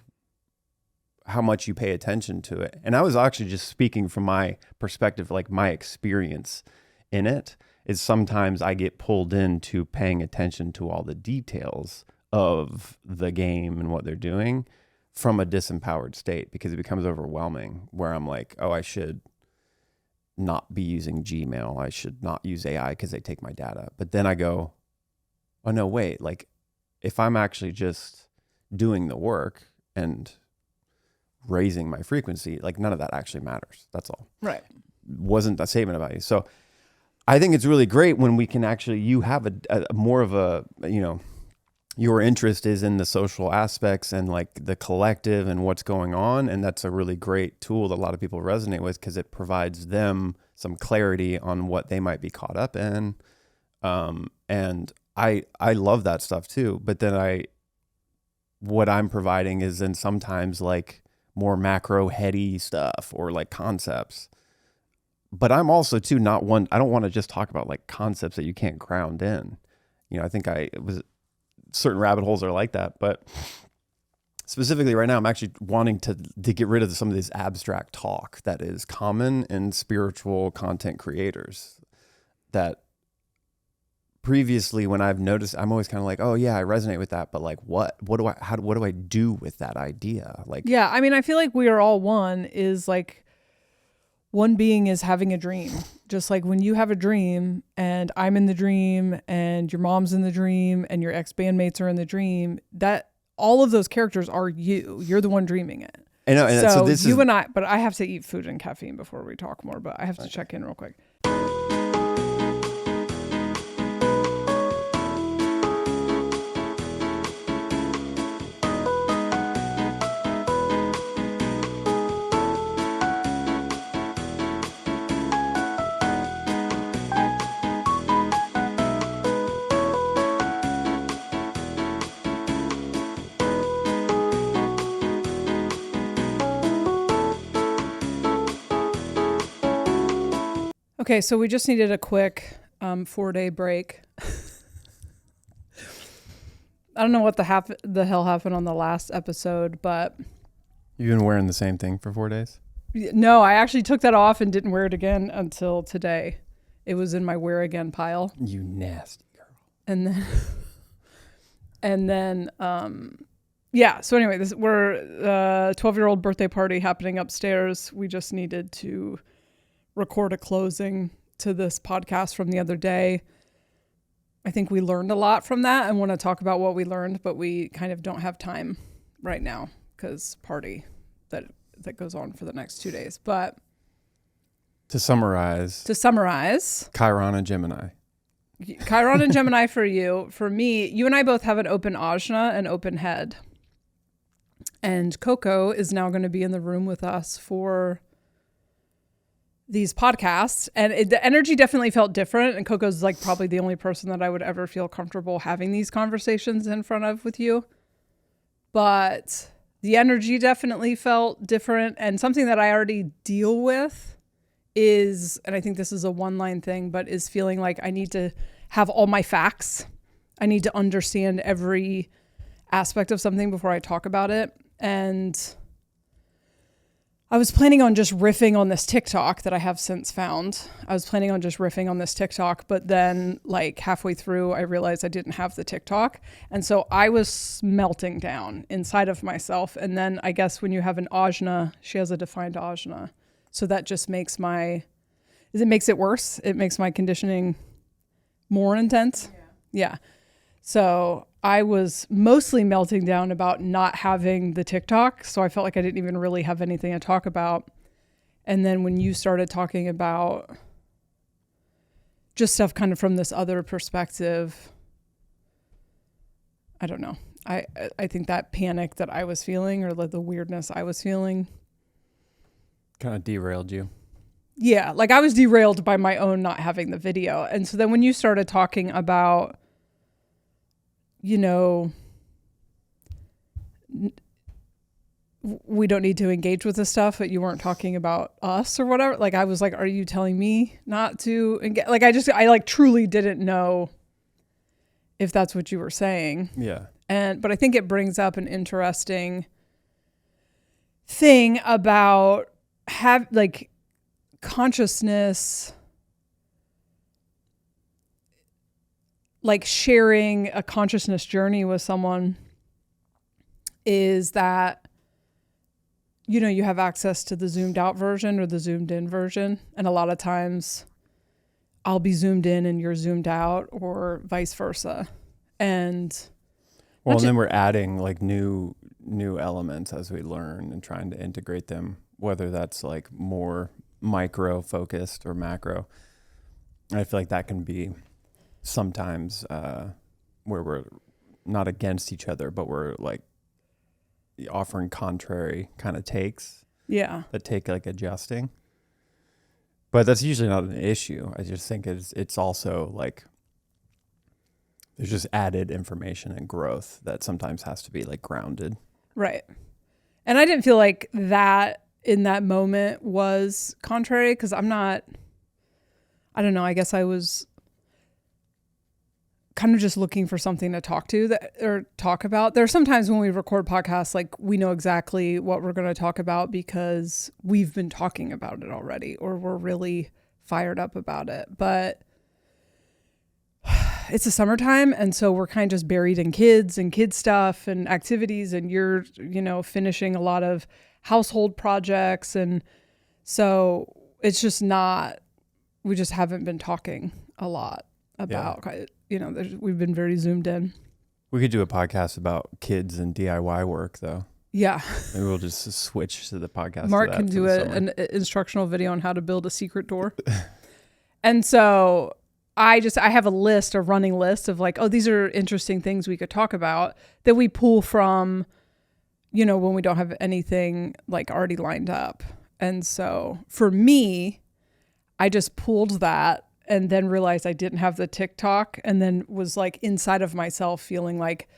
how much you pay attention to it. And I was actually just speaking from my perspective, like my experience in it is sometimes I get pulled into paying attention to all the details of the game and what they're doing from a disempowered state because it becomes overwhelming where I'm like, oh, I should not be using Gmail. I should not use AI because they take my data. But then I go, oh no, wait, like if I'm actually just doing the work and raising my frequency, like none of that actually matters. That's all. Right. Wasn't a statement about you. So I think it's really great when we can actually, you have a more of a, your interest is in the social aspects and like the collective and what's going on. And that's a really great tool that a lot of people resonate with because it provides them some clarity on what they might be caught up in. And I love that stuff too. But then what I'm providing is then sometimes like more macro heady stuff or like concepts. But I'm also too I don't want to just talk about like concepts that you can't ground in. I think certain rabbit holes are like that, but specifically right now, I'm actually wanting to get rid of some of this abstract talk that is common in spiritual content creators that previously when I've noticed, I'm always kind of like, oh yeah, I resonate with that. But like, what do I do with that idea? Like, yeah, I mean, I feel like we are all one is like, one being is having a dream. Just like when you have a dream and I'm in the dream and your mom's in the dream and your ex-bandmates are in the dream, that all of those characters are you. You're the one dreaming it. I know. And so this you and I, but I have to eat food and caffeine before we talk more, but I have to check in real quick. Okay, so we just needed a quick 4-day break. I don't know what the hell happened on the last episode, but... You've been wearing the same thing for 4 days? No, I actually took that off and didn't wear it again until today. It was in my wear again pile. You nasty girl. And then, yeah. So anyway, we're a 12-year-old birthday party happening upstairs. We just needed to record a closing to this podcast from the other day. I think we learned a lot from that and want to talk about what we learned, but we kind of don't have time right now because party that goes on for the next 2 days. But to summarize, Chiron and Gemini. Chiron and Gemini for you. For me, you and I both have an open ajna and open head. And Coco is now going to be in the room with us for these podcasts. And the energy definitely felt different. And Coco's like probably the only person that I would ever feel comfortable having these conversations in front of with you. But the energy definitely felt different. And something that I already deal with is, and I think this is a one-line thing, but is feeling like I need to have all my facts. I need to understand every aspect of something before I talk about it. And I was planning on just riffing on this TikTok that I have since found. I was planning on just riffing on this TikTok, but then like halfway through, I realized I didn't have the TikTok. And so I was melting down inside of myself. And then I guess when you have an ajna, she has a defined ajna. So that just makes it makes it worse. It makes my conditioning more intense. Yeah. So I was mostly melting down about not having the TikTok. So I felt like I didn't even really have anything to talk about. And then when you started talking about just stuff kind of from this other perspective, I don't know. I think that panic that I was feeling, or the weirdness I was feeling, kind of derailed you. Yeah, like I was derailed by my own not having the video. And so then when you started talking about, you know, we don't need to engage with this stuff, but you weren't talking about us or whatever. Like I was like, are you telling me not to engage? Like I like truly didn't know if that's what you were saying. Yeah. But I think it brings up an interesting thing about consciousness, like sharing a consciousness journey with someone, is that, you know, you have access to the zoomed out version or the zoomed in version. And a lot of times I'll be zoomed in and you're zoomed out, or vice versa. And then we're adding like new elements as we learn and trying to integrate them, whether that's like more micro focused or macro. I feel like that can be sometimes where we're not against each other, but we're like offering contrary kind of takes. Yeah. That take like adjusting. But that's usually not an issue. I just think it's also like there's just added information and growth that sometimes has to be like grounded. Right. And I didn't feel like that in that moment was contrary, because I don't know, I guess I was kind of just looking for something to talk about. There are sometimes when we record podcasts, like we know exactly what we're going to talk about because we've been talking about it already, or we're really fired up about it. But it's the summertime, and so we're kind of just buried in kids and kid stuff and activities, and you're, you know, finishing a lot of household projects. And so it's just we just haven't been talking a lot about, you know, we've been very zoomed in. We could do a podcast about kids and DIY work though. Yeah. Maybe we'll just switch to the podcast. Mark can do an instructional video on how to build a secret door. And so I have a running list of like, oh, these are interesting things we could talk about that we pull from, you know, when we don't have anything like already lined up. And so for me, I just pulled that and then realized I didn't have the TikTok, and then was like inside of myself feeling like,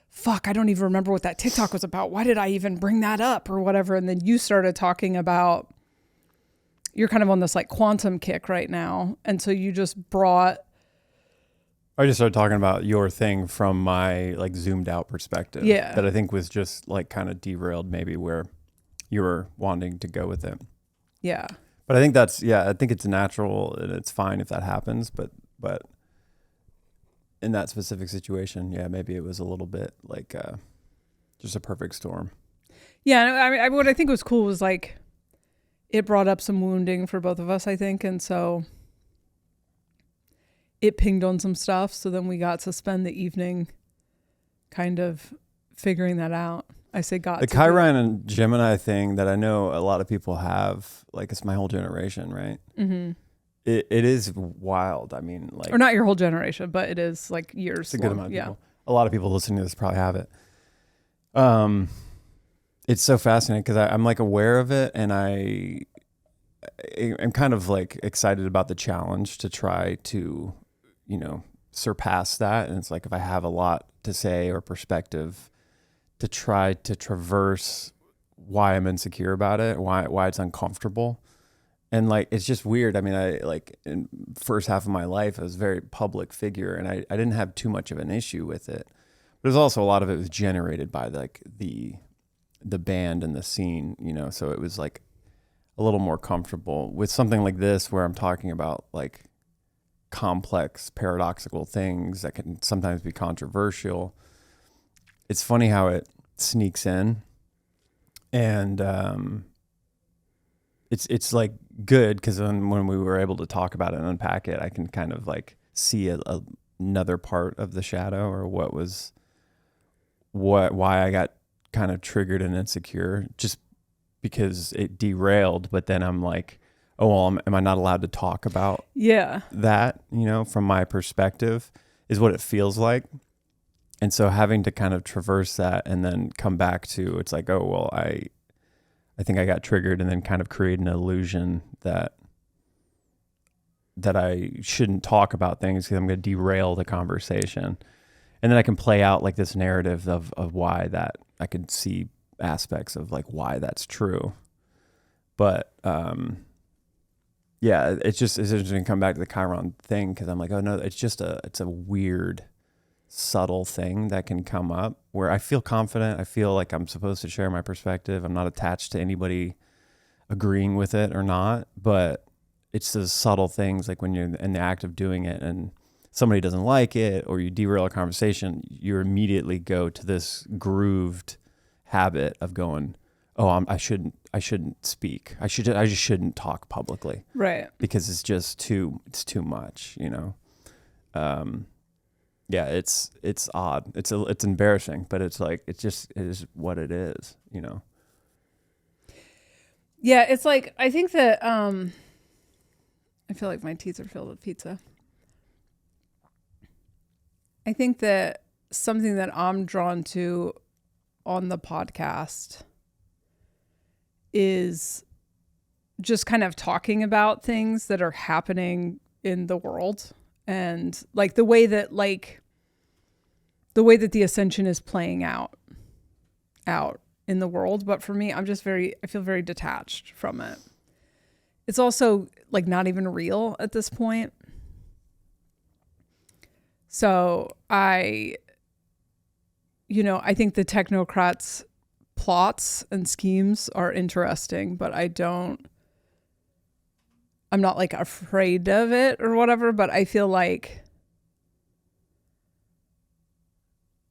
fuck, I don't even remember what that TikTok was about. Why did I even bring that up or whatever? And then you started talking about, you're kind of on this like quantum kick right now. And so you just I just started talking about your thing from my like zoomed out perspective. Yeah. That I think was just like kind of derailed maybe where you were wanting to go with it. Yeah. But I think I think it's natural and it's fine if that happens. But in that specific situation, yeah, maybe it was a little bit like just a perfect storm. Yeah. I mean, what I think was cool was like, it brought up some wounding for both of us, I think. And so it pinged on some stuff. So then we got to spend the evening kind of figuring that out. I say the Chiron and Gemini thing that I know a lot of people have, like it's my whole generation, right? Mm-hmm. it is wild. I mean, like, or not your whole generation, but it is like years. it's a good long. amount of people. A lot of people listening to this probably have it. It's so fascinating because I'm like aware of it, and I'm kind of like excited about the challenge to try to, surpass that. And it's like, if I have a lot to say or perspective, to try to traverse why I'm insecure about it, why it's uncomfortable. And like, it's just weird. I mean, I like in first half of my life, I was a very public figure, and I didn't have too much of an issue with it. But there's also a lot of it was generated by like the band and the scene, so it was like a little more comfortable with something like this, where I'm talking about like complex, paradoxical things that can sometimes be controversial. It's funny how it sneaks in, and it's like good because when we were able to talk about it and unpack it, I can kind of like see another part of the shadow, or why I got kind of triggered and insecure, just because it derailed. But then I'm like, oh, well, am I not allowed to talk about that, from my perspective, is what it feels like. And so having to kind of traverse that and then come back to, it's like, oh, well, I think I got triggered, and then kind of create an illusion that I shouldn't talk about things because I'm going to derail the conversation. And then I can play out like this narrative of why that, I can see aspects of like why that's true. But it's interesting to come back to the Chiron thing, because I'm like, oh no, it's a weird, subtle thing that can come up where I feel confident. I feel like I'm supposed to share my perspective. I'm not attached to anybody agreeing with it or not, but it's those subtle things, like when you're in the act of doing it and somebody doesn't like it, or you derail a conversation, you immediately go to this grooved habit of going, oh, I shouldn't speak. I just shouldn't talk publicly. Right. Because it's too much, it's odd. It's embarrassing, but it's like, it is what it is, Yeah, it's like, I think that I feel like my teeth are filled with pizza. I think that something that I'm drawn to on the podcast is just kind of talking about things that are happening in the world, and like the way that the ascension is playing out in the world. But for me, I feel very detached from it. It's also like not even real at this point. So I think the technocrats' plots and schemes are interesting, but I'm not like afraid of it or whatever, but I feel like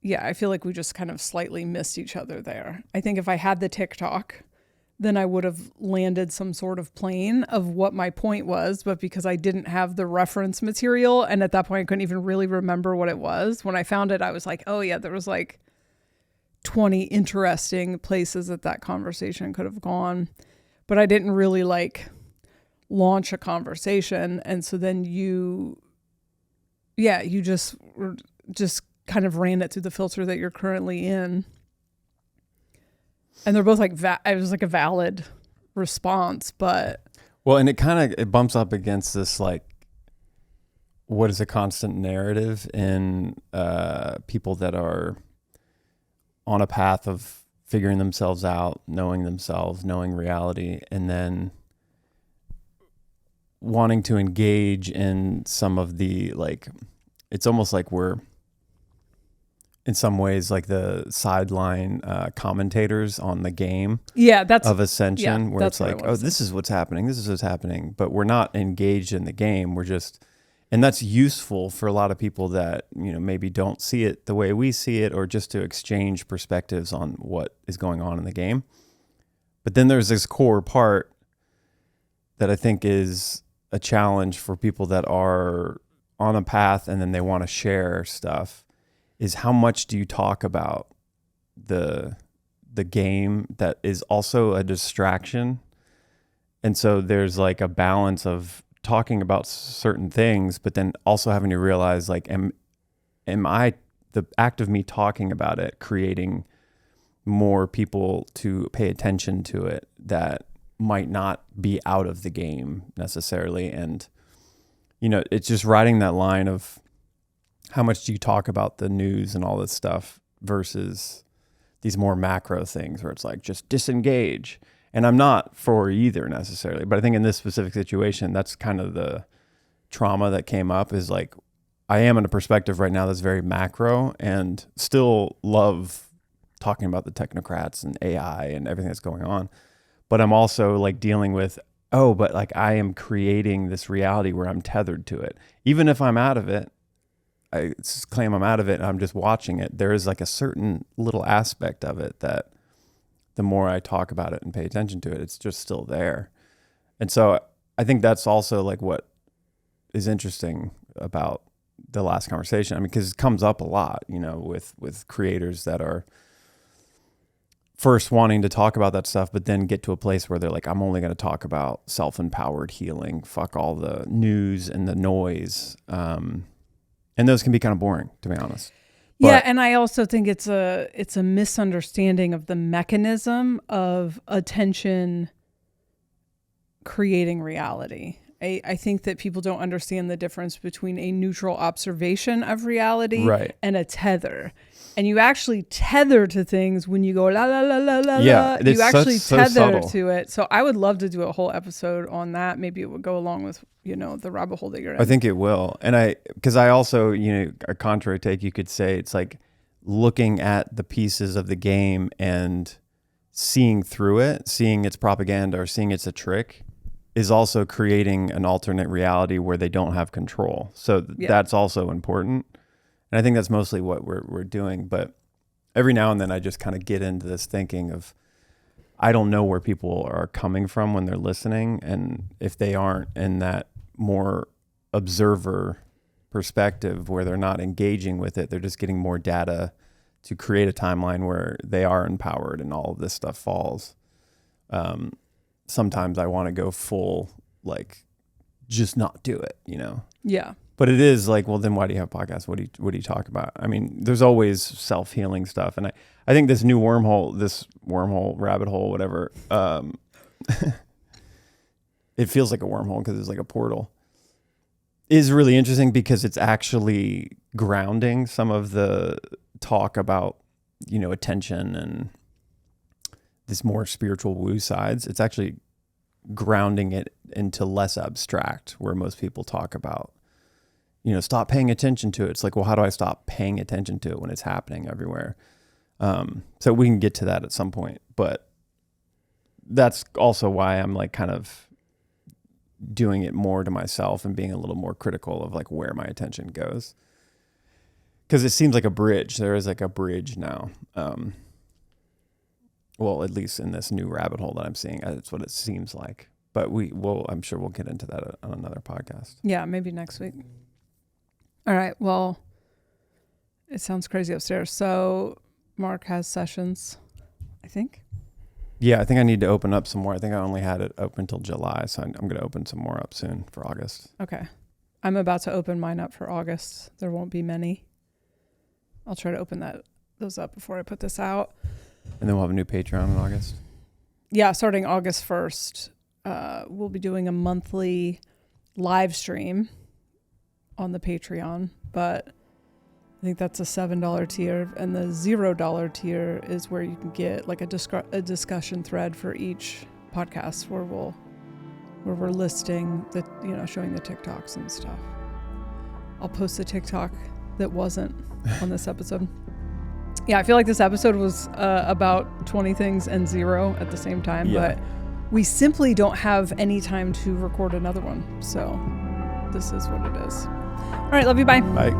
we just kind of slightly missed each other there. I think if I had the TikTok, then I would have landed some sort of plane of what my point was. But because I didn't have the reference material, and at that point I couldn't even really remember what it was, when I found it, I was like, oh yeah, there was like 20 interesting places that conversation could have gone. But I didn't really like launch a conversation. And so then you just kind of ran it through the filter that you're currently in. And they're both like, it was like a valid response, but. Well, and it bumps up against this, like, what is a constant narrative in people that are on a path of figuring themselves out, knowing themselves, knowing reality, and then wanting to engage in some of the, like, it's almost like we're, in some ways, like the sideline commentators on the game of Ascension, where it's like, oh, this is what's happening, but we're not engaged in the game. We're just, and that's useful for a lot of people that, maybe don't see it the way we see it, or just to exchange perspectives on what is going on in the game. But then there's this core part that I think is a challenge for people that are on a path and then they want to share stuff, is how much do you talk about the game that is also a distraction? And so there's like a balance of talking about certain things, but then also having to realize, like, am I, the act of me talking about it, creating more people to pay attention to it that might not be out of the game necessarily? And, you know, it's just riding that line of how much do you talk about the news and all this stuff versus these more macro things where it's like, just disengage. And I'm not for either necessarily, but I think in this specific situation, that's kind of the trauma that came up, is like, I am in a perspective right now that's very macro, and still love talking about the technocrats and AI and everything that's going on. But I'm also like dealing with, but like I am creating this reality where I'm tethered to it. Even if I'm out of it, I claim I'm out of it and I'm just watching it, there is like a certain little aspect of it that the more I talk about it and pay attention to it, it's just still there. And so I think that's also like what is interesting about the last conversation. I mean, because it comes up a lot, you know, with creators that are first wanting to talk about that stuff, but then get to a place where they're like, I'm only going to talk about self-empowered healing. Fuck all the news and the noise. And those can be kind of boring, to be honest. Yeah, and I also think it's a misunderstanding of the mechanism of attention creating reality. I think that people don't understand the difference between a neutral observation of reality and a tether. And you actually tether to things when you go la la la la la. Yeah, la. You actually tether subtle to it. So I would love to do a whole episode on that. Maybe it would go along with, you know, the rabbit hole that you're in. I think it will. And because I also, you know, a contrary take, you could say it's like looking at the pieces of the game and seeing through it, seeing it's propaganda or seeing it's a trick, is also creating an alternate reality where they don't have control. So that's also important. And I think that's mostly what we're doing. But every now and then I just kind of get into this thinking of, I don't know where people are coming from when they're listening. And if they aren't in that more observer perspective where they're not engaging with it, they're just getting more data to create a timeline where they are empowered and all of this stuff falls. Sometimes I want to go full, like, just not do it, you know? Yeah. But it is like, well, then why do you have podcasts? What do you talk about? I mean, there's always self-healing stuff. And I think this wormhole, rabbit hole, whatever, it feels like a wormhole because it's like a portal, is really interesting because it's actually grounding some of the talk about, you know, attention and this more spiritual woo sides. It's actually grounding it into less abstract, where most people talk about, you know, stop paying attention to it. It's like, well, how do I stop paying attention to it when it's happening everywhere? So we can get to that at some point, but that's also why I'm like kind of doing it more to myself and being a little more critical of like where my attention goes. Because it seems like a bridge. There is like a bridge now. Well, at least in this new rabbit hole that I'm seeing, that's what it seems like. But I'm sure we'll get into that on another podcast. Yeah, maybe next week. All right. Well, it sounds crazy upstairs. So Mark has sessions, I think. Yeah, I think I need to open up some more. I think I only had it open until July, so I'm going to open some more up soon for August. Okay. I'm about to open mine up for August. There won't be many. I'll try to open those up before I put this out. And then we'll have a new Patreon in August? Yeah, starting August 1st. We'll be doing a monthly live stream on the Patreon, but I think that's a $7 tier, and the $0 tier is where you can get like a discussion thread for each podcast where we're listing the, you know, showing the TikToks and stuff. I'll post the TikTok that wasn't on this episode. Yeah, I feel like this episode was about 20 things and 0 at the same time, but we simply don't have any time to record another one. So this is what it is. All right, love you. Bye. Bye.